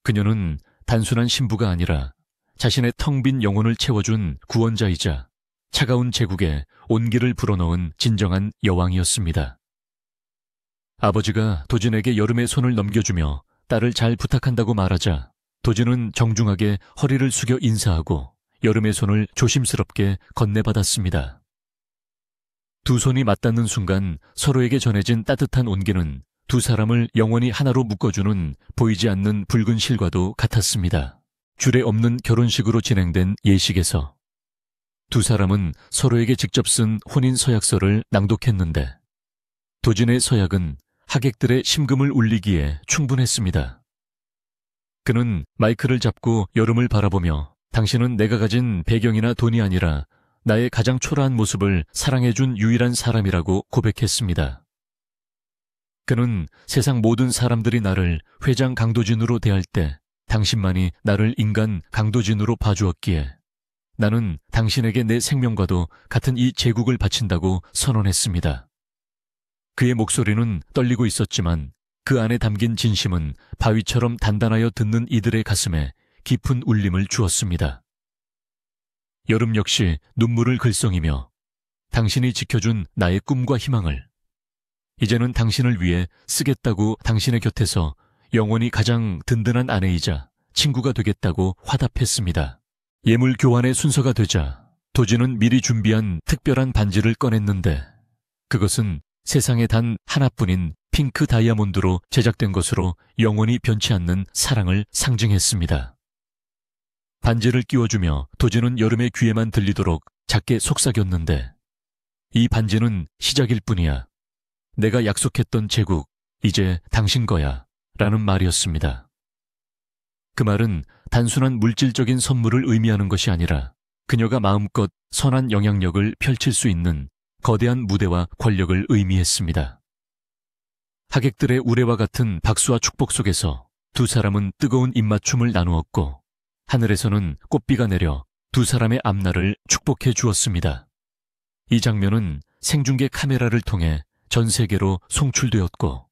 그녀는 단순한 신부가 아니라 자신의 텅 빈 영혼을 채워준 구원자이자 차가운 제국에 온기를 불어넣은 진정한 여왕이었습니다. 아버지가 도진에게 여름의 손을 넘겨주며 딸을 잘 부탁한다고 말하자 도진은 정중하게 허리를 숙여 인사하고 여름의 손을 조심스럽게 건네받았습니다. 두 손이 맞닿는 순간 서로에게 전해진 따뜻한 온기는 두 사람을 영원히 하나로 묶어주는 보이지 않는 붉은 실과도 같았습니다. 줄에 없는 결혼식으로 진행된 예식에서 두 사람은 서로에게 직접 쓴 혼인 서약서를 낭독했는데 도진의 서약은 하객들의 심금을 울리기에 충분했습니다. 그는 마이크를 잡고 여름을 바라보며 당신은 내가 가진 배경이나 돈이 아니라 나의 가장 초라한 모습을 사랑해준 유일한 사람이라고 고백했습니다. 그는 세상 모든 사람들이 나를 회장 강도진으로 대할 때 당신만이 나를 인간 강도진으로 봐주었기에 나는 당신에게 내 생명과도 같은 이 제국을 바친다고 선언했습니다. 그의 목소리는 떨리고 있었지만 그 안에 담긴 진심은 바위처럼 단단하여 듣는 이들의 가슴에 깊은 울림을 주었습니다. 여름 역시 눈물을 글썽이며 당신이 지켜준 나의 꿈과 희망을 이제는 당신을 위해 쓰겠다고 당신의 곁에서 영원히 가장 든든한 아내이자 친구가 되겠다고 화답했습니다. 예물 교환의 순서가 되자 도진은 미리 준비한 특별한 반지를 꺼냈는데 그것은 세상에 단 하나뿐인 핑크 다이아몬드로 제작된 것으로 영원히 변치 않는 사랑을 상징했습니다. 반지를 끼워주며 도진은 여름의 귀에만 들리도록 작게 속삭였는데 이 반지는 시작일 뿐이야. 내가 약속했던 제국, 이제 당신 거야. 라는 말이었습니다. 그 말은 단순한 물질적인 선물을 의미하는 것이 아니라 그녀가 마음껏 선한 영향력을 펼칠 수 있는 거대한 무대와 권력을 의미했습니다. 하객들의 우레와 같은 박수와 축복 속에서 두 사람은 뜨거운 입맞춤을 나누었고 하늘에서는 꽃비가 내려 두 사람의 앞날을 축복해 주었습니다. 이 장면은 생중계 카메라를 통해 전 세계로 송출되었고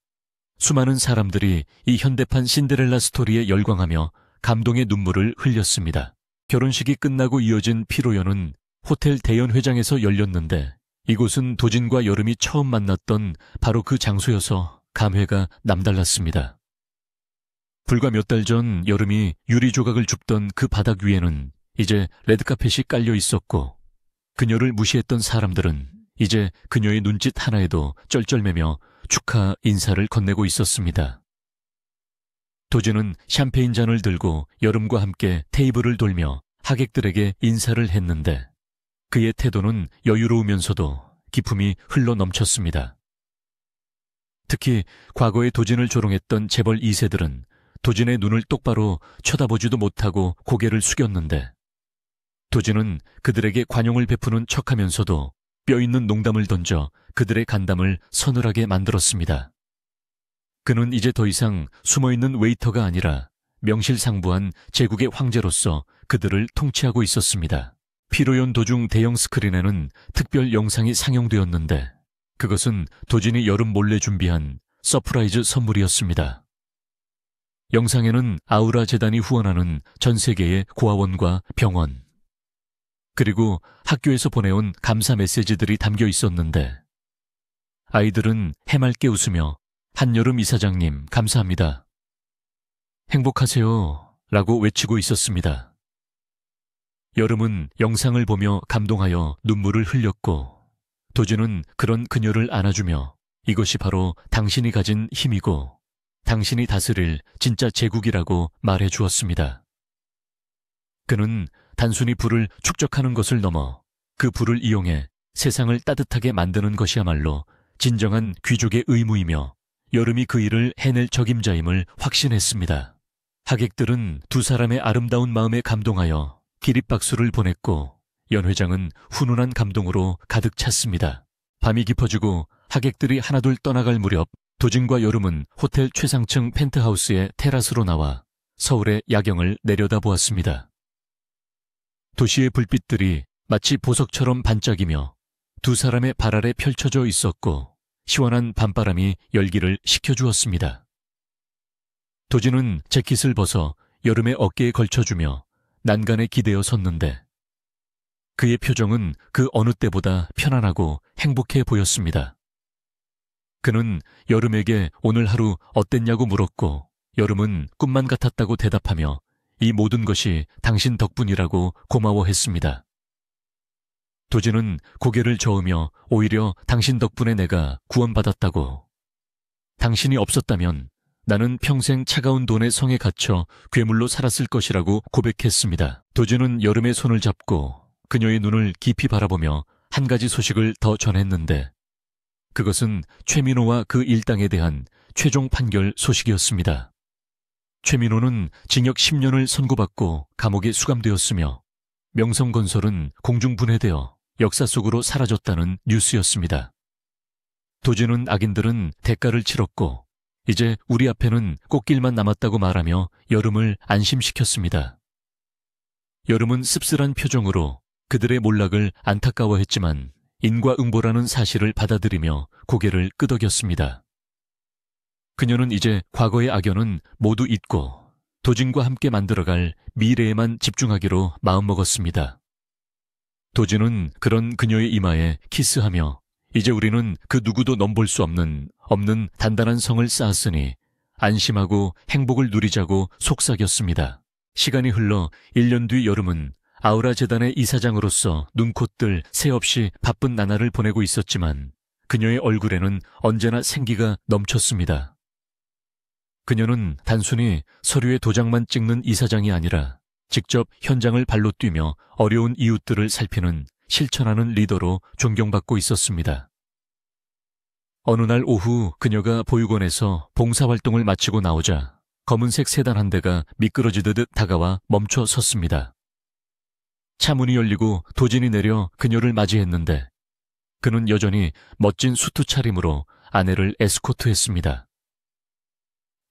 수많은 사람들이 이 현대판 신데렐라 스토리에 열광하며 감동의 눈물을 흘렸습니다. 결혼식이 끝나고 이어진 피로연은 호텔 대연회장에서 열렸는데 이곳은 도진과 여름이 처음 만났던 바로 그 장소여서 감회가 남달랐습니다. 불과 몇 달 전 여름이 유리 조각을 줍던 그 바닥 위에는 이제 레드카펫이 깔려 있었고 그녀를 무시했던 사람들은 이제 그녀의 눈짓 하나에도 쩔쩔매며 축하 인사를 건네고 있었습니다. 도진은 샴페인 잔을 들고 여름과 함께 테이블을 돌며 하객들에게 인사를 했는데 그의 태도는 여유로우면서도 기품이 흘러 넘쳤습니다. 특히 과거에 도진을 조롱했던 재벌 2세들은 도진의 눈을 똑바로 쳐다보지도 못하고 고개를 숙였는데 도진은 그들에게 관용을 베푸는 척하면서도 뼈있는 농담을 던져 그들의 간담을 서늘하게 만들었습니다. 그는 이제 더 이상 숨어있는 웨이터가 아니라 명실상부한 제국의 황제로서 그들을 통치하고 있었습니다. 피로연 도중 대형 스크린에는 특별 영상이 상영되었는데 그것은 도진이 여름 몰래 준비한 서프라이즈 선물이었습니다. 영상에는 아우라 재단이 후원하는 전 세계의 고아원과 병원, 그리고 학교에서 보내온 감사 메시지들이 담겨 있었는데 아이들은 해맑게 웃으며 한여름 이사장님 감사합니다. 행복하세요 라고 외치고 있었습니다. 여름은 영상을 보며 감동하여 눈물을 흘렸고 도진은 그런 그녀를 안아주며 이것이 바로 당신이 가진 힘이고 당신이 다스릴 진짜 제국이라고 말해 주었습니다. 그는 단순히 불을 축적하는 것을 넘어 그 불을 이용해 세상을 따뜻하게 만드는 것이야말로 진정한 귀족의 의무이며 여름이 그 일을 해낼 적임자임을 확신했습니다. 하객들은 두 사람의 아름다운 마음에 감동하여 기립박수를 보냈고 연 회장은 훈훈한 감동으로 가득 찼습니다. 밤이 깊어지고 하객들이 하나둘 떠나갈 무렵 도진과 여름은 호텔 최상층 펜트하우스의 테라스로 나와 서울의 야경을 내려다보았습니다. 도시의 불빛들이 마치 보석처럼 반짝이며 두 사람의 발 아래 펼쳐져 있었고 시원한 밤바람이 열기를 식혀주었습니다. 도진은 재킷을 벗어 여름의 어깨에 걸쳐주며 난간에 기대어 섰는데 그의 표정은 그 어느 때보다 편안하고 행복해 보였습니다. 그는 여름에게 오늘 하루 어땠냐고 물었고 여름은 꿈만 같았다고 대답하며 이 모든 것이 당신 덕분이라고 고마워했습니다. 도진은 고개를 저으며 오히려 당신 덕분에 내가 구원받았다고. 당신이 없었다면 나는 평생 차가운 돈의 성에 갇혀 괴물로 살았을 것이라고 고백했습니다. 도진은 여름의 손을 잡고 그녀의 눈을 깊이 바라보며 한 가지 소식을 더 전했는데 그것은 최민호와 그 일당에 대한 최종 판결 소식이었습니다. 최민호는 징역 10년을 선고받고 감옥에 수감되었으며 명성건설은 공중분해되어 역사 속으로 사라졌다는 뉴스였습니다. 도진은 악인들은 대가를 치렀고 이제 우리 앞에는 꽃길만 남았다고 말하며 여름을 안심시켰습니다. 여름은 씁쓸한 표정으로 그들의 몰락을 안타까워했지만 인과응보라는 사실을 받아들이며 고개를 끄덕였습니다. 그녀는 이제 과거의 악연은 모두 잊고 도진과 함께 만들어갈 미래에만 집중하기로 마음먹었습니다. 도진은 그런 그녀의 이마에 키스하며 이제 우리는 그 누구도 넘볼 수 없는 단단한 성을 쌓았으니 안심하고 행복을 누리자고 속삭였습니다. 시간이 흘러 1년 뒤 여름은 아우라 재단의 이사장으로서 눈콧들 새 없이 바쁜 나날을 보내고 있었지만 그녀의 얼굴에는 언제나 생기가 넘쳤습니다. 그녀는 단순히 서류에 도장만 찍는 이사장이 아니라 직접 현장을 발로 뛰며 어려운 이웃들을 살피는 실천하는 리더로 존경받고 있었습니다. 어느 날 오후 그녀가 보육원에서 봉사활동을 마치고 나오자 검은색 세단 한 대가 미끄러지듯 다가와 멈춰 섰습니다. 차 문이 열리고 도진이 내려 그녀를 맞이했는데 그는 여전히 멋진 수트 차림으로 아내를 에스코트했습니다.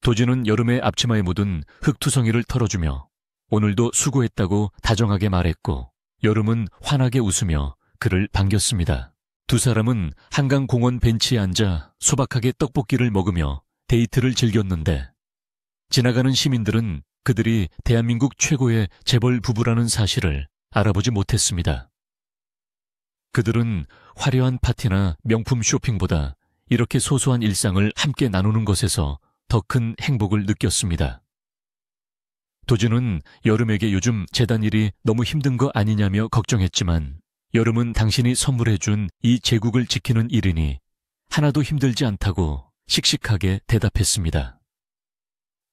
도진은 여름의 앞치마에 묻은 흙투성이를 털어주며 오늘도 수고했다고 다정하게 말했고 여름은 환하게 웃으며 그를 반겼습니다. 두 사람은 한강공원 벤치에 앉아 소박하게 떡볶이를 먹으며 데이트를 즐겼는데 지나가는 시민들은 그들이 대한민국 최고의 재벌 부부라는 사실을 알아보지 못했습니다. 그들은 화려한 파티나 명품 쇼핑보다 이렇게 소소한 일상을 함께 나누는 것에서 더 큰 행복을 느꼈습니다. 도진은 여름에게 요즘 재단 일이 너무 힘든 거 아니냐며 걱정했지만 여름은 당신이 선물해준 이 제국을 지키는 일이니 하나도 힘들지 않다고 씩씩하게 대답했습니다.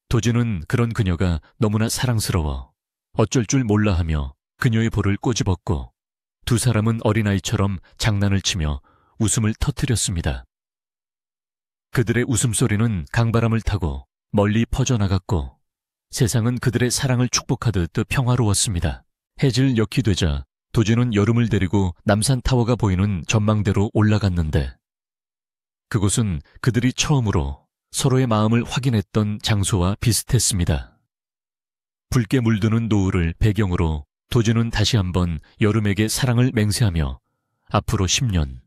도진은 그런 그녀가 너무나 사랑스러워 어쩔 줄 몰라 하며 그녀의 볼을 꼬집었고 두 사람은 어린아이처럼 장난을 치며 웃음을 터뜨렸습니다. 그들의 웃음소리는 강바람을 타고 멀리 퍼져나갔고 세상은 그들의 사랑을 축복하듯 평화로웠습니다. 해질 역이 되자 도진은 여름을 데리고 남산타워가 보이는 전망대로 올라갔는데 그곳은 그들이 처음으로 서로의 마음을 확인했던 장소와 비슷했습니다. 붉게 물드는 노을을 배경으로 도진은 다시 한번 여름에게 사랑을 맹세하며 앞으로 10년,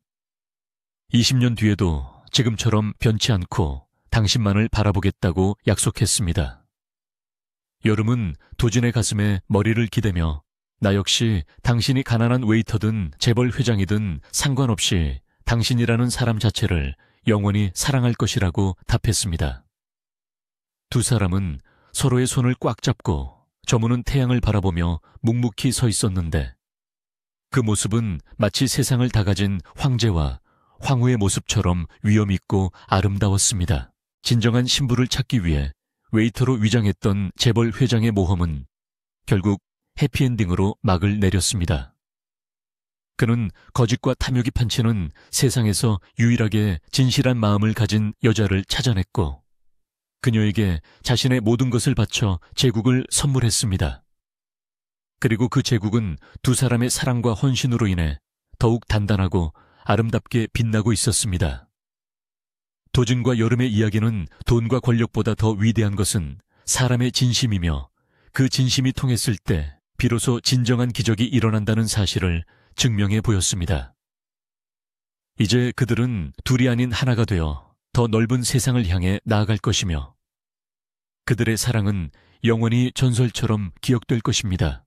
20년 뒤에도 지금처럼 변치 않고 당신만을 바라보겠다고 약속했습니다. 여름은 도진의 가슴에 머리를 기대며 나 역시 당신이 가난한 웨이터든 재벌 회장이든 상관없이 당신이라는 사람 자체를 영원히 사랑할 것이라고 답했습니다. 두 사람은 서로의 손을 꽉 잡고 저무는 태양을 바라보며 묵묵히 서 있었는데 그 모습은 마치 세상을 다 가진 황제와 황후의 모습처럼 위엄있고 아름다웠습니다. 진정한 신부를 찾기 위해 웨이터로 위장했던 재벌 회장의 모험은 결국 해피엔딩으로 막을 내렸습니다. 그는 거짓과 탐욕이 판치는 세상에서 유일하게 진실한 마음을 가진 여자를 찾아냈고 그녀에게 자신의 모든 것을 바쳐 제국을 선물했습니다. 그리고 그 제국은 두 사람의 사랑과 헌신으로 인해 더욱 단단하고 아름답게 빛나고 있었습니다. 도준과 여름의 이야기는 돈과 권력보다 더 위대한 것은 사람의 진심이며 그 진심이 통했을 때 비로소 진정한 기적이 일어난다는 사실을 증명해 보였습니다. 이제 그들은 둘이 아닌 하나가 되어 더 넓은 세상을 향해 나아갈 것이며 그들의 사랑은 영원히 전설처럼 기억될 것입니다.